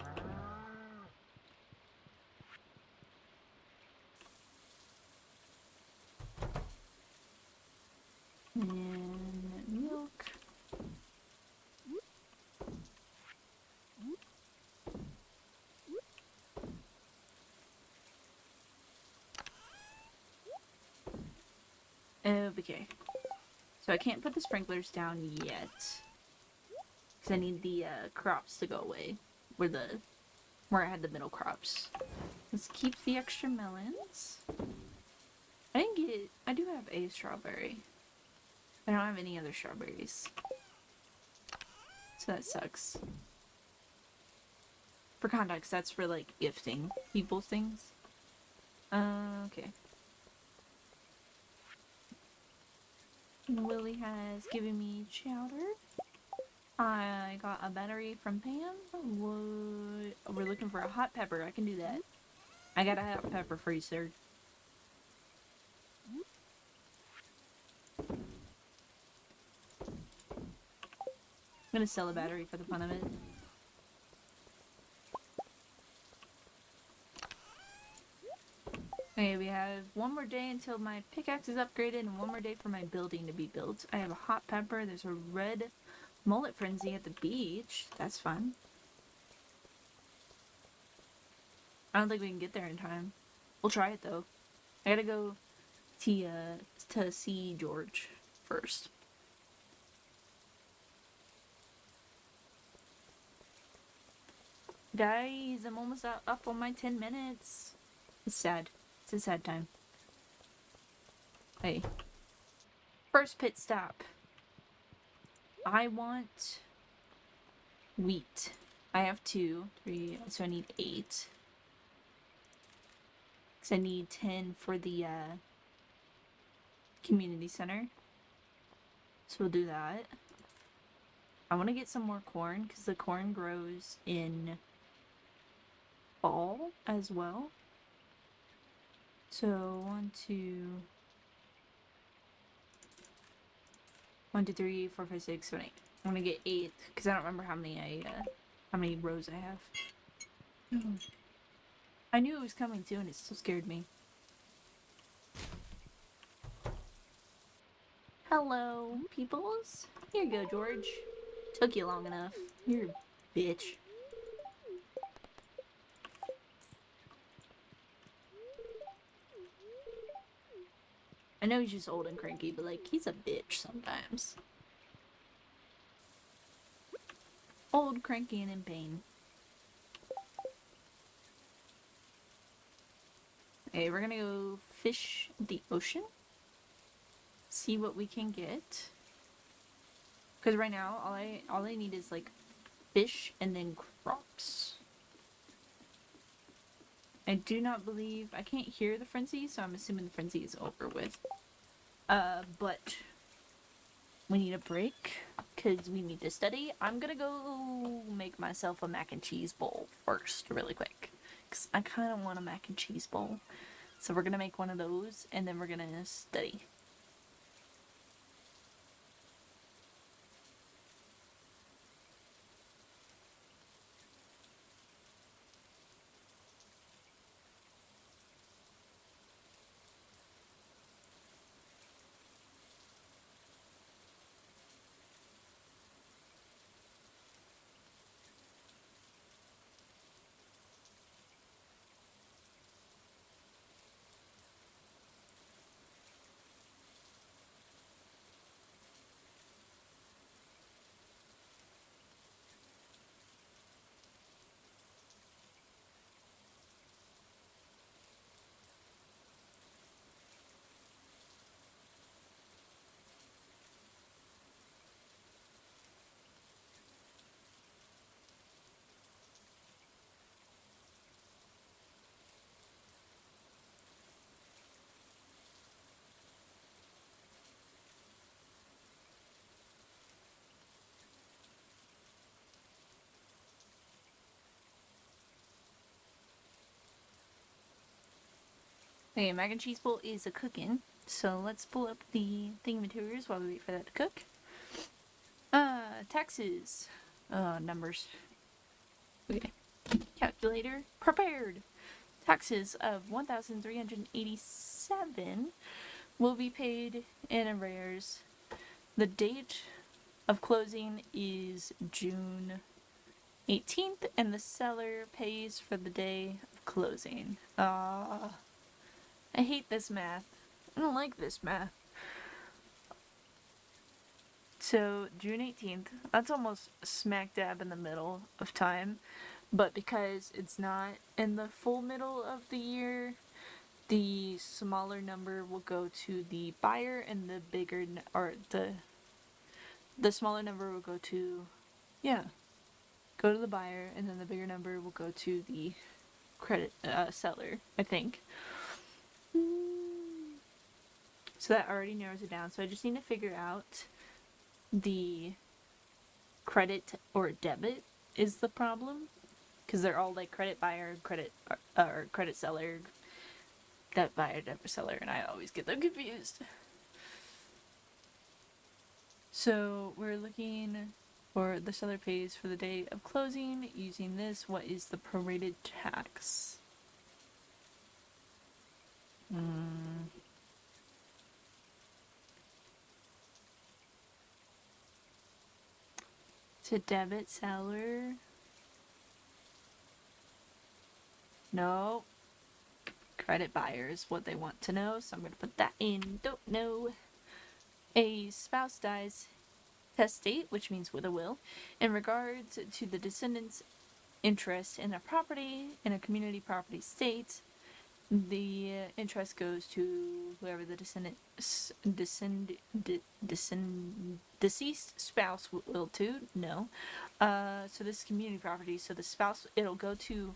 And milk. Okay. So I can't put the sprinklers down yet. Because I need the crops to go away. Where I had the middle crops. Let's keep the extra melons. I do have a strawberry. I don't have any other strawberries. So that sucks. For context, that's for like gifting people things. Okay. Willie has given me chowder. I got a battery from Pam. We're looking for a hot pepper. I can do that. I got a hot pepper for you, sir. I'm gonna sell a battery for the fun of it. Okay, we have one more day until my pickaxe is upgraded and one more day for my building to be built. I have a hot pepper. There's a red mullet frenzy at the beach. That's fun. I don't think we can get there in time. We'll try it though. I gotta go to see George first. Guys, I'm almost up on my 10 minutes. It's sad. It's a sad time. Hey. First pit stop. I want wheat. I have 2, 3, so I need 8. Because I need 10 for the community center. So we'll do that. I want to get some more corn because the corn grows in fall as well. So 1, 2, 1, 2, 3, 4, 5, 6, 7, 8. I'm gonna get 8 because I don't remember how many rows I have. I knew it was coming too, and it still scared me. Hello, peoples. Here you go, George. Took you long enough. You're a bitch. I know he's just old and cranky, but like, he's a bitch sometimes. Old, cranky, and in pain. Okay, we're gonna go fish the ocean. See what we can get. Because right now, all I need is like fish and then crops. I do not believe I can't hear the frenzy, so I'm assuming the frenzy is over with. But we need a break because we need to study. I'm gonna go make myself a mac and cheese bowl first, really quick, because I kind of want a mac and cheese bowl. So we're gonna make one of those, and then we're gonna study. Okay, mac and cheese bowl is a cooking. So let's pull up the thing materials while we wait for that to cook. Taxes. Numbers. Okay. Calculator prepared. Taxes of 1,387 will be paid in arrears. The date of closing is June 18th, and the seller pays for the day of closing. I hate this math. I don't like this math. So, June 18th, that's almost smack dab in the middle of time. But because it's not in the full middle of the year, the smaller number will go to the buyer, and the bigger, or the smaller number will go to, go to the buyer, and then the bigger number will go to the credit seller, I think. So that already narrows it down. So I just need to figure out the credit or debit is the problem, because they're all like credit buyer, credit or credit seller, debt buyer, debit seller, and I always get them confused. So we're looking for the seller pays for the day of closing using this. What is the prorated tax? To debit seller. No. Credit buyers, what they want to know, so I'm going to put that in. Don't know. A spouse dies testate, which means with a will, in regards to the descendants' interest in a property in a community property state. the interest goes to whoever the deceased spouse will to. No. So this is community property. So the spouse, it'll go to,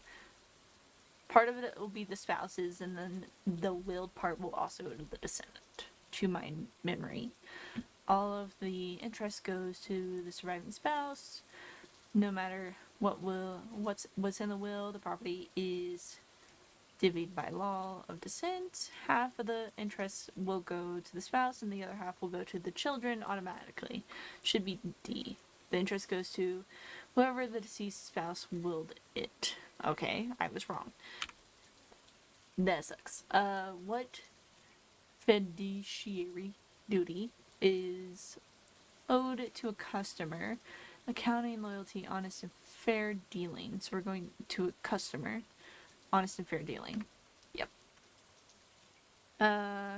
part of it will be the spouses, and then the willed part will also go to the descendant, to my memory. All of the interest goes to the surviving spouse. No matter what's in the will, the property is divvied by law of descent. Half of the interest will go to the spouse, and the other half will go to the children automatically. Should be D. The interest goes to whoever the deceased spouse willed it. Okay, I was wrong. That sucks. What fiduciary duty is owed to a customer? Accounting, loyalty, honest and fair dealing. So we're going to a customer. Honest and fair dealing. Yep.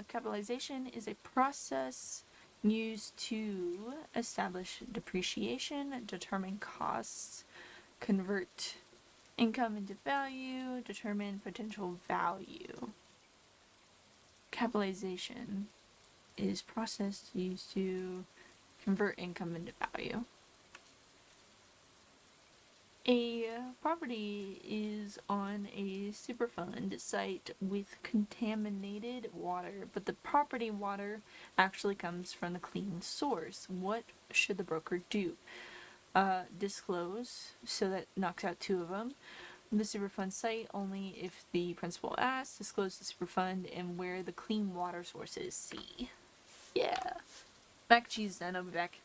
Capitalization is a process used to establish depreciation, determine costs, convert income into value, determine potential value. Capitalization is process used to convert income into value. A property is on a Superfund site with contaminated water, but the property water actually comes from the clean source. What should the broker do? Disclose, so that knocks out two of them. The Superfund site only if the principal asks. Disclose the Superfund and where the clean water source is. C. Yeah. Mac and cheese then, I'll be back.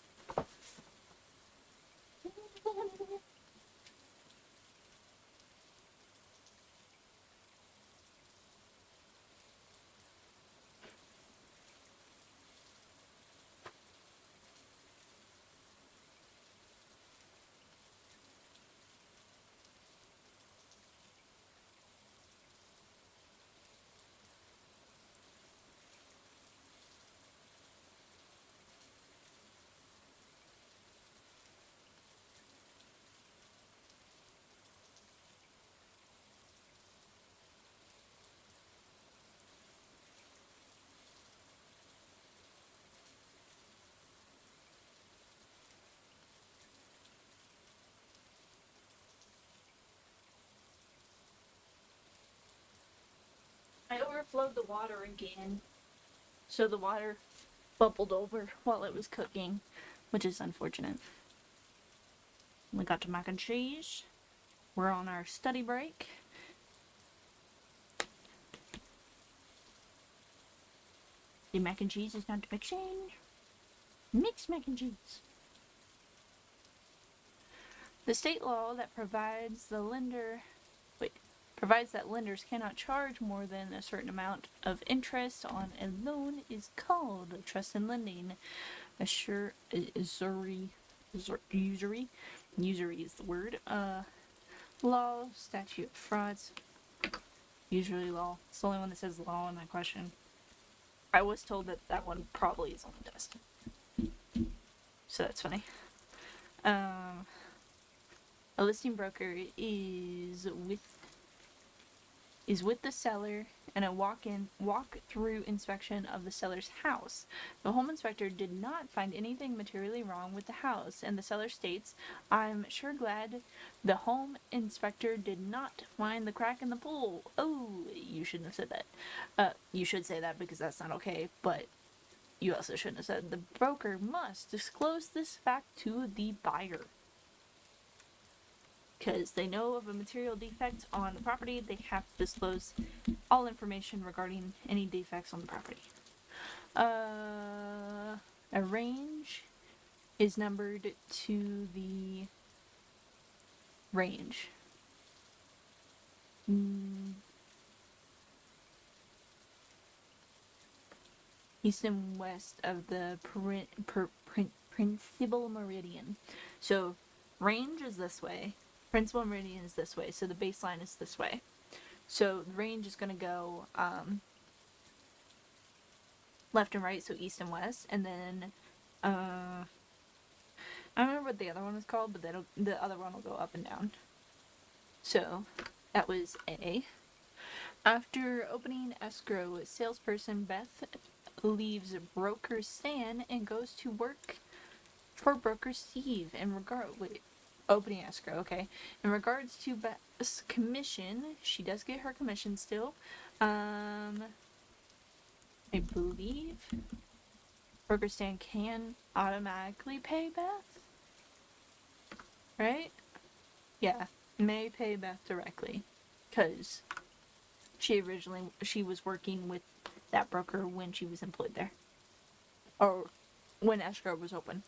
I overflowed the water again, so the water bubbled over while it was cooking, which is unfortunate. We got to mac and cheese. We're on our study break. The mac and cheese is not mixing. Mix mac and cheese. The state law that provides that lenders cannot charge more than a certain amount of interest on a loan is called trust in lending. Usury is the word. Law, statute, frauds. Usually law. It's the only one that says law in that question. I was told that one probably is on the test. So that's funny. A listing broker is with the seller and a walk-through inspection of the seller's house. The home inspector did not find anything materially wrong with the house, and the seller states, "I'm sure glad the home inspector did not find the crack in the pool." Oh, you shouldn't have said that. You should say that because that's not okay, but you also shouldn't have said the broker must disclose this fact to the buyer. Because they know of a material defect on the property, they have to disclose all information regarding any defects on the property. A range is numbered to the range. East and west of the principal meridian. So range is this way. Principal meridian is this way, so the baseline is this way. So the range is going to go left and right, so east and west, and then I don't remember what the other one was called, but the other one will go up and down. So that was A. After opening escrow, salesperson Beth leaves broker Stan and goes to work for broker Steve. Opening escrow, okay. In regards to Beth's commission, she does get her commission still. I believe broker Stan can automatically pay Beth, right? Yeah, may pay Beth directly, because she was working with that broker when she was employed there, or when escrow was open.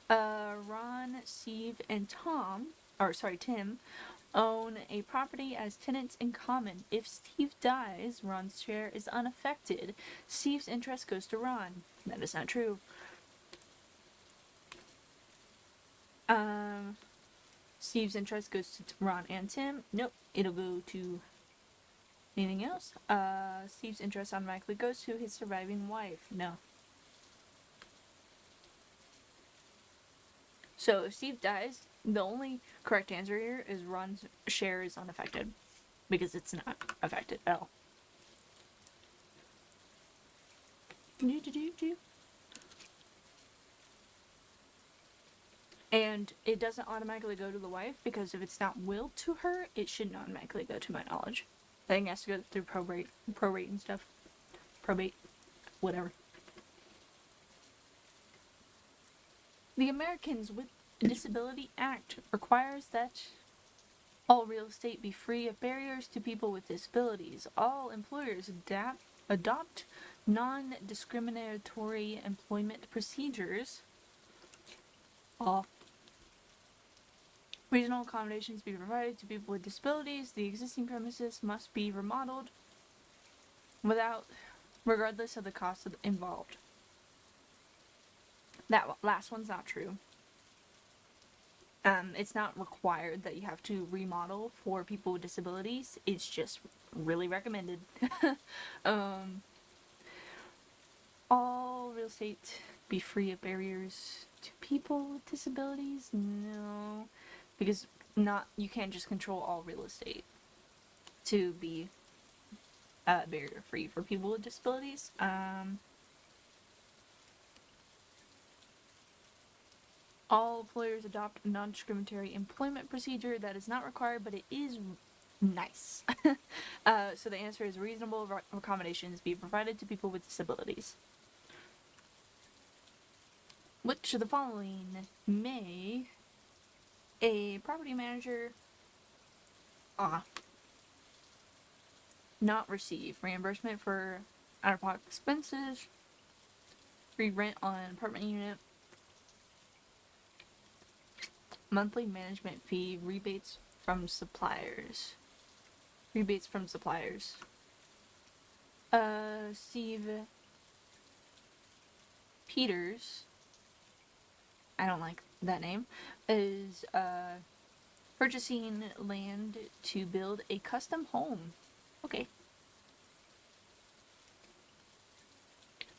Ron, Steve, and Tim, own a property as tenants in common. If Steve dies, Ron's share is unaffected. Steve's interest goes to Ron. That is not true. Steve's interest goes to Ron and Tim. Nope, it'll go to anything else. Steve's interest automatically goes to his surviving wife. No. So if Steve dies, the only correct answer here is Ron's share is unaffected, because it's not affected at all. And it doesn't automatically go to the wife, because if it's not willed to her, it shouldn't automatically go, to my knowledge. I think it has to go through prorate and stuff. Probate, whatever. The Americans with Disability Act requires that all real estate be free of barriers to people with disabilities. All employers adopt non-discriminatory employment procedures. All regional accommodations be provided to people with disabilities. The existing premises must be remodeled regardless of the cost involved. That last one's not true. It's not required that you have to remodel for people with disabilities. It's just really recommended. All real estate be free of barriers to people with disabilities? No, because you can't just control all real estate to be barrier free for people with disabilities. All employers adopt a non-discriminatory employment procedure. That is not required, but it is nice. So the answer is reasonable accommodations be provided to people with disabilities. Which of the following may a property manager not receive? Reimbursement for out-of-pocket expenses, free rent on an apartment unit, monthly management fee, rebates from suppliers. Steve Peters, I don't like that name, is purchasing land to build a custom home. Okay.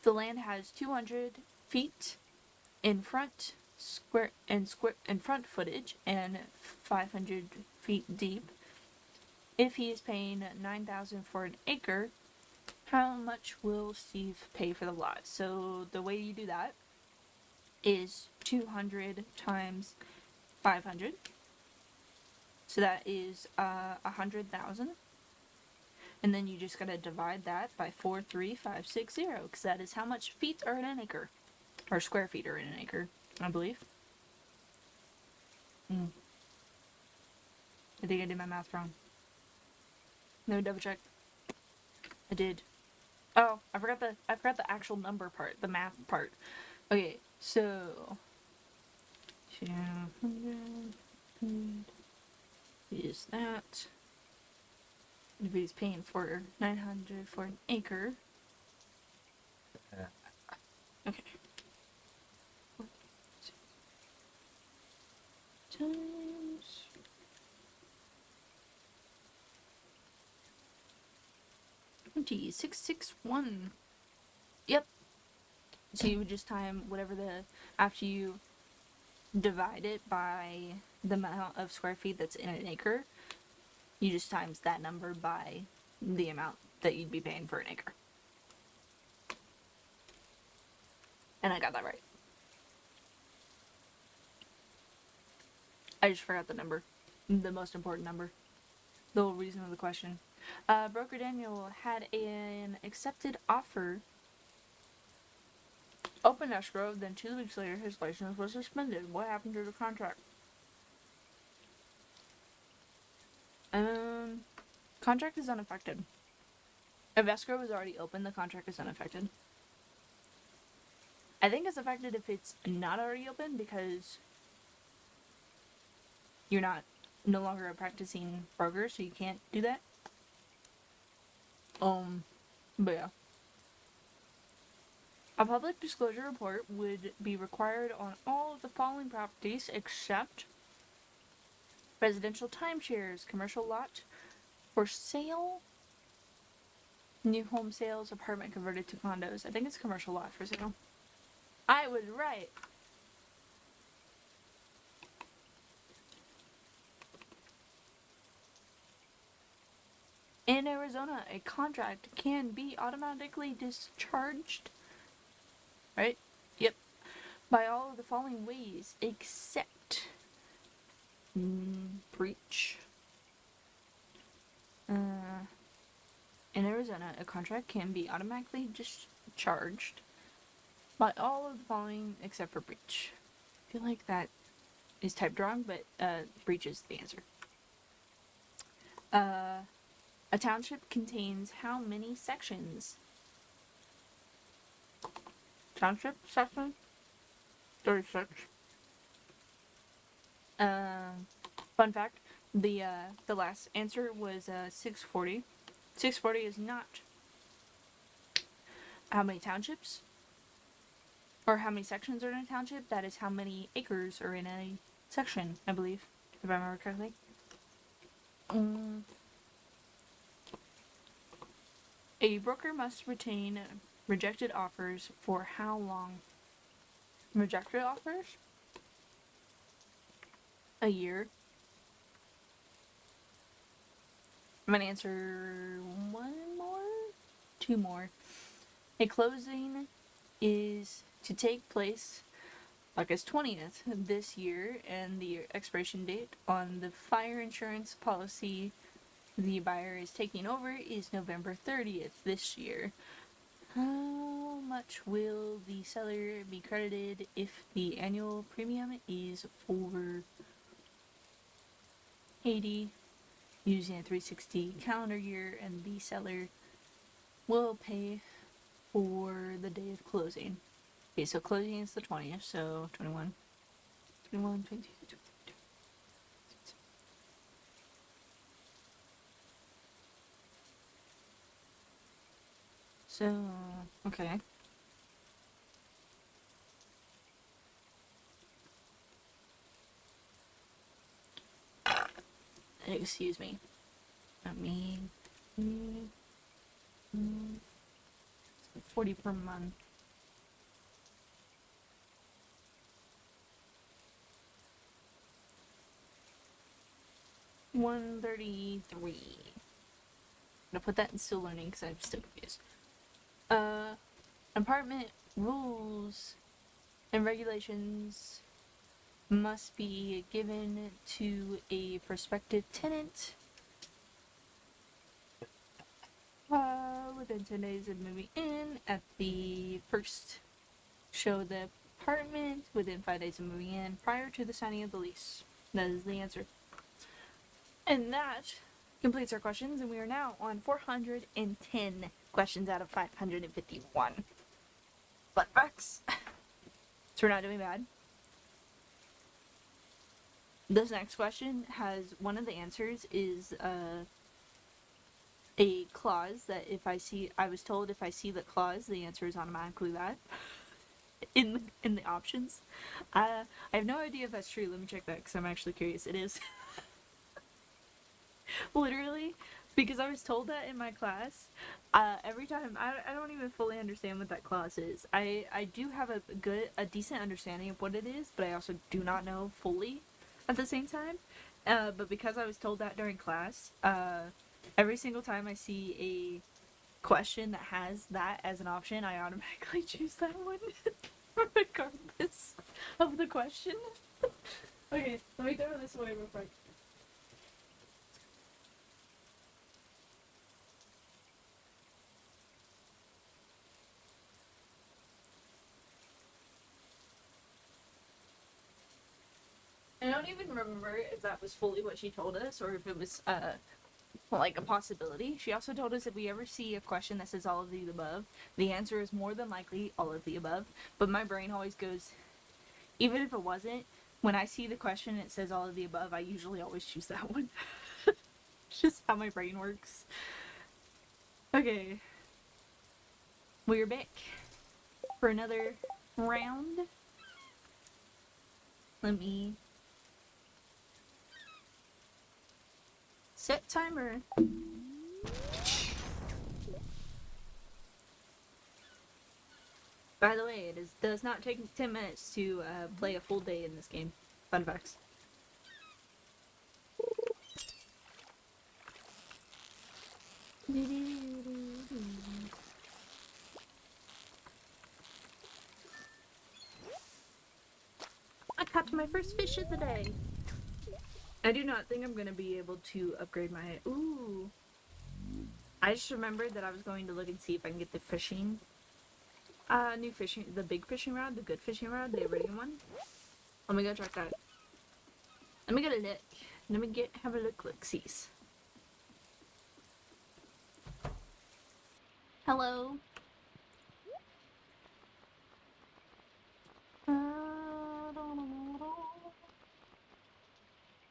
The land has 200 feet in front front footage and 500 feet deep. If he is paying $9,000 for an acre, how much will Steve pay for the lot? So the way you do that is 200 times 500. So that is 100,000. And then you just gotta divide that by 43560, because that is how much feet are in an acre. Or square feet are in an acre, I believe. I think I did my math wrong. No, double check. I did. Oh, I forgot the actual number part, the math part. Okay, so 200 is that. If he's paying for 900 for an acre. Okay. Times 661. Yep. So you would just time whatever after you divide it by the amount of square feet that's in an acre, You just times that number by the amount that you'd be paying for an acre. And I got that right. I just forgot the number. The most important number. The whole reason of the question. Broker Daniel had an accepted offer. Open escrow, then 2 weeks later his license was suspended. What happened to the contract? Contract is unaffected. If escrow is already open, the contract is unaffected. I think it's affected if it's not already open because you're no longer a practicing broker, so you can't do that. But yeah. A public disclosure report would be required on all of the following properties except residential timeshares, commercial lot for sale, new home sales, apartment converted to condos. I think it's commercial lot for sale. I was right. In Arizona, a contract can be automatically discharged, right? Yep. By all of the following ways, except breach. In Arizona, a contract can be automatically discharged by all of the following except for breach. I feel like that is typed wrong, but breach is the answer. A township contains how many sections? Township section? 36. Fun fact, the last answer was 640. 640 is not how many townships or how many sections are in a township. That is how many acres are in a section, I believe, if I remember correctly. A broker must retain rejected offers for how long? Rejected offers? A year. I'm gonna answer 1 more? 2 more. A closing is to take place August 20th this year, and the expiration date on the fire insurance policy the buyer is taking over is November 30th this year. How much will the seller be credited if the annual premium is $480 using a 360 calendar year, and the seller will pay for the day of closing? Okay, so closing is the 20th, so 21, 22, 23. So, okay. Excuse me. I mean, 40 per month. $133. I'm gonna put that in still learning because I'm still confused. Apartment rules and regulations must be given to a prospective tenant within 10 days of moving in. At the first, show the apartment within 5 days of moving in prior to the signing of the lease. That is the answer. And that completes our questions, and we are now on 410 questions out of 551. Fun facts. So we're not doing bad. This next question has one of the answers is a clause that I was told if I see the clause, the answer is automatically that. In the options. I have no idea if that's true. Let me check that because I'm actually curious. It is. Literally, because I was told that in my class. Every time, I don't even fully understand what that clause is. I do have a decent understanding of what it is, but I also do not know fully at the same time. But because I was told that during class, every single time I see a question that has that as an option, I automatically choose that one, regardless of the question. Okay, let me throw this away real quick. I don't even remember if that was fully what she told us or if it was like a possibility. She also told us if we ever see a question that says all of the above, the answer is more than likely all of the above. But my brain always goes, even if it wasn't, when I see the question and it says all of the above, I usually always choose that one. It's just how my brain works. Okay. We're back for another round. Let me set timer. By the way, does not take 10 minutes to play a full day in this game. Fun facts. I caught my first fish of the day. I do not think I'm gonna be able to upgrade my. Ooh. I just remembered that I was going to look and see if I can get the fishing. New fishing, the big fishing rod, the good fishing rod, the iridium one. Let me go check that. Let me get a look. Let me have a look, sees. Hello.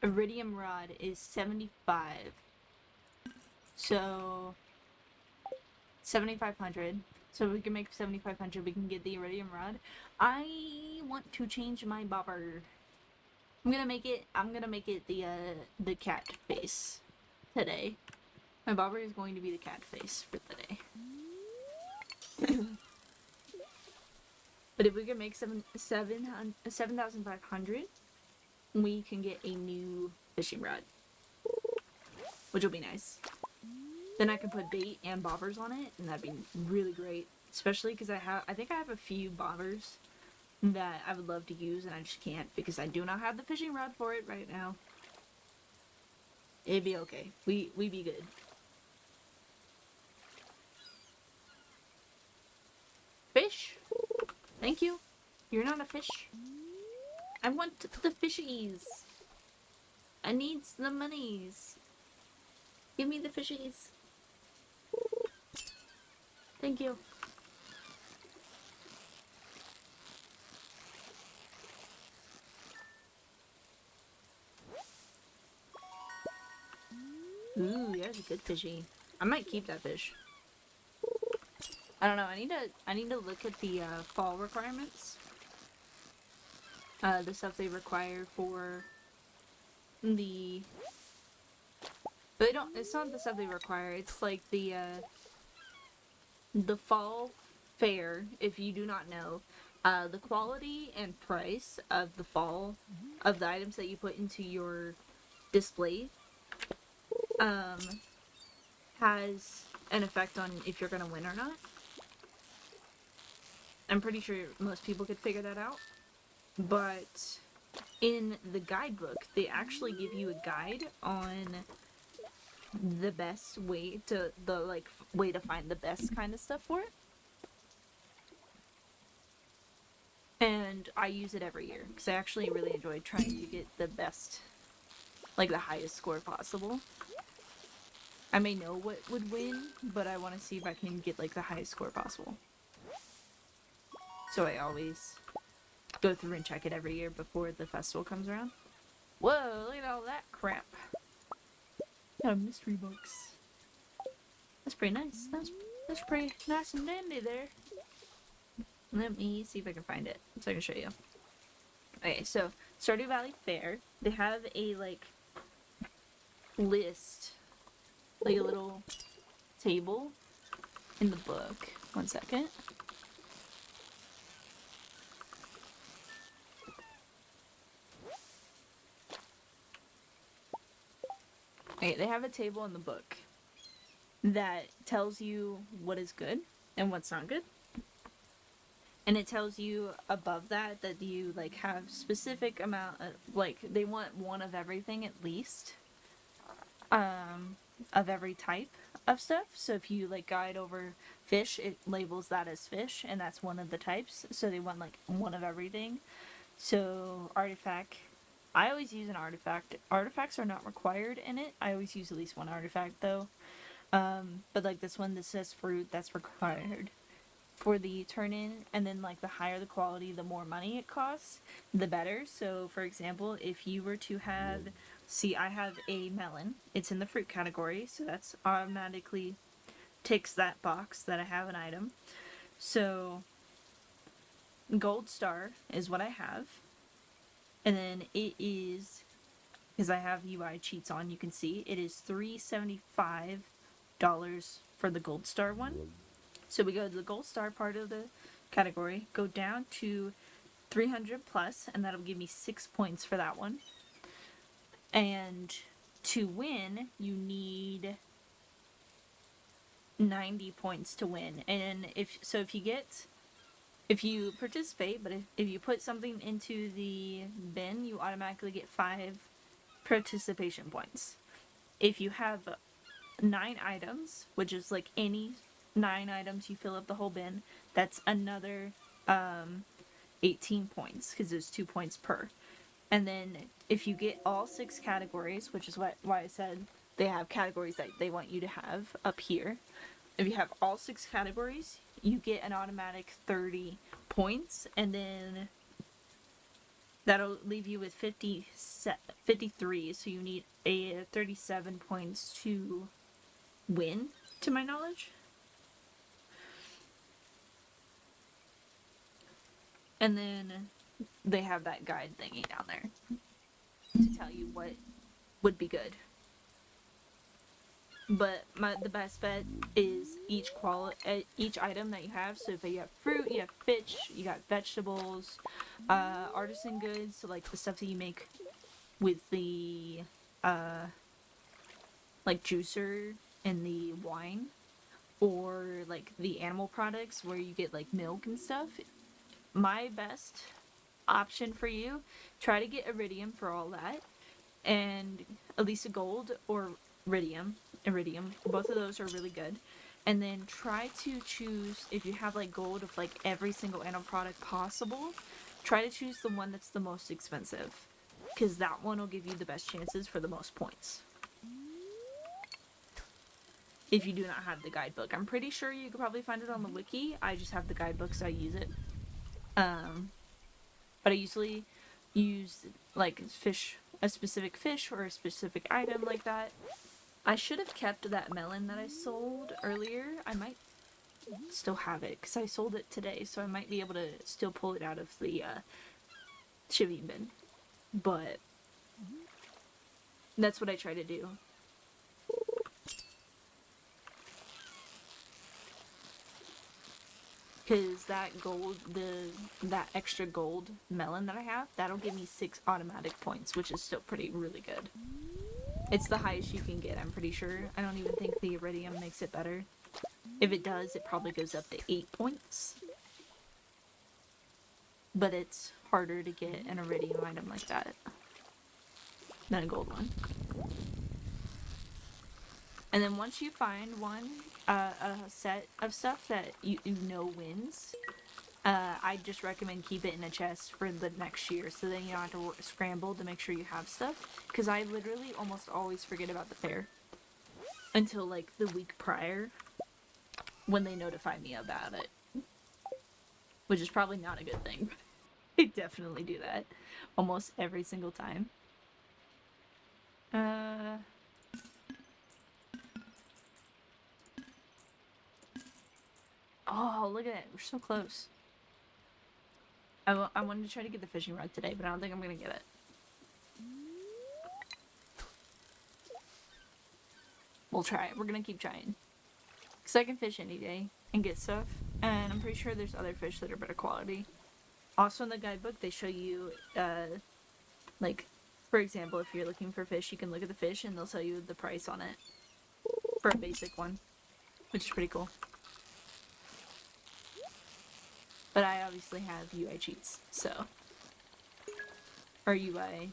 Iridium rod is 75. So 7,500. So we can make 7,500. We can get the iridium rod. I want to change my bobber. I'm gonna make it the cat face today. My bobber is going to be the cat face for today. But if we can make 7,500, we can get a new fishing rod, which will be nice. Then I can put bait and bobbers on it, and that'd be really great. Especially because I think I have a few bobbers that I would love to use, and I just can't because I do not have the fishing rod for it right now. It'd be okay. We be good. Fish? Thank you. You're not a fish. I want the fishies. I need the monies. Give me the fishies. Thank you. Ooh, that's a good fishy. I might keep that fish. I don't know. I need to look at the fall requirements. The stuff they require for the. But they don't. It's not the stuff they require. It's like the fall fair. If you do not know, the quality and price of the fall of the items that you put into your display has an effect on if you're gonna win or not. I'm pretty sure most people could figure that out. But in the guidebook, they actually give you a guide on the best way to way to find the best kind of stuff for it. And I use it every year because I actually really enjoy trying to get the best, like the highest score possible. I may know what would win, but I want to see if I can get like the highest score possible. So I always go through and check it every year before the festival comes around. Whoa, look at all that crap. Got mystery books. That's pretty nice. That's pretty nice and dandy there. Let me see if I can find it so I can show you. Okay, so Stardew Valley Fair, they have a like list, like a little table in the book. 1 second. Okay, they have a table in the book that tells you what is good and what's not good. And it tells you above that that you like have specific amount of, like, they want one of everything at least, of every type of stuff. So if you like guide over fish, it labels that as fish, and that's one of the types. So they want like one of everything. So artifact, I always use an artifact. Artifacts are not required in it. I always use at least one artifact though. But like this one, this says fruit, that's required for the turn in, and then like the higher the quality, the more money it costs, the better. So for example, if you were to have, see, I have a melon, it's in the fruit category, so that's automatically ticks that box that I have an item. So gold star is what I have, and then it is, because I have UI cheats on, you can see it is $375 for the gold star one. So we go to the gold star part of the category, go down to 300 plus, and that'll give me 6 points for that one. And to win, you need 90 points to win. And if you participate, but if you put something into the bin, you automatically get 5 participation points. If you have 9 items, which is like any 9 items, you fill up the whole bin, that's another 18 points, because there's 2 points per. And then if you get all 6 categories, which is why I said they have categories that they want you to have up here. If you have all 6 categories, you get an automatic 30 points, and then that'll leave you with 53, so you need a 37 points to win, to my knowledge. And then they have that guide thingy down there to tell you what would be good. But the best bet is each item that you have. So if you have fruit, you have fish, you got vegetables, artisan goods, so like the stuff that you make with the like juicer and the wine, or like the animal products where you get like milk and stuff. My best option for you, try to get iridium for all that, and at least a gold or iridium. Both of those are really good. And then try to choose, if you have like gold of like every single animal product possible, try to choose the one that's the most expensive, because that one will give you the best chances for the most points. If you do not have the guidebook, I'm pretty sure you could probably find it on the wiki. I just have the guidebook, so I use it. But I usually use like a specific fish or a specific item like that. I should have kept that melon that I sold earlier. I might still have it because I sold it today, so I might be able to still pull it out of the shipping bin. But that's what I try to do. Because that gold, that extra gold melon that I have, that'll give me 6 automatic points, which is still really good. It's the highest you can get, I'm pretty sure. I don't even think the iridium makes it better. If it does, it probably goes up to 8 points. But it's harder to get an iridium item like that than a gold one. And then once you find one, a set of stuff that you know wins, I just recommend keep it in a chest for the next year, so then you don't have to scramble to make sure you have stuff. Because I literally almost always forget about the fair until like the week prior, when they notify me about it. Which is probably not a good thing. I definitely do that almost every single time. Oh, look at it. We're so close. I wanted to try to get the fishing rod today, but I don't think I'm going to get it. We'll try it. We're going to keep trying. Because I can fish any day and get stuff. And I'm pretty sure there's other fish that are better quality. Also in the guidebook, they show you, like, For example, if you're looking for fish, you can look at the fish and they'll tell you the price on it for a basic one, which is pretty cool. But I obviously have UI cheats, so. Or UI.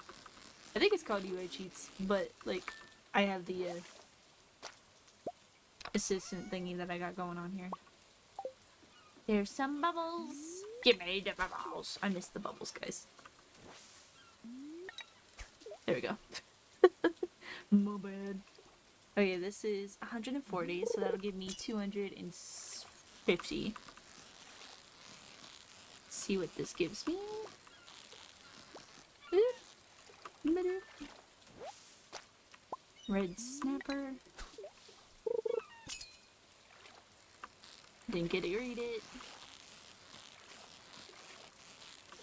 I think it's called UI cheats, but like, I have the assistant thingy that I got going on here. There's some bubbles. Give me the bubbles. I missed the bubbles, guys. There we go. My bad. Okay, this is 140, so that'll give me 250. Let's see what this gives me. Red snapper. Didn't get to read it.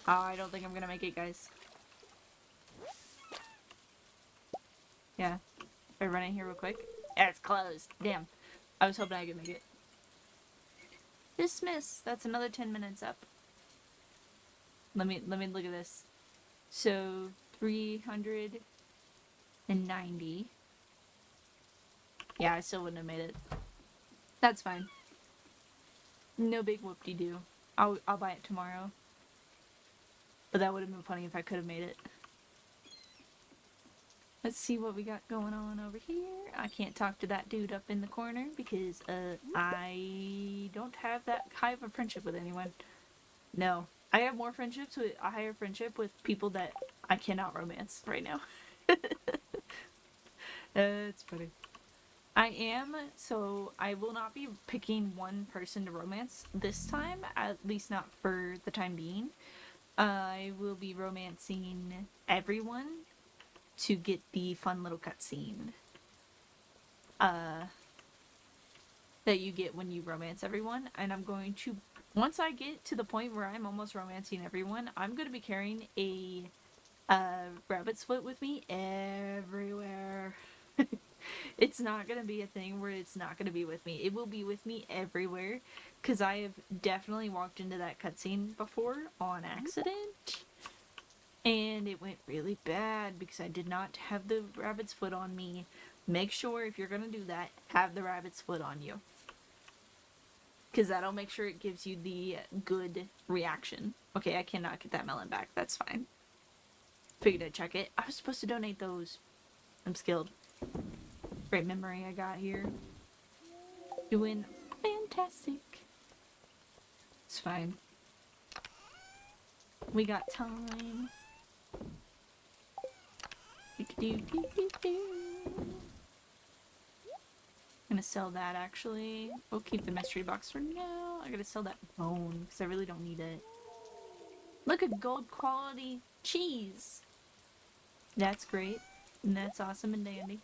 Oh, I don't think I'm gonna make it, guys. Yeah. If I run in here real quick. Yeah, it's closed. Damn. I was hoping I could make it. Dismiss. That's another 10 minutes up. Let me look at this. So 390. Yeah, I still wouldn't have made it. That's fine. No big whoop-de-doo. I'll buy it tomorrow. But that would have been funny if I could have made it. Let's see what we got going on over here. I can't talk to that dude up in the corner because I don't have that high of a friendship with anyone. No. I have more friendships with a higher friendship with people that I cannot romance right now. It's funny. I am, so I will not be picking one person to romance this time, at least not for the time being. I will be romancing everyone to get the fun little cutscene that you get when you romance everyone, and I'm going to, once I get to the point where I'm almost romancing everyone, I'm going to be carrying a rabbit's foot with me everywhere. It's not going to be a thing where it's not going to be with me. It will be with me everywhere, because I have definitely walked into that cutscene before on accident, and it went really bad because I did not have the rabbit's foot on me. Make sure if you're going to do that, have the rabbit's foot on you, because that'll make sure it gives you the good reaction. Okay, I cannot get that melon back. That's fine. Figured I'd check it. I was supposed to donate those. I'm skilled. Great memory I got here. Doing fantastic. It's fine. We got time. I'm gonna sell that actually. We'll keep the mystery box for now. I gotta sell that bone because I really don't need it. Look at gold quality cheese. That's great. And that's awesome and dandy.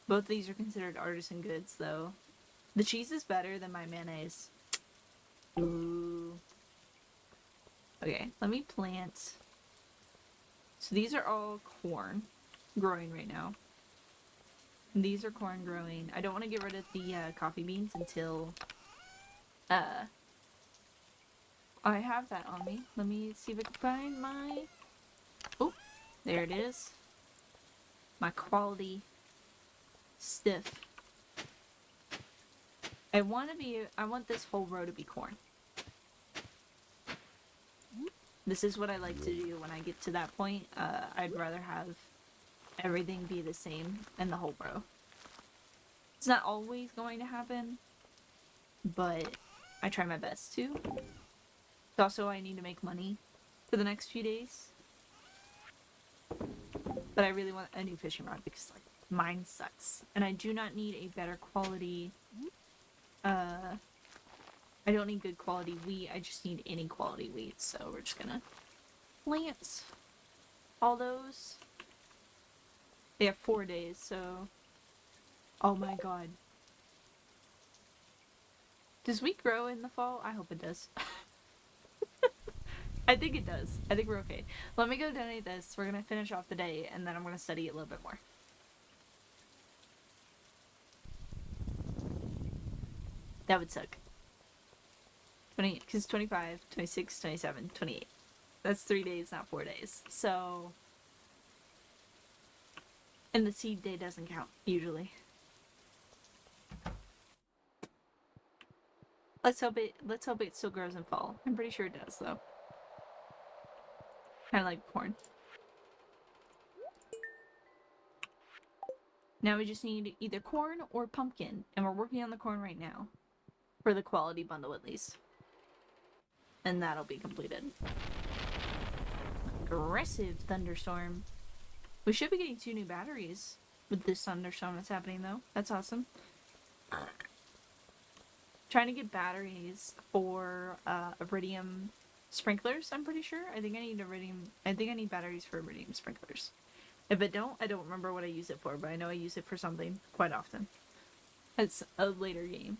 Both of these are considered artisan goods though. The cheese is better than my mayonnaise. Ooh. Okay, let me plant. So these are all corn growing right now. And these are corn growing. I don't want to get rid of the coffee beans until I have that on me. Let me see if I can find my... Oh, there it is. My quality stiff. I want this whole row to be corn. This is what I like to do when I get to that point. I'd rather have everything be the same in the whole row. It's not always going to happen, but I try my best to. Also, I need to make money for the next few days. But I really want a new fishing rod because, like, mine sucks. And I do not need a better quality, I don't need good quality wheat, I just need any quality wheat. So we're just gonna plant all those. They have 4 days, so... Oh my god. Does wheat grow in the fall? I hope it does. I think it does. I think we're okay. Let me go donate this. We're gonna finish off the day, and then I'm gonna study it a little bit more. That would suck. 20, because 25, 26, 27, 28. That's 3 days, not 4 days. So, And the seed day doesn't count, usually. Let's hope it still grows in fall. I'm pretty sure it does, though. Kind of like corn. Now we just need either corn or pumpkin, and we're working on the corn right now. For the quality bundle, at least. And that'll be completed. Aggressive thunderstorm. We should be getting 2 new batteries with this thunderstorm that's happening, though. That's awesome. Trying to get batteries for iridium sprinklers, I'm pretty sure. I think I need batteries for iridium sprinklers. If I don't remember what I use it for, but I know I use it for something quite often. It's a later game.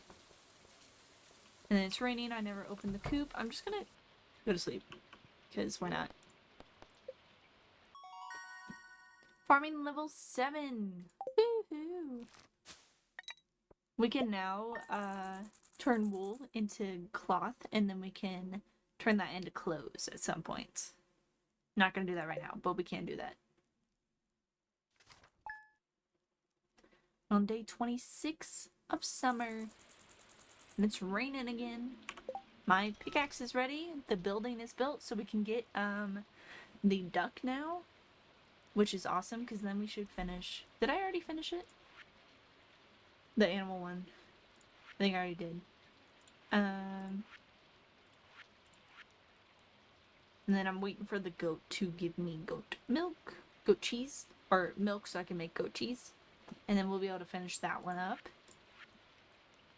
And then it's raining, I never opened the coop. I'm just gonna go to sleep. Because why not? Farming level 7! Woohoo! We can now turn wool into cloth, and then we can turn that into clothes at some point. Not gonna do that right now, but we can do that. On day 26 of summer, and it's raining again. My pickaxe is ready, the building is built, so we can get the duck now, which is awesome, because then we should finish. Did I already finish it? The animal one. I think I already did. And then I'm waiting for the goat to give me goat milk, goat cheese, or milk so I can make goat cheese. And then we'll be able to finish that one up.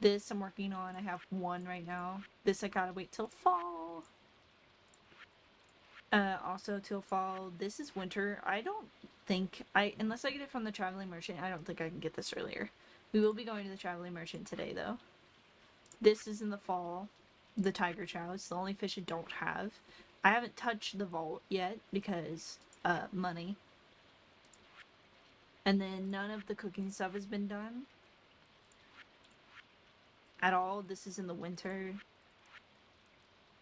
This I'm working on. I have 1 right now. This I gotta wait till fall. Also till fall. This is winter. I don't think unless I get it from the traveling merchant, I don't think I can get this earlier. We will be going to the traveling merchant today though. This is in the fall. The tiger chow. It's the only fish I don't have. I haven't touched the vault yet because money. And then none of the cooking stuff has been done at all. This is in the winter.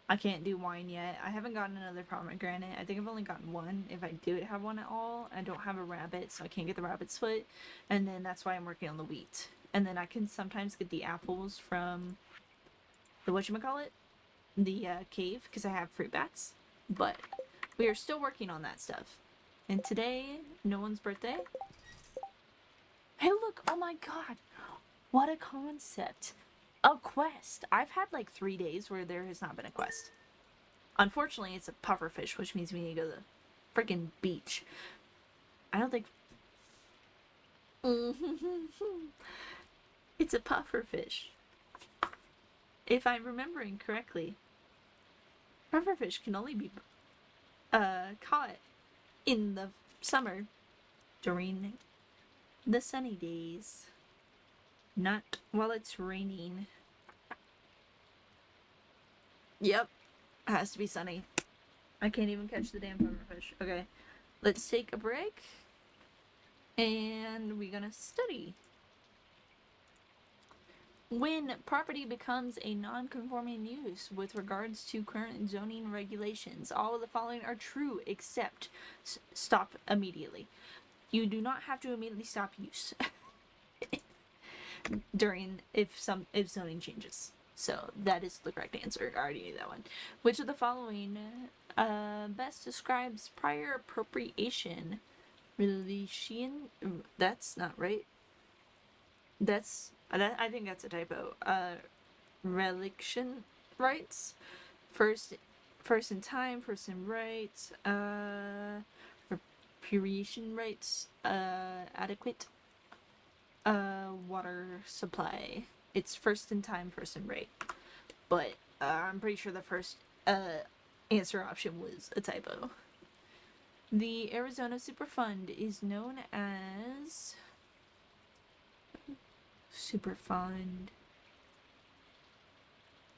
I can't do wine yet. I haven't gotten another pomegranate. I think I've only gotten 1. If I do have one at all, I don't have a rabbit, so I can't get the rabbit's foot. And then that's why I'm working on the wheat. And then I can sometimes get the apples from the whatchamacallit? The cave, because I have fruit bats. But we are still working on that stuff. And today, no one's birthday. Hey look, oh my god. What a concept. A quest. I've had like 3 days where there has not been a quest. Unfortunately, it's a pufferfish, which means we need to go to the freaking beach. I don't think... It's a pufferfish. If I'm remembering correctly, pufferfish can only be caught in the summer during the sunny days. Not while it's raining. Yep. It has to be sunny. I can't even catch the damn pufferfish. Okay. Let's take a break. And we're gonna study. When property becomes a non-conforming use with regards to current zoning regulations, all of the following are true except stop immediately. You do not have to immediately stop use during if zoning changes. So that is the correct answer. I already knew that one. Which of the following best describes prior appropriation? Relation? That's not right. I think that's a typo. Reliction rights. First in time, first in rights, repudiation rights, adequate water supply. It's first in time, first in right. But I'm pretty sure the first answer option was a typo. The Arizona Superfund is known as Superfund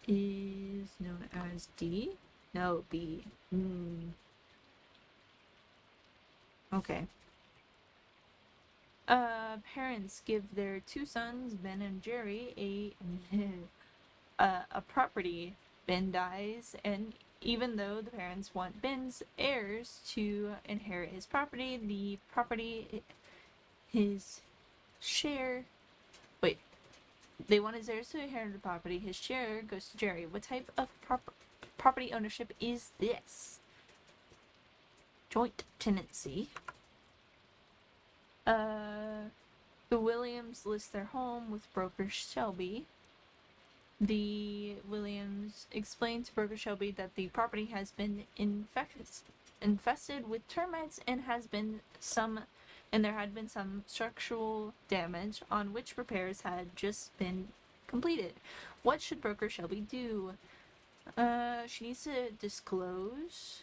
is known as D? No, B. Okay. Parents give their 2 sons, Ben and Jerry, a property. Ben dies, and even though the parents want Ben's heirs to inherit his property, the property his share. Wait, they want his heirs to inherit the property. His share goes to Jerry. What type of property ownership is this? Joint tenancy. The Williams list their home with broker Shelby. The Williams explained to broker Shelby that the property has been infested with termites and there had been some structural damage on which repairs had just been completed. What should broker Shelby do? She needs to disclose.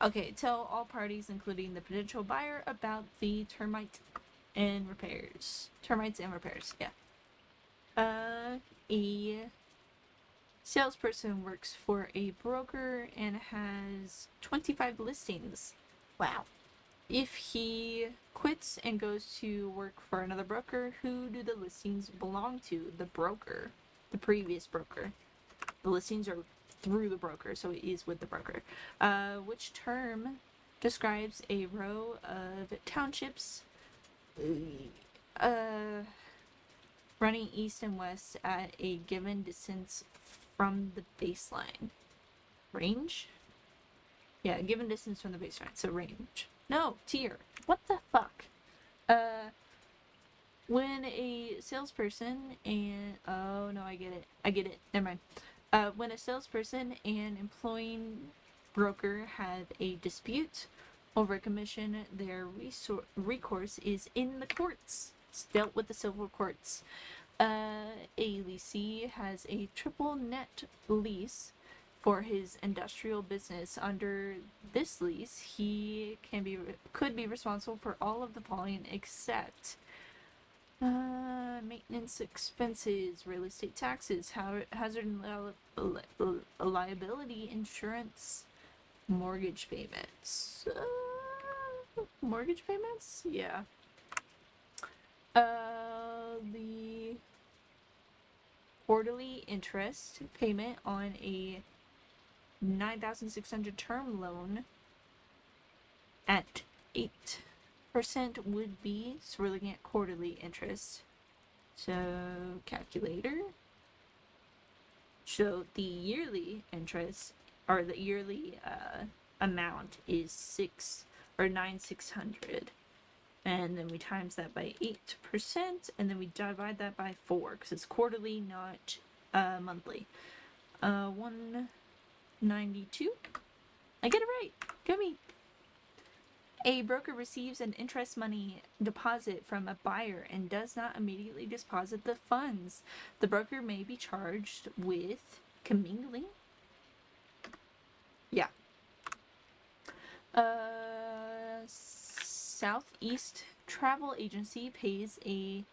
Okay, tell all parties, including the potential buyer, about the termites and repairs, yeah. A salesperson works for a broker and has 25 listings. Wow. If he quits and goes to work for another broker, who do the listings belong to? The broker. The previous broker. The listings are through the broker, so it is with the broker. Which term describes a row of townships running east and west at a given distance from the baseline? Range? Yeah, a given distance from the baseline, so range. No, tier. What the fuck? When a salesperson and... Oh, no, I get it. Never mind. When a salesperson and employing broker have a dispute over a commission, their recourse is in the courts. It's dealt with the civil courts. A leasee has a triple net lease for his industrial business. Under this lease, he could be responsible for all of the following except maintenance expenses, real estate taxes, hazard and liability insurance, mortgage payments. Mortgage payments? Yeah. The quarterly interest payment on a 9,600 term loan at 8% would be, so we're looking at quarterly interest. So, calculator. So, the yearly interest, or the yearly amount is 9,600. And then we times that by 8%, and then we divide that by 4, because it's quarterly, not monthly. 192? I get it right! Go me! A broker receives an interest money deposit from a buyer and does not immediately deposit the funds. The broker may be charged with commingling. Yeah. Southeast Travel Agency pays a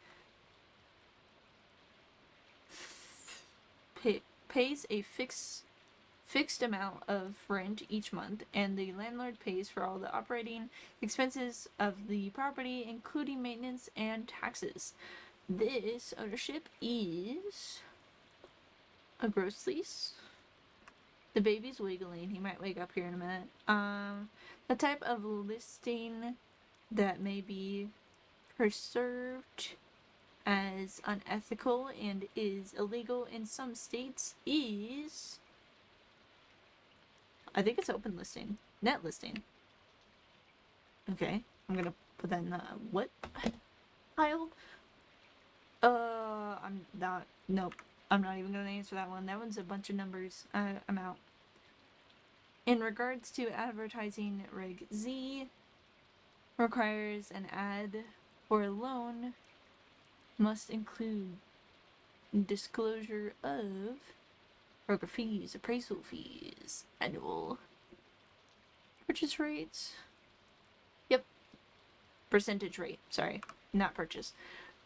fixed amount of rent each month, and the landlord pays for all the operating expenses of the property, including maintenance and taxes. This ownership is a gross lease. The baby's wiggling. He might wake up here in a minute. The type of listing that may be preserved as unethical and is illegal in some states is... I think it's open listing. Net listing. Okay. I'm gonna put that in the what pile? Nope. I'm not even gonna answer that one. That one's a bunch of numbers. I'm out. In regards to advertising, Reg Z requires an ad for a loan must include disclosure of broker fees, appraisal fees, annual purchase rates. Yep. Percentage rate. Sorry. Not purchase.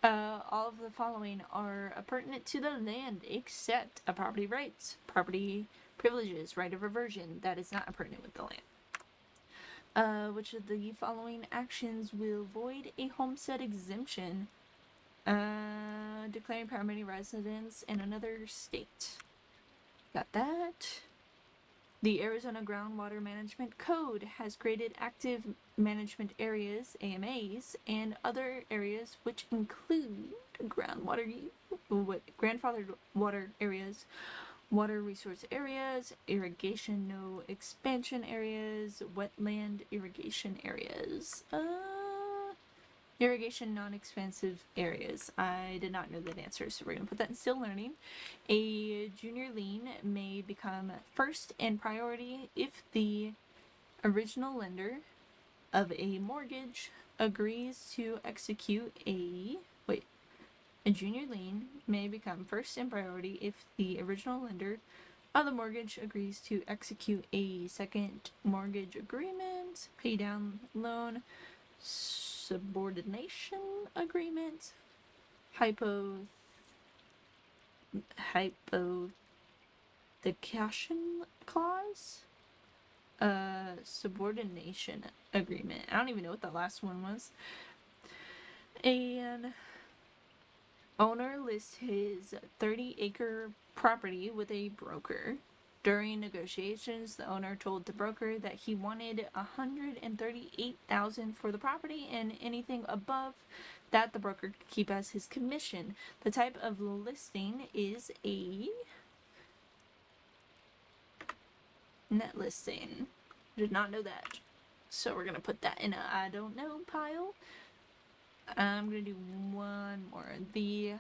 All of the following are pertinent to the land except a property rights, property privileges, right of reversion. That is not pertinent with the land. Which of the following actions will void a homestead exemption? Declaring permanent residence in another state. Got that. The Arizona Groundwater Management Code has created active management areas, AMAs, and other areas which include grandfathered water areas, water resource areas, irrigation no expansion areas, wetland irrigation areas. Irrigation non-expansive areas. I did not know that answer, so we're going to put that in still learning. A junior lien may become first in priority if the original lender of a mortgage agrees to execute a junior lien may become first in priority if the original lender of the mortgage agrees to execute a second mortgage agreement, pay down loan, subordination agreement, hypothecation clause, subordination agreement. I don't even know what the last one was. And owner lists his 30-acre property with a broker. During negotiations, the owner told the broker that he wanted $138,000 for the property, and anything above that the broker could keep as his commission. The type of listing is a net listing. Did not know that. So we're gonna put that in a I don't know pile. I'm gonna do one more. The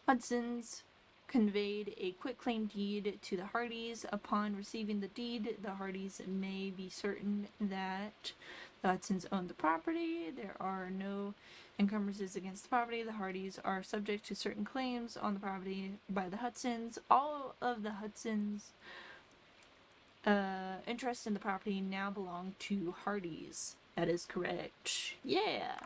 Hudsons conveyed a quitclaim deed to the Hardys. Upon receiving the deed, the Hardys may be certain that the Hudsons own the property. There are no encumbrances against the property. The Hardys are subject to certain claims on the property by the Hudsons. All of the Hudsons' interest in the property now belong to Hardys. That is correct. Yeah.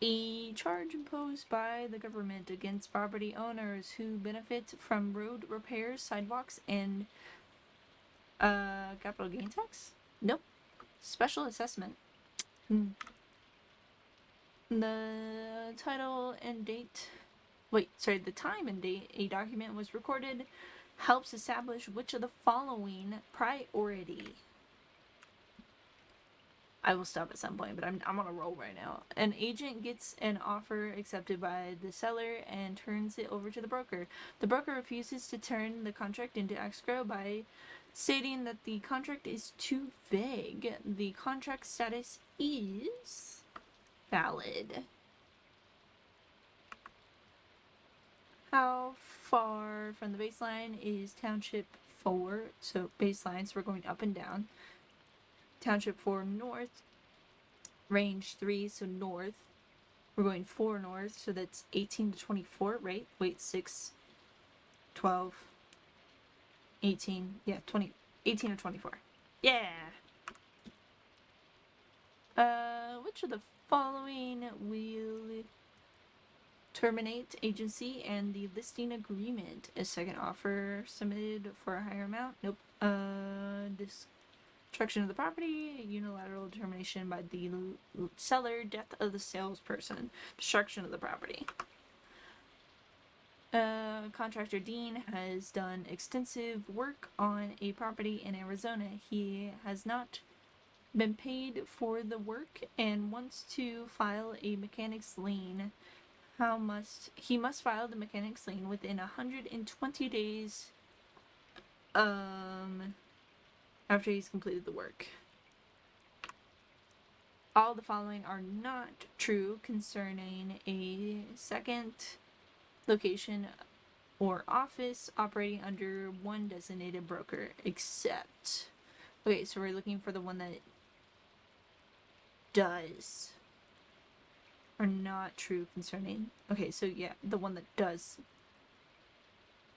A charge imposed by the government against property owners who benefit from road repairs, sidewalks, and capital gain tax? Nope. Special assessment. The title and date. The time and date a document was recorded helps establish which of the following priority. I will stop at some point, but I'm on a roll right now. An agent gets an offer accepted by the seller and turns it over to the broker. The broker refuses to turn the contract into escrow by stating that the contract is too vague. The contract status is valid. How far from the baseline is Township 4? So baseline, so we're going up and down. Township 4 north, range 3, so north. We're going 4 north, so that's 18 to 24, right? 6, 12, 18. Yeah, 18 or 24. Yeah! Which of the following will terminate agency and the listing agreement? A second offer submitted for a higher amount? Nope. Destruction of the property, unilateral determination by the seller, death of the salesperson, destruction of the property. Contractor Dean has done extensive work on a property in Arizona. He has not been paid for the work and wants to file a mechanic's lien. He must file the mechanic's lien within 120 days after he's completed the work. All the following are not true concerning a second location or office operating under one designated broker, except... Okay, so we're looking for the one that does. Are not true concerning... Okay, so yeah, the one that does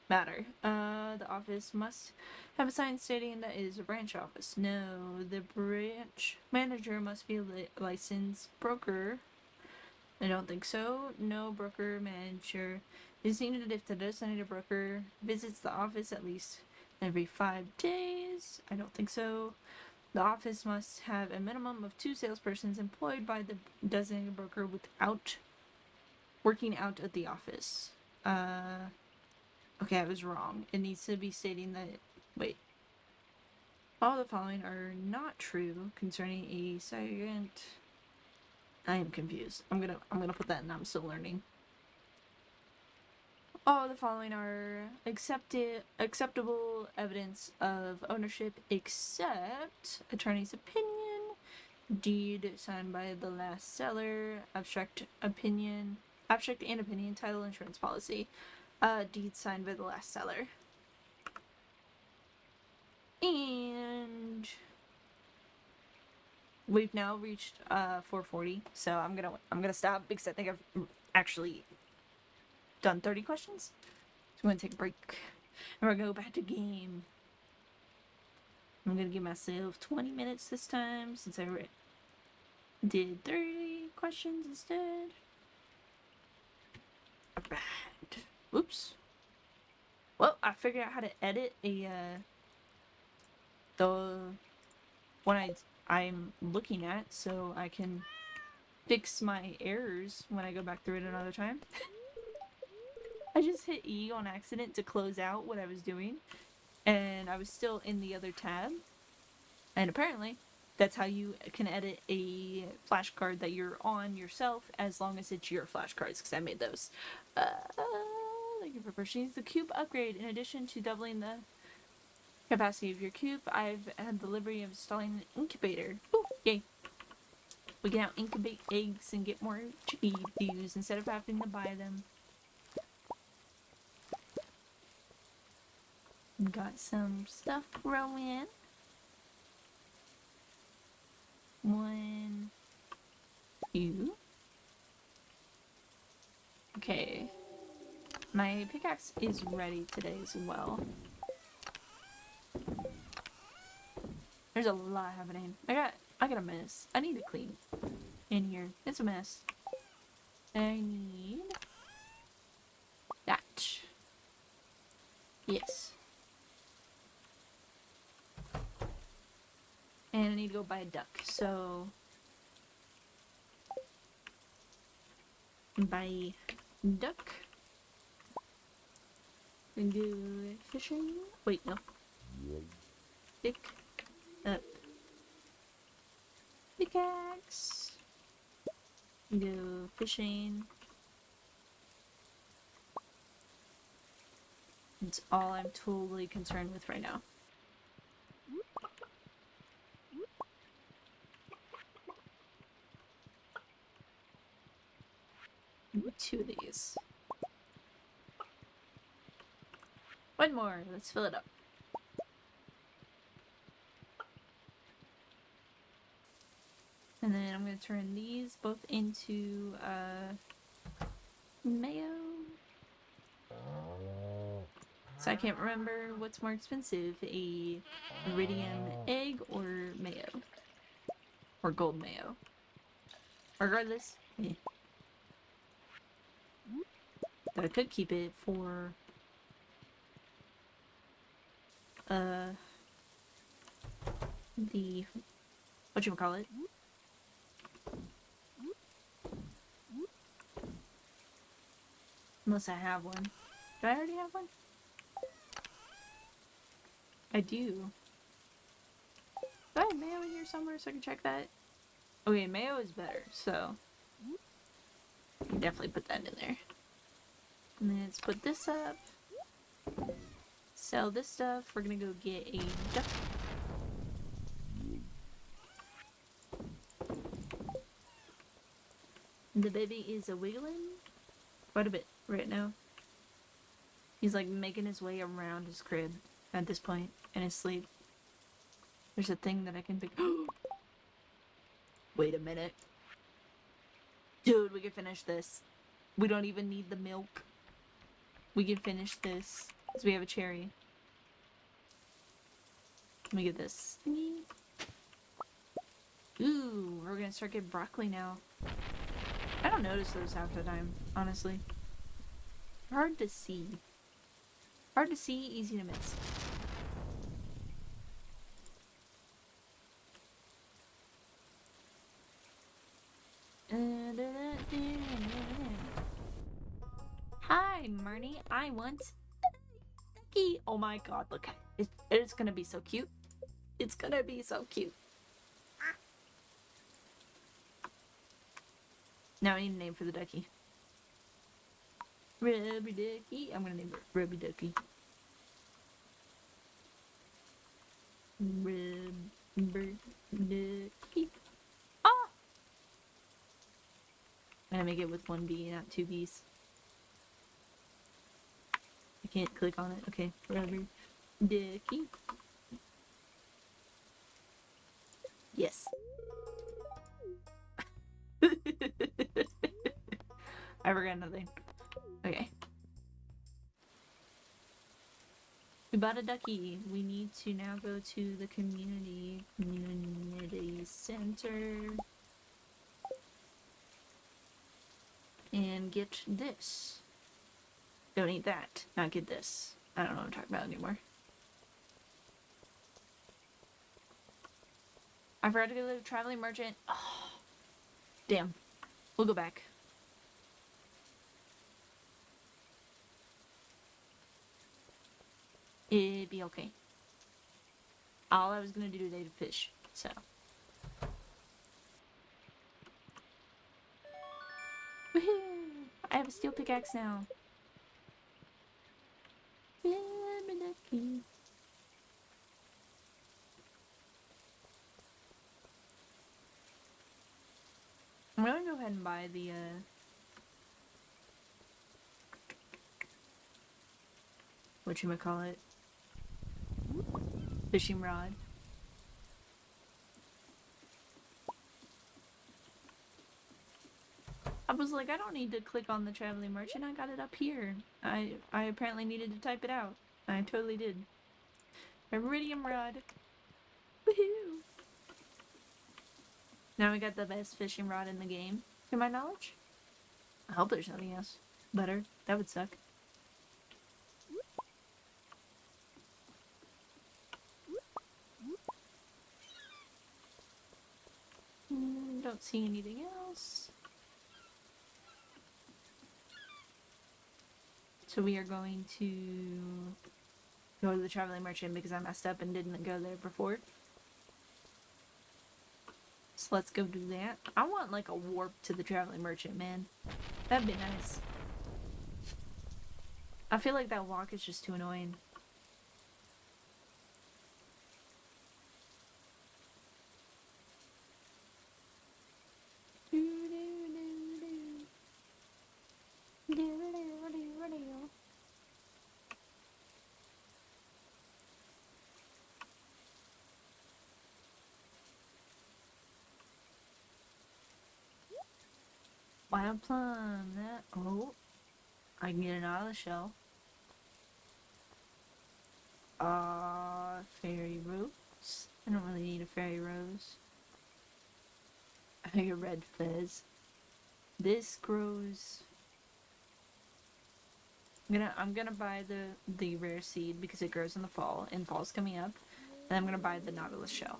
matter. The office must have a sign stating that it is a branch office. No, the branch manager must be a licensed broker. I don't think so. No broker manager is needed if the designated broker visits the office at least every 5 days. I don't think so. The office must have a minimum of 2 salespersons employed by the designated broker without working out at the office. Okay, I was wrong. It needs to be stating that... Wait. All the following are not true concerning a second. I am confused. I'm gonna put that in. I'm still learning. All the following are acceptable evidence of ownership except attorney's opinion, deed signed by the last seller, abstract and opinion, title insurance policy, deed signed by the last seller. And we've now reached 4:40, so I'm gonna stop because I think I've actually done 30 questions. So I'm gonna take a break and we're gonna go back to game. I'm gonna give myself 20 minutes this time since I did 30 questions instead. Alright. Oops. Well, I figured out how to edit the one I'm looking at, so I can fix my errors when I go back through it another time. I just hit E on accident to close out what I was doing, and I was still in the other tab. And apparently, that's how you can edit a flashcard that you're on yourself, as long as it's your flashcards, because I made those. Thank you for purchasing the cube upgrade. In addition to doubling the capacity of your cube, I've had the liberty of installing an incubator. Ooh, yay. We can now incubate eggs and get more chickpea views instead of having to buy them. Got some stuff growing. 1, 2. Okay. My pickaxe is ready today as well. There's a lot happening. I got a mess. I need to clean in here. It's a mess. I need that. Yes. And I need to go buy a duck, so buy duck. And go fishing. Wait, no. Pick up pickaxe. Go fishing. It's all I'm totally concerned with right now. Two of these. One more. Let's fill it up. And then I'm going to turn these both into mayo. So I can't remember what's more expensive, a iridium egg or mayo. Or gold mayo. Regardless, yeah. But I could keep it for the whatchamacallit. Unless I have one. Do I already have one? I do. Do I have mayo in here somewhere so I can check that? Okay, mayo is better, so I can definitely put that in there. And then let's put this up. Sell this stuff. We're gonna go get a duck. The baby is a wiggling quite a bit right now. He's like making his way around his crib at this point in his sleep. There's a thing that I can pick. Wait a minute. Dude, we can finish this. We don't even need the milk. We can finish this because we have a cherry. Let me get this thingy. Ooh, we're gonna start getting broccoli now. I don't notice those half the time, honestly. Hard to see. Hard to see, easy to miss. Hi, Marnie. I want a ducky. Oh my god, look. It's gonna be so cute. It's gonna be so cute. Now I need a name for the ducky. Rubber Ducky. I'm gonna name it Rubber Ducky. Rubber Ducky. Ah! I'm gonna make it with one B, not two B's. I can't click on it. Okay, Rubber Ducky. Yes. I forgot nothing. Okay. We bought a ducky. We need to now go to the community center and get this. Don't eat that. Not get this. I don't know what I'm talking about anymore. I forgot to go to the traveling merchant. Oh, damn. We'll go back. It'd be okay. All I was gonna do today to fish, so. Woohoo! I have a steel pickaxe now. I'm gonna go ahead and buy the, whatchamacallit? Fishing rod. I was like, I don't need to click on the traveling merchant. I got it up here. I apparently needed to type it out. I totally did. Iridium rod. Woohoo! Now we got the best fishing rod in the game, to my knowledge. I hope there's nothing else better. That would suck. Don't see anything else. So we are going to go to the traveling merchant because I messed up and didn't go there before. So let's go do that. I want like a warp to the traveling merchant, man. That'd be nice. I feel like that walk is just too annoying. Wild plum, that. Oh, I can get it out of the shell. Fairy rose. I don't really need a fairy rose. I think a red fez. This grows. I'm gonna buy the rare seed because it grows in the fall and fall's coming up. And I'm gonna buy the nautilus shell.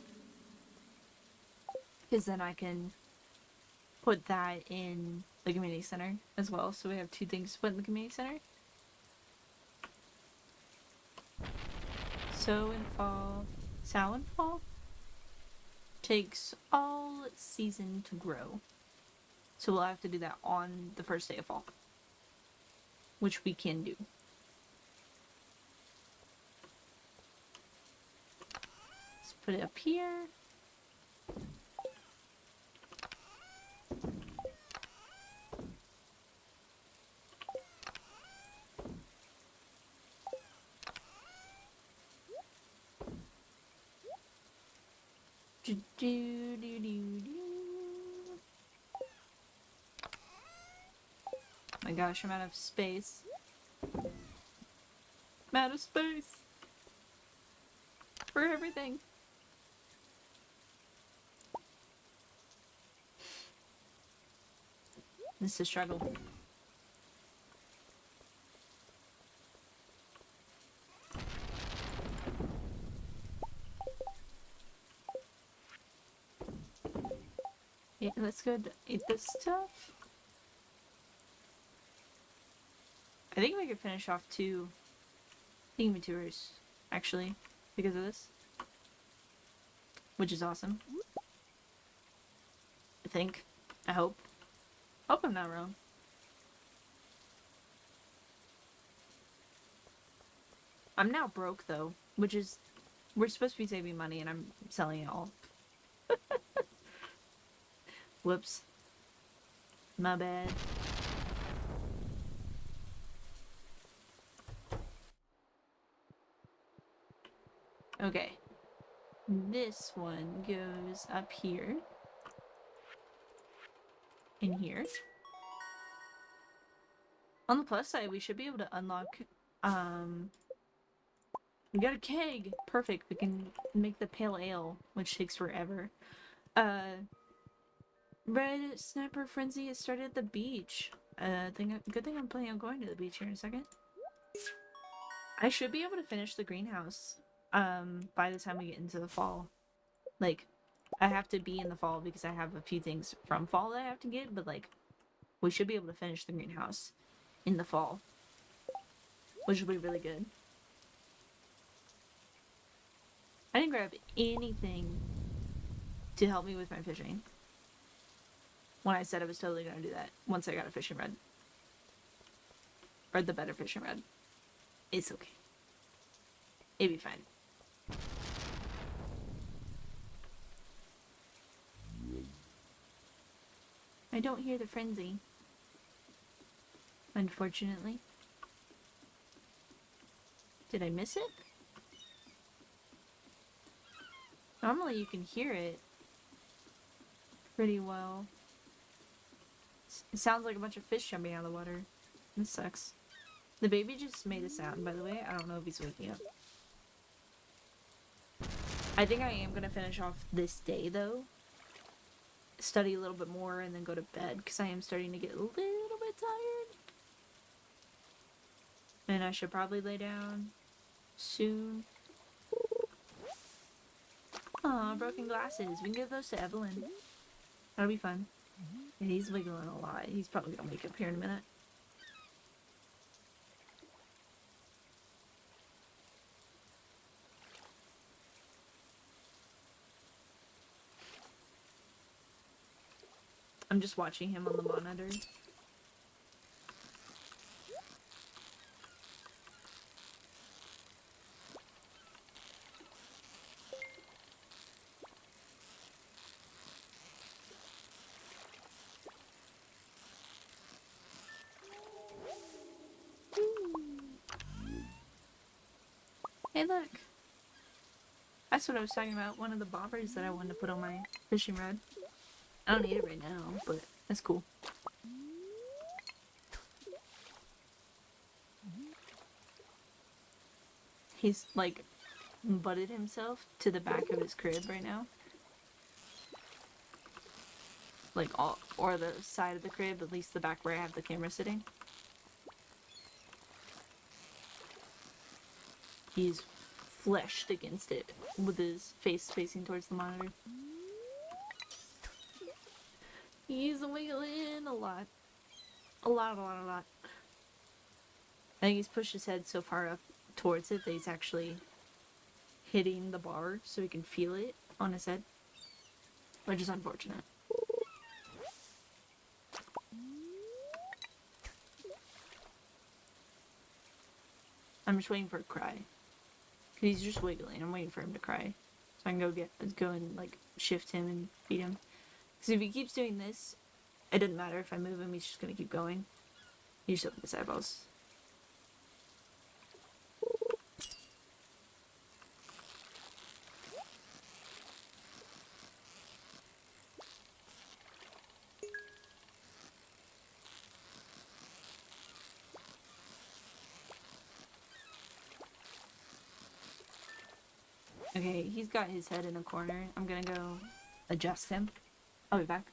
Because then I can put that in the community center as well. So we have two things to put in the community center. Sow in fall. Sow in fall takes all season to grow. So we'll have to do that on the first day of fall. Which we can do. Let's put it up here. Do, do, do, do, do. My gosh, I'm out of space. I'm out of space. For everything. This is a struggle. Yeah, let's go eat this stuff. I think we could finish off 2 thingamatours, actually, because of this. which is awesome. I think. I hope. Hope I'm not wrong. I'm now broke though, which is we're supposed to be saving money and I'm selling it all. Whoops. My bad. Okay. This one goes up here. In here. On the plus side, we should be able to unlock, we got a keg! Perfect, we can make the pale ale, which takes forever. Red Snapper Frenzy has started at the beach. Good thing I'm planning on going to the beach here in a second. I should be able to finish the greenhouse, by the time we get into the fall. Like, I have to be in the fall because I have a few things from fall that I have to get, but like, we should be able to finish the greenhouse in the fall, which will be really good. I didn't grab anything to help me with my fishing when I said I was totally gonna do that once I got a fishing rod. Or the better fishing rod. It's okay. It'd be fine. I don't hear the frenzy. Unfortunately. Did I miss it? Normally you can hear it pretty well. It sounds like a bunch of fish jumping out of the water. This sucks. The baby just made a sound, by the way. I don't know if he's waking up. I think I am gonna finish off this day, though. Study a little bit more and then go to bed, because I am starting to get a little bit tired. And I should probably lay down soon. Aw, broken glasses. We can give those to Evelyn. That'll be fun. And he's wiggling a lot. He's probably gonna wake up here in a minute. I'm just watching him on the monitor. Hey, look. That's what I was talking about. One of the bobbers that I wanted to put on my fishing rod. I don't need it right now, but that's cool. He's, like, butted himself to the back of his crib right now. Like, or the side of the crib, at least the back where I have the camera sitting. He's fleshed against it with his face facing towards the monitor. He's wiggling a lot. A lot. I think he's pushed his head so far up towards it that he's actually hitting the bar so he can feel it on his head. Which is unfortunate. I'm just waiting for a cry. Cause he's just wiggling. I'm waiting for him to cry. So I can go and like shift him and feed him. Because if he keeps doing this, it doesn't matter if I move him, he's just gonna keep going. He just opened his eyeballs. Okay, he's got his head in a corner. I'm gonna go adjust him. I'll be back.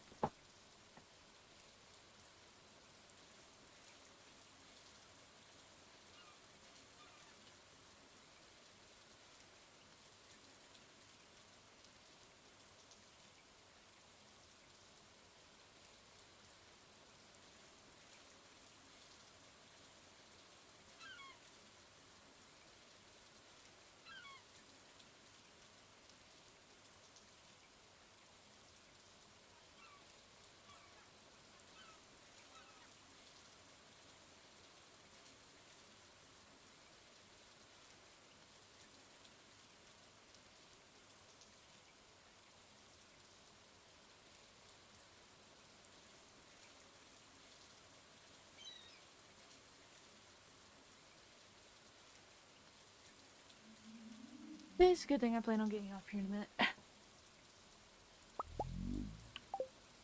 It's a good thing I plan on getting off here in a minute.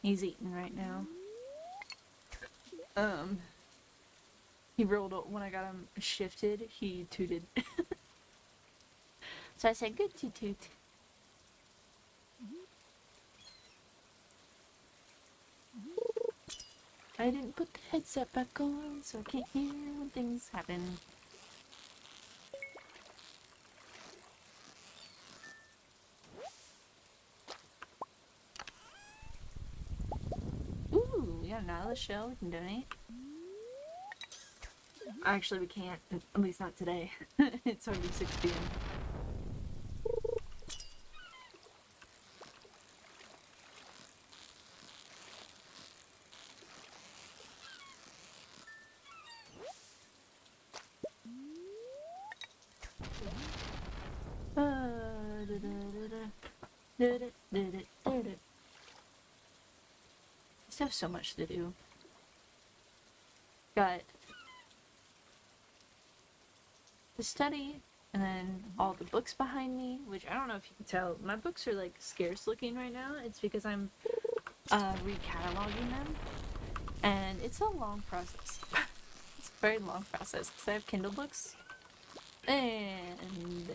He's eating right now. He rolled when I got him shifted, he tooted. So I said, good toot toot. I didn't put the headset back on, so I can't hear when things happen. Ooh, we got another shell we can donate. Actually, we can't. At least not today. It's already 6 p.m. Just have so much to do. Got the study, and then all the books behind me, which I don't know if you can tell. My books are like scarce looking right now. It's because I'm recataloging them, and it's a long process. It's a very long process because I have Kindle books, and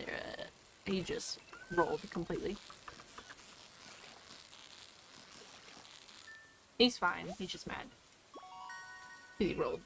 he just rolled completely. He's fine. He's just mad. He rolled.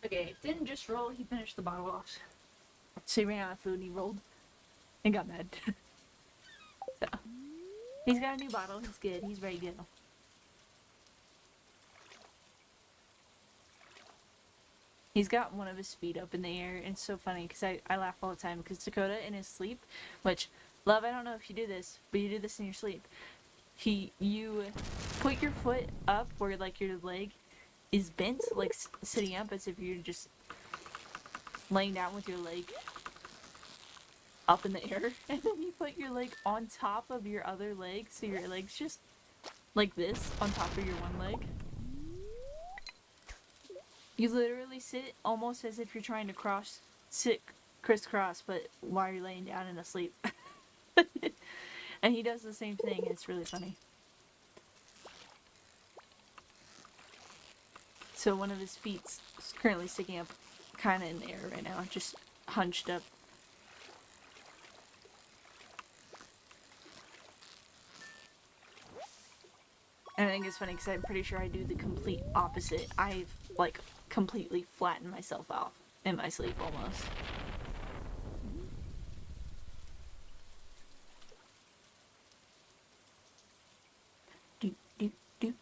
Okay, didn't just roll, he finished the bottle off. So he ran out of food and he rolled and got mad. So, he's got a new bottle, he's good, he's ready to go. He's got one of his feet up in the air, and it's so funny because I laugh all the time because Dakota in his sleep, which, love, I don't know if you do this, but you do this in your sleep. You put your foot up where like your leg is bent, like sitting up as if you're just laying down with your leg up in the air, and then you put your leg on top of your other leg, so your leg's just like this on top of your one leg. You literally sit almost as if you're trying to sit crisscross, but while you're laying down and asleep. And he does the same thing. It's really funny. So one of his feet's currently sticking up kind of in the air right now, just hunched up. And I think it's funny because I'm pretty sure I do the complete opposite. I've, like, completely flattened myself off in my sleep almost.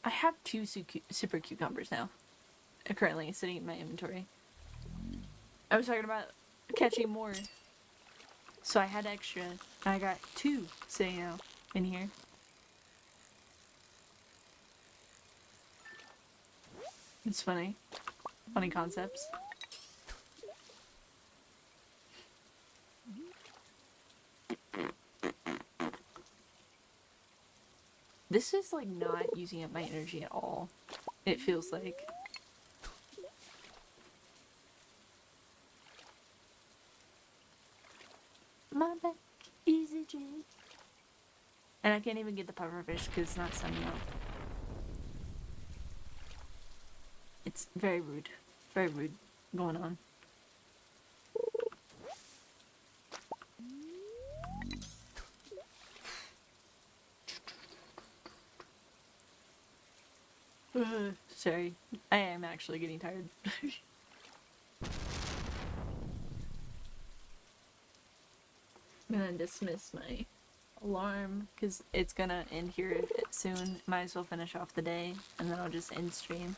I have 2 super cucumbers now. Currently sitting in my inventory. I was talking about catching more. So I had extra. And I got 2 sitting out in here. It's funny. Funny concepts. This is like not using up my energy at all. It feels like. My back, easy J. And I can't even get the pufferfish because it's not sunny out. It's very rude. Very rude going on. Sorry. I am actually getting tired. I'm gonna dismiss my alarm because it's gonna end here soon. Might as well finish off the day and then I'll just end stream.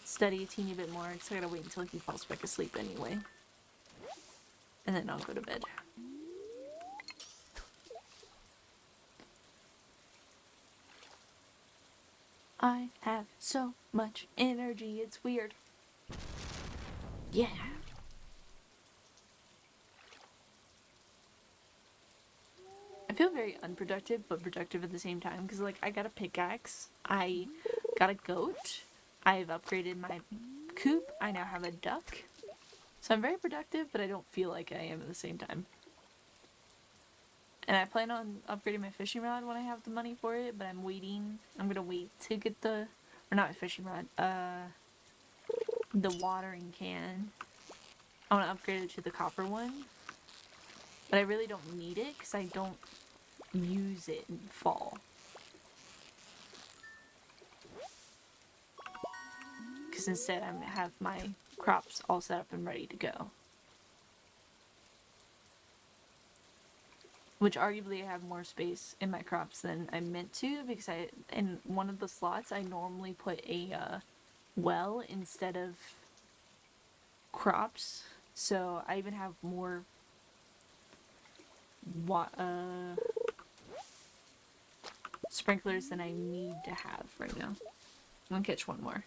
Study a teeny bit more because I gotta wait until he falls back asleep anyway. And then I'll go to bed. I have so much energy, it's weird. Yeah. I feel very unproductive, but productive at the same time, because, like, I got a pickaxe, I got a goat, I've upgraded my coop, I now have a duck. So I'm very productive, but I don't feel like I am at the same time. And I plan on upgrading my fishing rod when I have the money for it, but I'm waiting. I'm gonna wait to get the, or not my fishing rod, the watering can. I want to upgrade it to the copper one. But I really don't need it because I don't use it in fall. Because instead I have my crops all set up and ready to go. Which arguably I have more space in my crops than I meant to, because in one of the slots I normally put a well instead of crops. So I even have more sprinklers than I need to have right now. I'm gonna catch one more.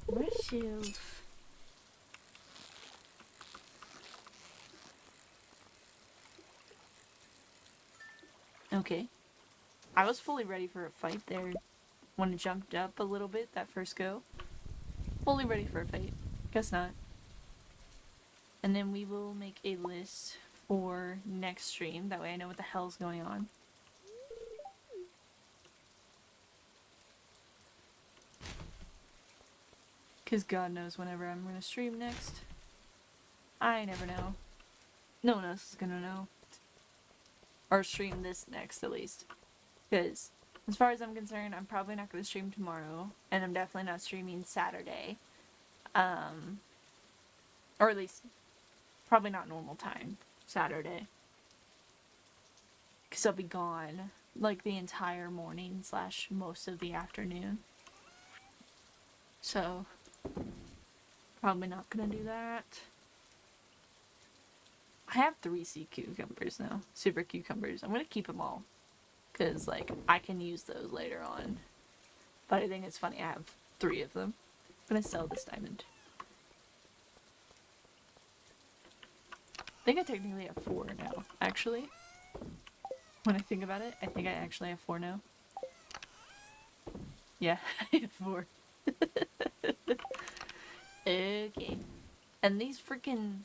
Where's you? Okay. I was fully ready for a fight there. When it jumped up a little bit that first go. Fully ready for a fight. Guess not. And then we will make a list for next stream. That way I know what the hell's going on. Because God knows whenever I'm going to stream next. I never know. No one else is going to know. Or stream this next, at least. Because, as far as I'm concerned, I'm probably not going to stream tomorrow. And I'm definitely not streaming Saturday. Or at least, probably not normal time. Saturday. Because I'll be gone, like, the entire morning / most of the afternoon. So, probably not gonna do that. I have 3 sea cucumbers now. Super cucumbers. I'm gonna keep them all. Because, like, I can use those later on. But I think it's funny I have 3 of them. I'm gonna sell this diamond. I think I technically have 4 now, actually. When I think about it, I think I actually have 4 now. Yeah, I have 4. Okay. And these freaking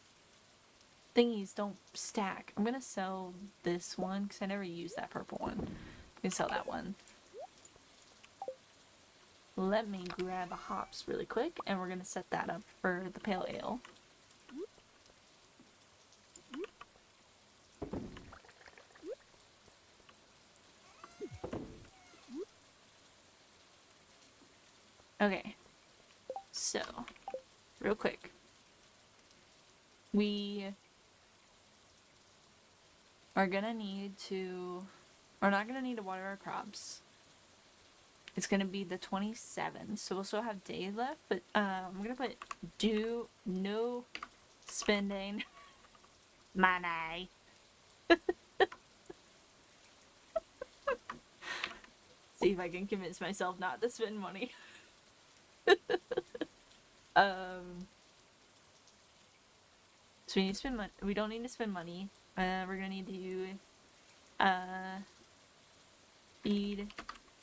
thingies don't stack. I'm gonna sell this one because I never used that purple one. I'm gonna sell that one. Let me grab a hops really quick and we're gonna set that up for the pale ale. Okay. So, real quick. We are gonna need to, we're not gonna need to water our crops. It's gonna be the 27th, so we'll still have days left, but I'm gonna put no spending money. See if I can convince myself not to spend money. So we need to spend money. We don't need to spend money. We're gonna need to feed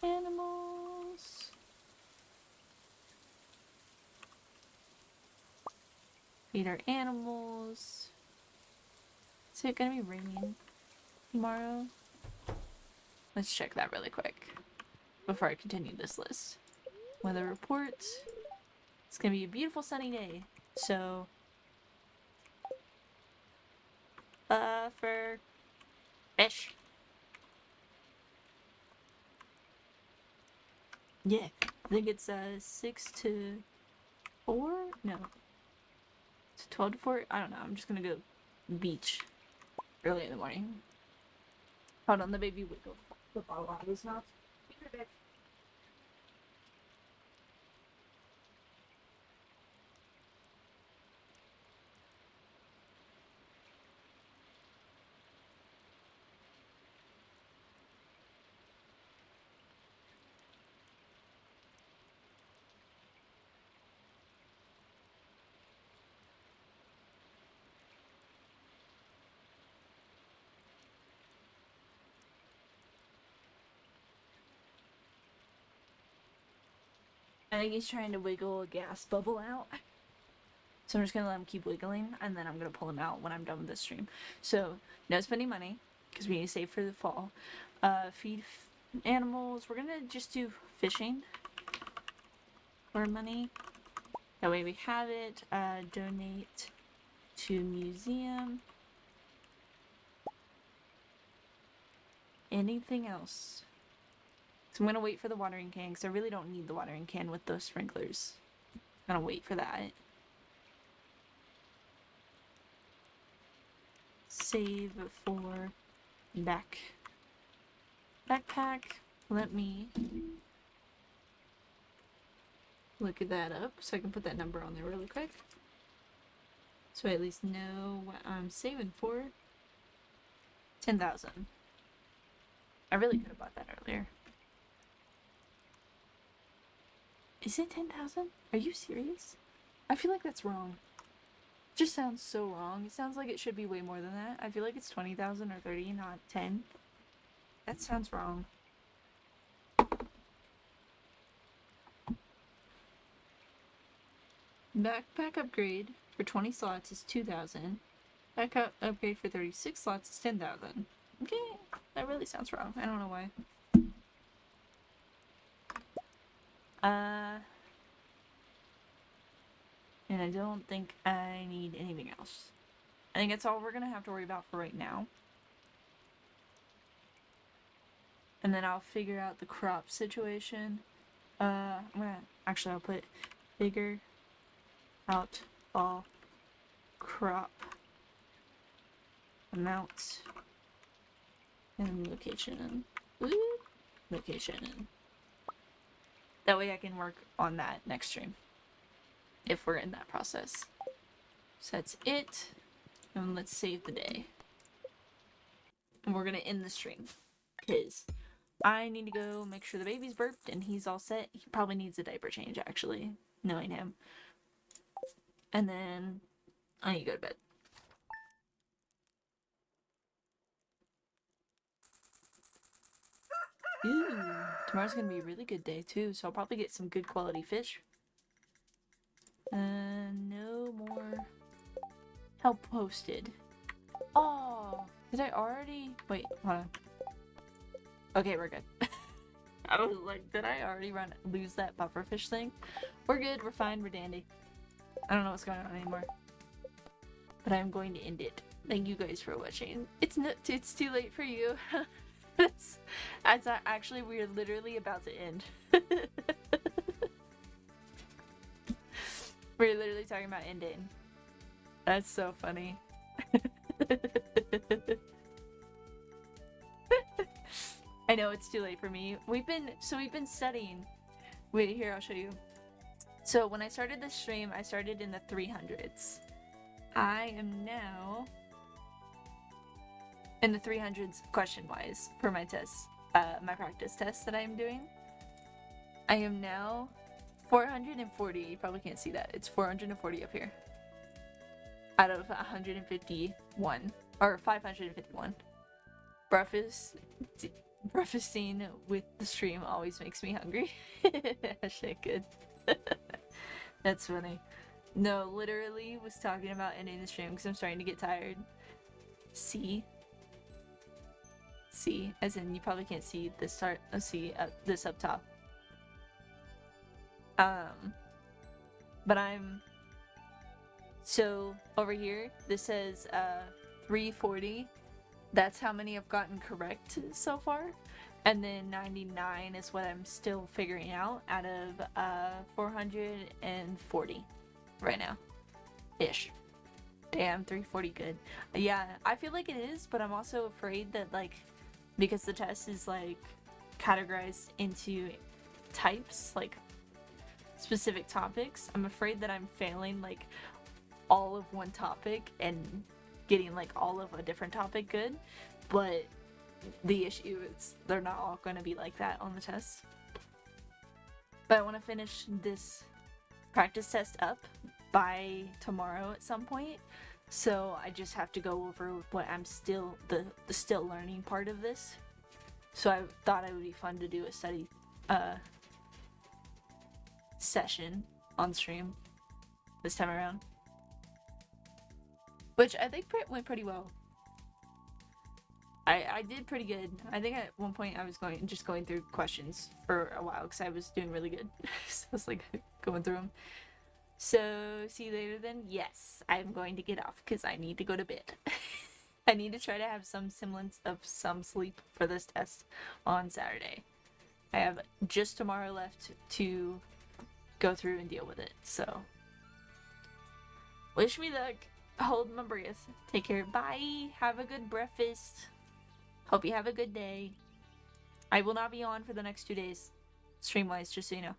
animals. Feed our animals. Is it gonna be raining tomorrow? Let's check that really quick before I continue this list. Weather report. It's gonna be a beautiful sunny day. So, for fish. Yeah, I think it's 6 to 4? No. It's 12 to 4? I don't know. I'm just gonna go beach early in the morning. Hold on, the baby wiggle the bottle out of his mouth. Be right back. I think he's trying to wiggle a gas bubble out. So I'm just gonna let him keep wiggling, and then I'm gonna pull him out when I'm done with this stream. So no spending money, because we need to save for the fall. Feed animals. We're gonna just do fishing for money. That way we have it. Donate to museum. Anything else? So I'm gonna wait for the watering can, because I really don't need the watering can with those sprinklers. I'm gonna wait for that. Save for backpack. Let me look that up so I can put that number on there really quick. So I at least know what I'm saving for. 10,000. I really could have bought that earlier. Is it 10,000? Are you serious? I feel like that's wrong. It just sounds so wrong. It sounds like it should be way more than that. I feel like it's 20,000 or 30, not 10. That sounds wrong. Backpack upgrade for 20 slots is 2,000. Backpack upgrade for 36 slots is 10,000. Okay, that really sounds wrong. I don't know why. And I don't think I need anything else. I think that's all we're gonna have to worry about for right now. And then I'll figure out the crop situation. I'll put figure out fall crop amount and location. Location. That way I can work on that next stream. If we're in that process. So that's it. And let's save the day. And we're gonna end the stream. Because I need to go make sure the baby's burped and he's all set. He probably needs a diaper change, actually, knowing him. And then I need to go to bed. Ooh, tomorrow's gonna be a really good day too, so I'll probably get some good quality fish. No more help posted. Oh, did I already? Wait, hold on. Okay, we're good. I was like, did I already lose that pufferfish thing? We're good, we're fine, we're dandy. I don't know what's going on anymore. But I'm going to end it. Thank you guys for watching. It's too late for you. it's actually, we're literally about to end. We're literally talking about ending. That's so funny. I know it's too late for me. We've been studying. Wait, here, I'll show you. So when I started this stream, I started in the 300s. I am now in the 300s question-wise for my tests, my practice tests that I'm doing. I am now 440. You probably can't see that. It's 440 up here. Out of 151. Or 551. Breakfasting with the stream always makes me hungry. Hashtag good. That's funny. No, literally was talking about ending the stream because I'm starting to get tired. See, as in you probably can't see this start. This up top. But I'm so over here. This says 340. That's how many I've gotten correct so far. And then 99 is what I'm still figuring out out of 440 right now. Ish. Damn, 340 good. Yeah, I feel like it is, but I'm also afraid that, like, because the test is, like, categorized into types, like, specific topics, I'm afraid that I'm failing, like, all of one topic and getting, like, all of a different topic good. But the issue is they're not all going to be like that on the test. But I want to finish this practice test up by tomorrow at some point. So I just have to go over what I'm still, the still learning part of this. So I thought it would be fun to do a study session on stream this time around. Which I think went pretty well. I did pretty good. I think at one point I was just going through questions for a while because I was doing really good. So I was like going through them. So see you later then. Yes, I'm going to get off because I need to go to bed. I need to try to have some semblance of some sleep for this test on Saturday. I have just tomorrow left to go through and deal with it. So wish me luck. Hold my breath. Take care. Bye. Have a good breakfast. Hope you have a good day. I will not be on for the next 2 days. Stream-wise, just so you know.